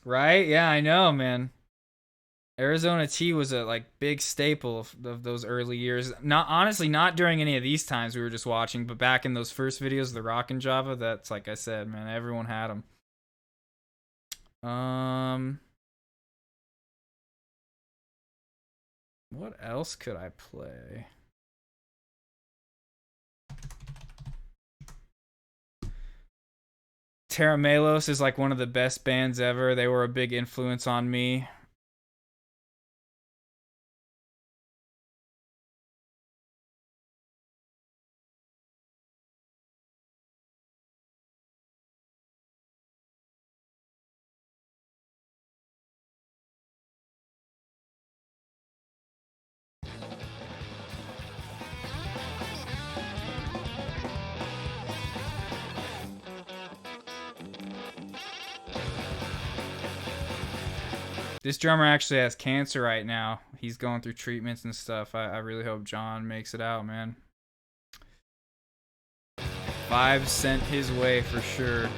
Speaker 1: Right? Yeah, I know, man. Arizona tea was a like big staple of those early years. Not honestly, not during any of these times we were just watching, but back in those first videos, the Rockin' Java. That's like I said, man, everyone had them. What else could I play? Terra Melos is like one of the best bands ever. They were a big influence on me. This drummer actually has cancer right now. He's going through treatments and stuff. I really hope John makes it out, man. Vibes sent his way for sure.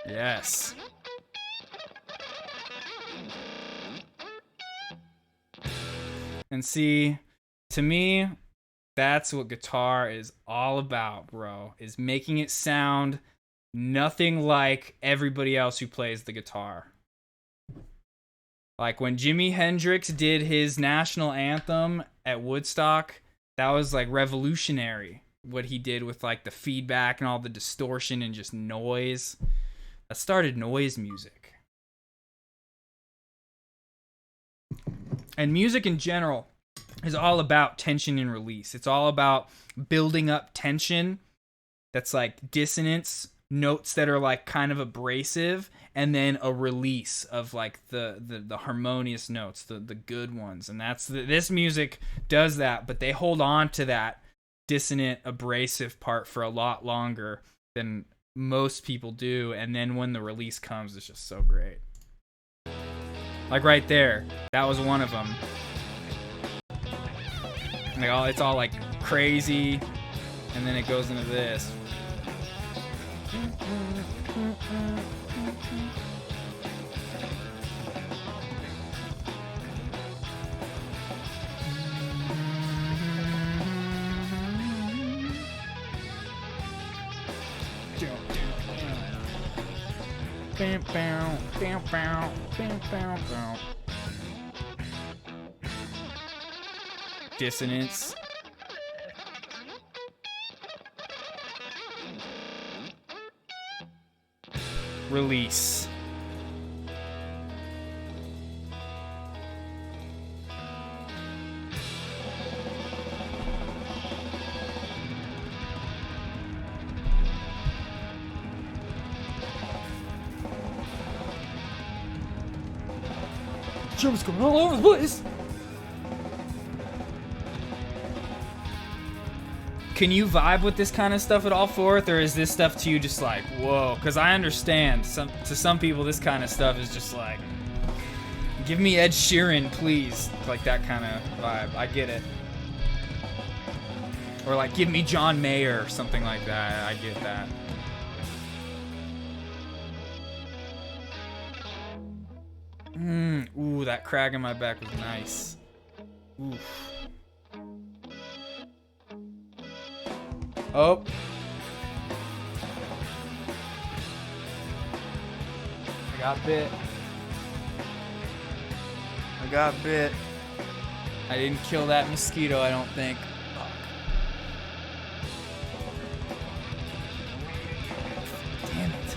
Speaker 1: Yes. And see, to me, that's what guitar is all about, bro. Is making it sound nothing like everybody else who plays the guitar. Like when Jimi Hendrix did his national anthem at Woodstock, that was like revolutionary. What he did with like the feedback and all the distortion and just noise. That started noise music. And music in general is all about tension and release. It's all about building up tension that's like dissonance, notes that are like kind of abrasive, and then a release of like the harmonious notes, the good ones. And that's this music does that, but they hold on to that dissonant, abrasive part for a lot longer than most people do, and then when the release comes, it's just so great. Like right there, that was one of them. Like it's all like crazy, and then it goes into this. Dissonance. Release.
Speaker 10: Germs going all over the place.
Speaker 1: Can you vibe with this kind of stuff at all, Fourth, or is this stuff to you just like, whoa? Because I understand to some people this kind of stuff is just like, give me Ed Sheeran, please. Like that kind of vibe. I get it. Or like, give me John Mayer or something like that. I get that. Ooh, that crag in my back was nice. Oof. Oh. I got bit. I got bit. I didn't kill that mosquito, I don't think. Damn it.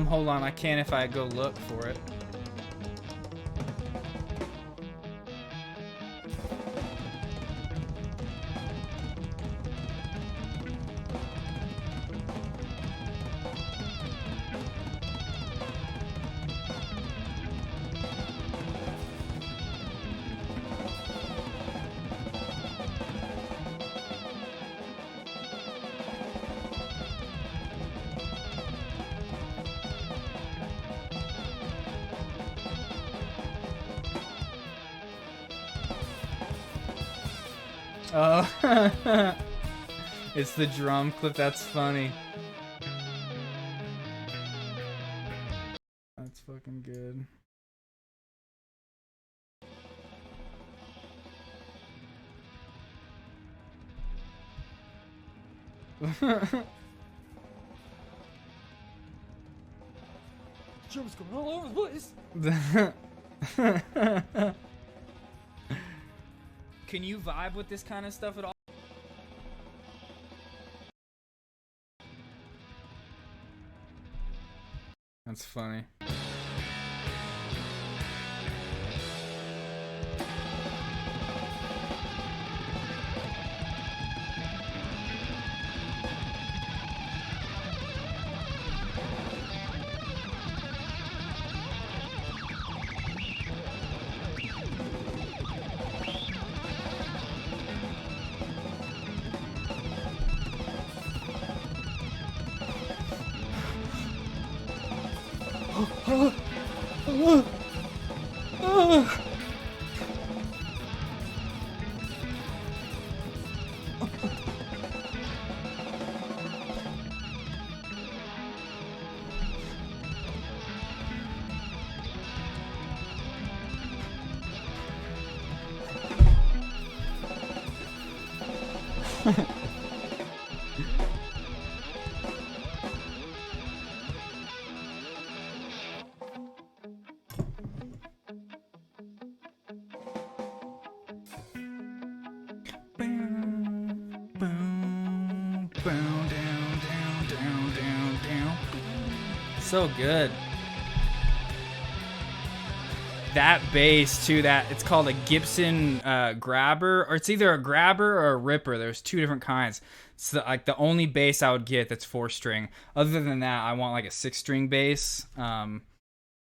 Speaker 1: Hold on, I can if I go look for it. Oh, it's the drum clip. That's funny. That's fucking good.
Speaker 10: Germs going all over the place.
Speaker 1: Can you vibe with this kind of stuff at all? That's funny. So good. that bass too, that it's called a Gibson grabber, or it's either a grabber or a ripper. There's two different kinds. It's like the only bass I would get that's 4-string. Other than that, I want like a 6-string bass. I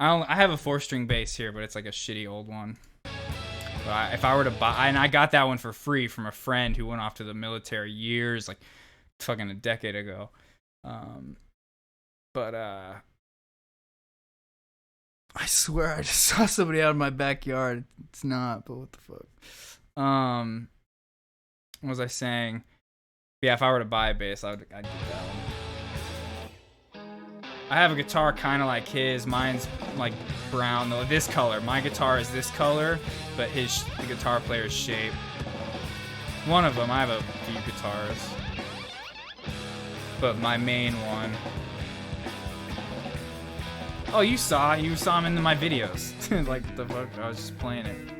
Speaker 1: have a 4-string bass here, but it's like a shitty old one. But if I were to buy, and I got that one for free from a friend who went off to the military years, like fucking a decade ago. I swear I just saw somebody out of my backyard. It's not, but what the fuck? What was I saying? Yeah, if I were to buy a bass, I'd get that one. I have a guitar kind of like his. Mine's like brown, though. This color. My guitar is this color, but the guitar player's shape. One of them. I have a few guitars, but my main one. Oh, you saw him in my videos. Like the fuck, I was just playing it.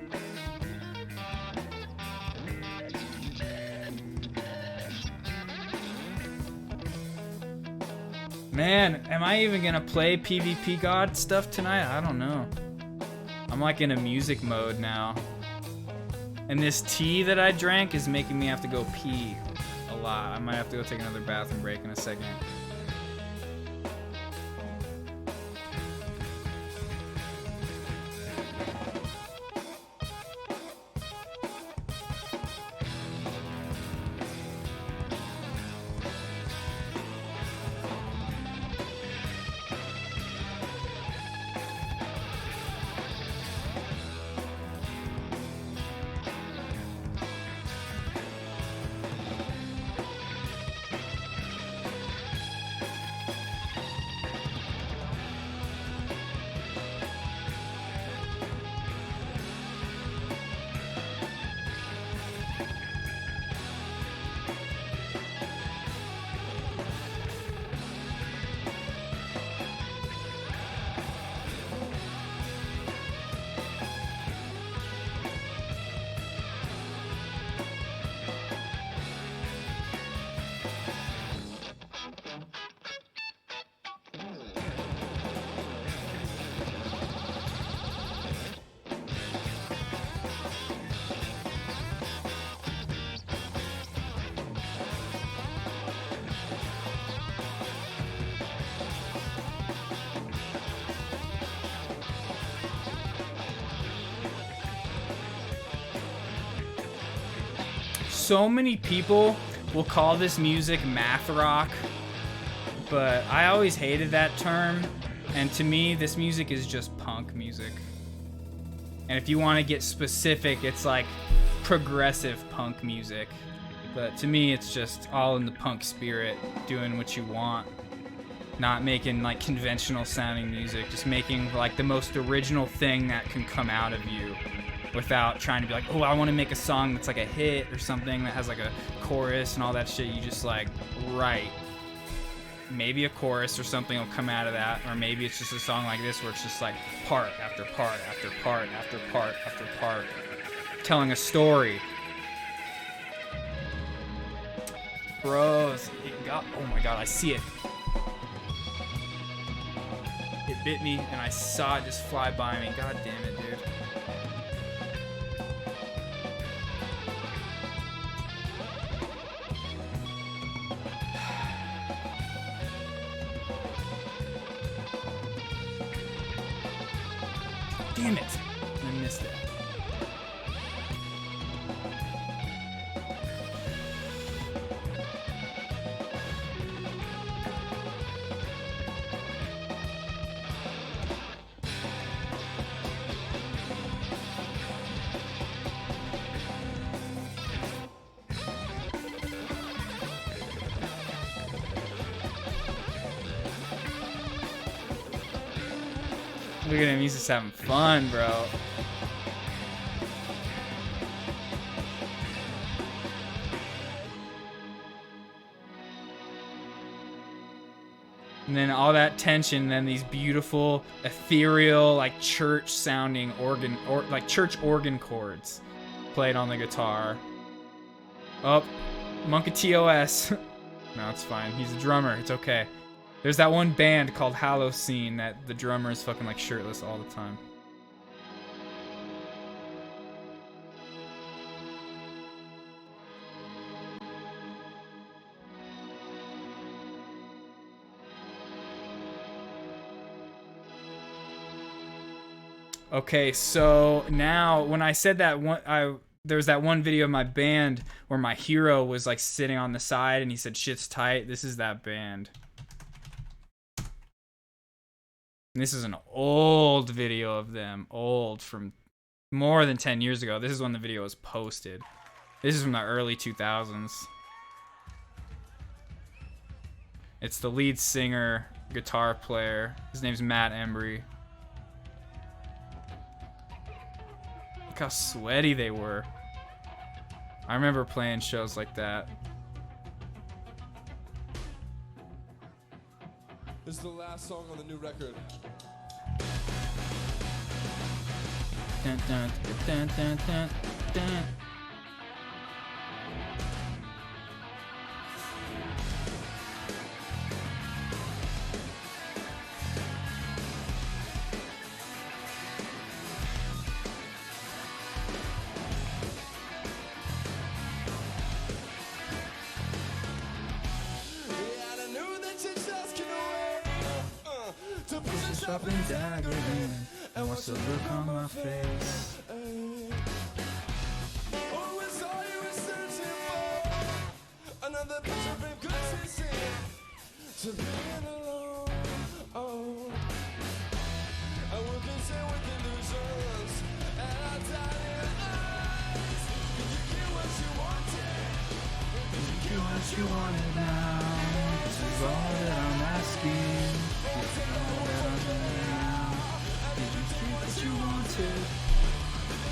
Speaker 1: Man, am I even gonna play PvP God stuff tonight? I don't know. I'm like in a music mode now. And this tea that I drank is making me have to go pee a lot. I might have to go take another bathroom break in a second. So many people will call this music math rock, but I always hated that term, and to me this music is just punk music. And if you want to get specific, it's like progressive punk music, but to me it's just all in the punk spirit, doing what you want, not making like conventional sounding music, just making like the most original thing that can come out of you, without trying to be like, oh, I want to make a song that's like a hit or something that has like a chorus and all that shit. You just like write. Maybe a chorus or something will come out of that, or maybe it's just a song like this where it's just like part after part after part after part after part, telling a story. Bros, oh my god, I see it. It bit me and I saw it just fly by me. God damn it, dude. Damn it! I missed it. Look at him, he's just having fun, bro. And then all that tension, then these beautiful, ethereal, like church-sounding organ, or like church organ chords played on the guitar. Oh, Monka TOS. No, it's fine. He's a drummer. It's okay. There's that one band called Hallow Scene that the drummer is fucking like shirtless all the time. Okay, so now when I said that one, there was that one video of my band where my hero was like sitting on the side and he said shit's tight. This is that band. And this is an old video of them, old from more than 10 years ago. This is when the video was posted. This is from the early 2000s. It's the lead singer, guitar player. His name's Matt Embry. Look how sweaty they were. I remember playing shows like that.
Speaker 18: This is the last song on the new record.
Speaker 1: Dun, dun, dun, dun, dun, dun. Sharpening dagger and what's the look on my face?
Speaker 18: Always all you were searching for. Another picture of him good to see. To being alone. Oh. I will content with illusions. And I die in your eyes. Did you get what you wanted?
Speaker 1: Did you get what you wanted now? This is all that I'm asking. This is all that I'm doing now. Did you get what you wanted?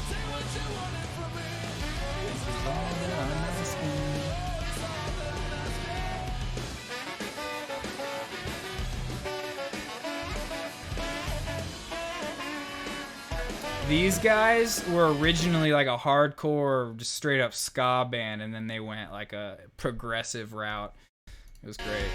Speaker 18: Take what you wanted from me.
Speaker 1: This is all that I'm asking. These guys were originally like a hardcore, just straight up ska band, and then they went like a progressive route. It was great.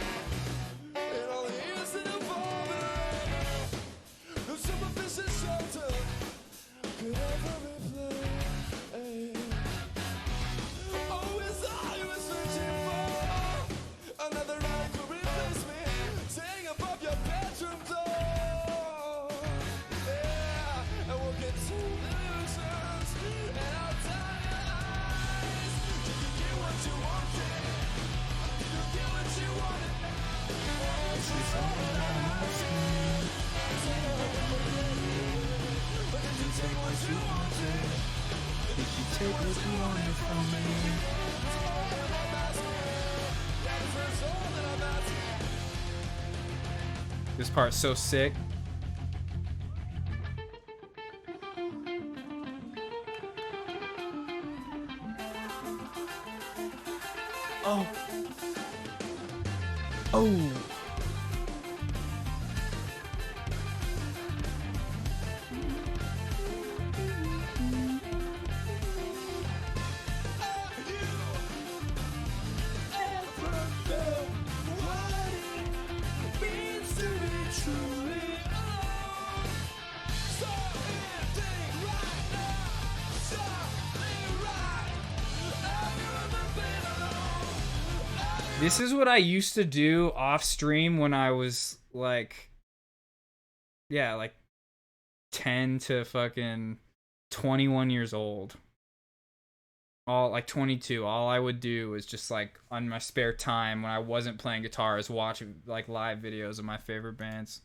Speaker 1: Take what you wanted from me. This part's so sick. Oh. Oh. This is what I used to do off stream when I was like, yeah, like 10 to fucking 21 years old. All like 22. All I would do was just like on my spare time when I wasn't playing guitar is watch like live videos of my favorite bands.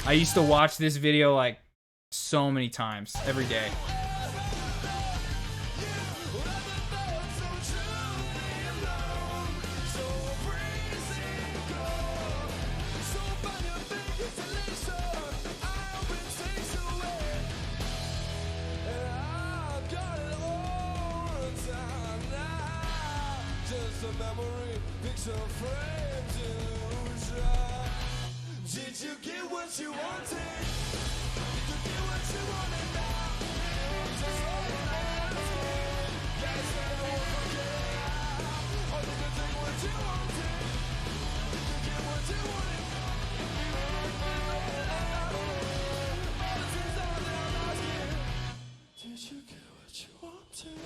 Speaker 1: I used to watch this video like so many times every day.
Speaker 18: Did you get what you wanted? Did you get what you wanted now? Just all I'm asking. Guys, I don't forget. Or did you take what you wanted? Did you get what you wanted? This is all that I'm asking. Did you get what you wanted?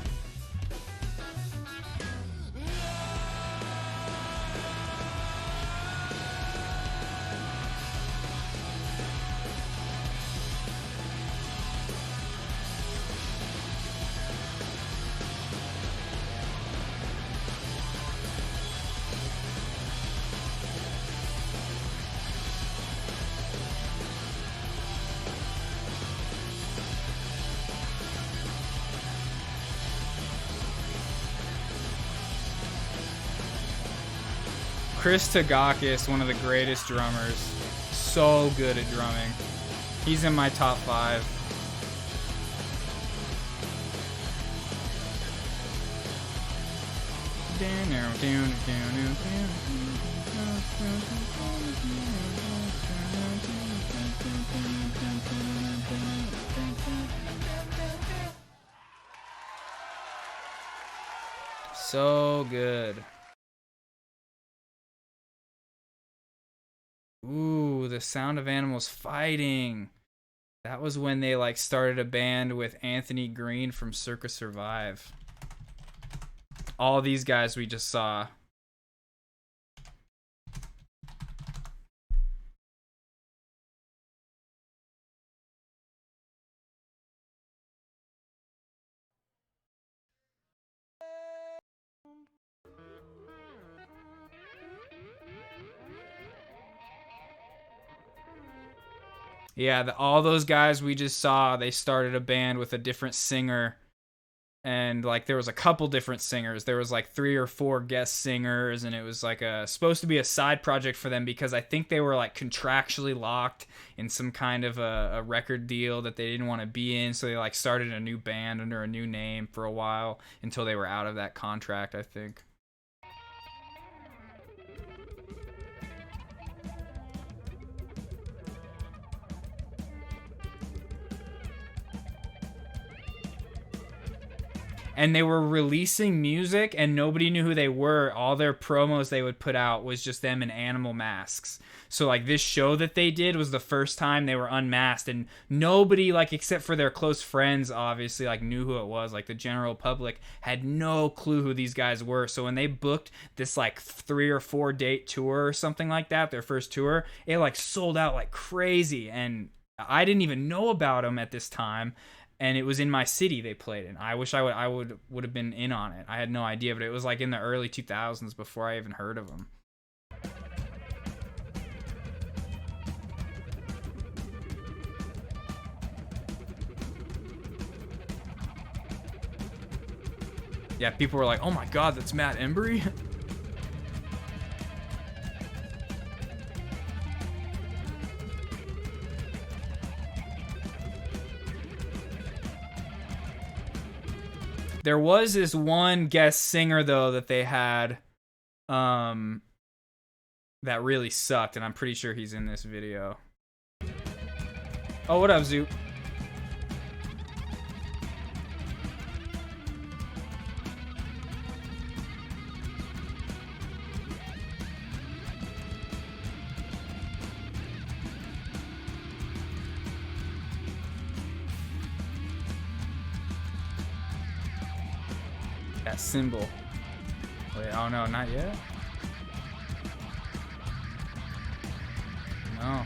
Speaker 1: Chris Tagakis, one of the greatest drummers. So good at drumming. He's in my top 5. So good. Ooh, the sound of animals fighting. That was when they like started a band with Anthony Green from Circus Survive. All these guys we just saw. Yeah, all those guys we just saw, they started a band with a different singer. And like there was a couple different singers. There was like 3 or 4 guest singers, and it was like supposed to be a side project for them because I think they were like contractually locked in some kind of a record deal that they didn't want to be in, so they like started a new band under a new name for a while until they were out of that contract, I think. And they were releasing music and nobody knew who they were. All their promos they would put out was just them in animal masks. So like this show that they did was the first time they were unmasked, and nobody, like except for their close friends, obviously like knew who it was. Like the general public had no clue who these guys were. So when they booked this like 3 or 4 date tour or something like that, their first tour, it like sold out like crazy. And I didn't even know about them at this time. And it was in my city they played in. I wish I would have been in on it. I had no idea, but it was like in the early 2000s before I even heard of them. Yeah, people were like, "Oh my God, that's Matt Embry." There was this one guest singer though that they had that really sucked, and I'm pretty sure he's in this video. Oh, what up, Zoop? That symbol. Wait, oh no, not yet? No.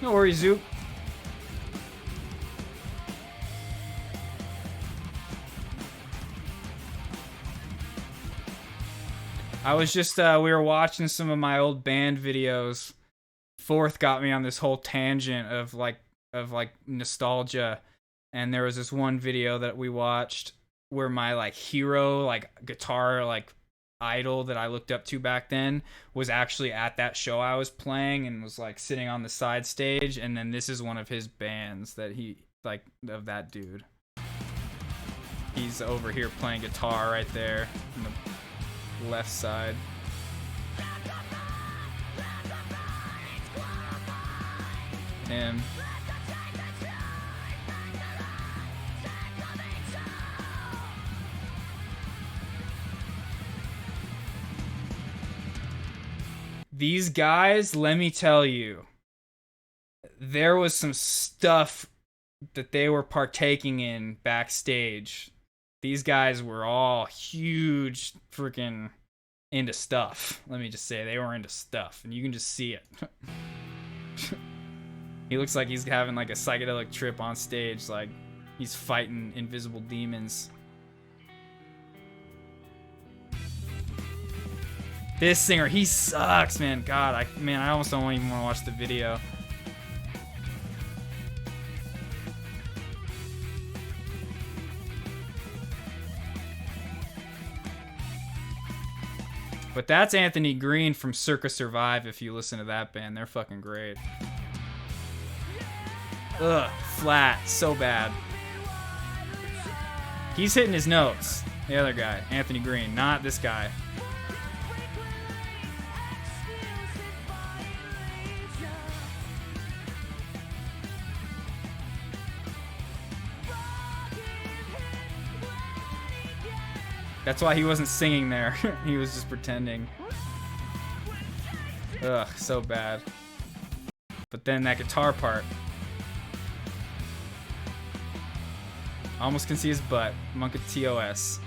Speaker 1: No worries, Zoop. I was just, we were watching some of my old band videos. Fourth got me on this whole tangent of like nostalgia. And there was this one video that we watched where my like hero, like guitar, like idol that I looked up to back then was actually at that show I was playing and was like sitting on the side stage. And then this is one of his bands that he like of that dude. He's over here playing guitar right there on the left side. Him. These guys, let me tell you, there was some stuff that they were partaking in backstage. These guys were all huge freaking into stuff. Let me just say, they were into stuff, and you can just see it. He looks like he's having like a psychedelic trip on stage, like he's fighting invisible demons. This singer, he sucks, man. God, I almost don't even want to watch the video. But that's Anthony Green from Circa Survive. If you listen to that band, they're fucking great. Ugh, flat, so bad. He's hitting his notes. The other guy, Anthony Green, not this guy. That's why he wasn't singing there. He was just pretending. Ugh, so bad. But then that guitar part. Almost can see his butt. Monk of TOS.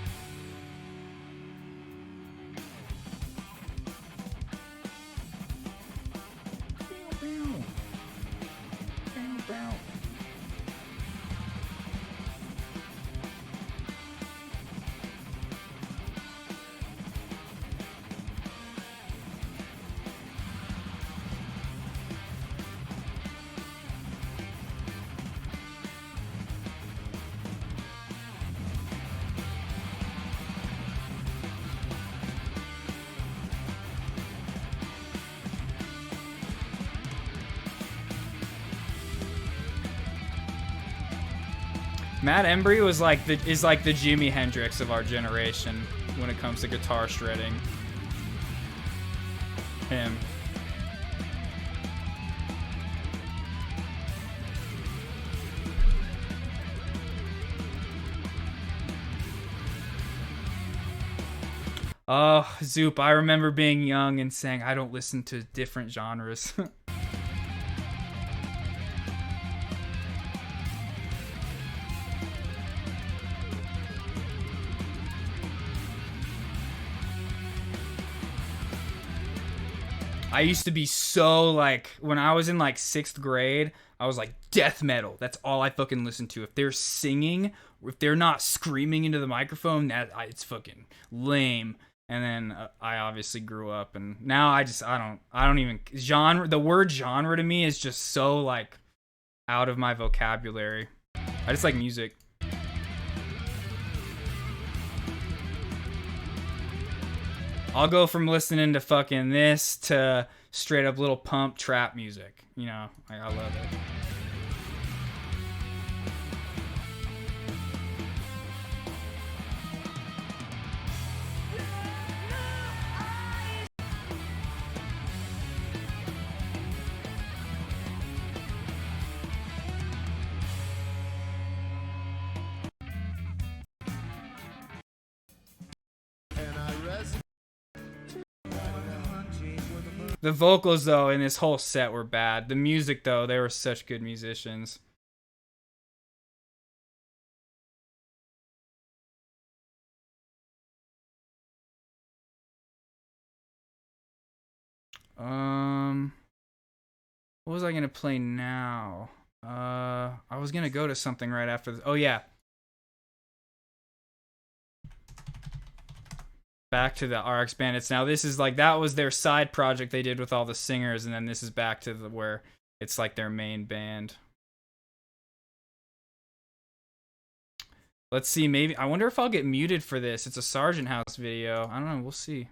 Speaker 1: Matt Embry is like the Jimi Hendrix of our generation when it comes to guitar shredding. Him. Oh, Zoop, I remember being young and saying I don't listen to different genres. I used to be so like, when I was in like 6th grade, I was like, death metal. That's all I fucking listen to. If they're singing, if they're not screaming into the microphone, it's fucking lame. And then I obviously grew up, and now I don't even, genre, the word genre to me is just so like out of my vocabulary. I just like music. I'll go from listening to fucking this to straight up Little Pump trap music. You know, like, I love it. The vocals, though, in this whole set were bad. The music, though, they were such good musicians. What was I gonna play now? I was gonna go to something right after this. Oh, yeah. Back to the RX Bandits. Now this is like, that was their side project they did with all the singers, and then this is back to where it's like their main band. Let's see, maybe I wonder if I'll get muted for this. It's a Sargent House video. I don't know, we'll see.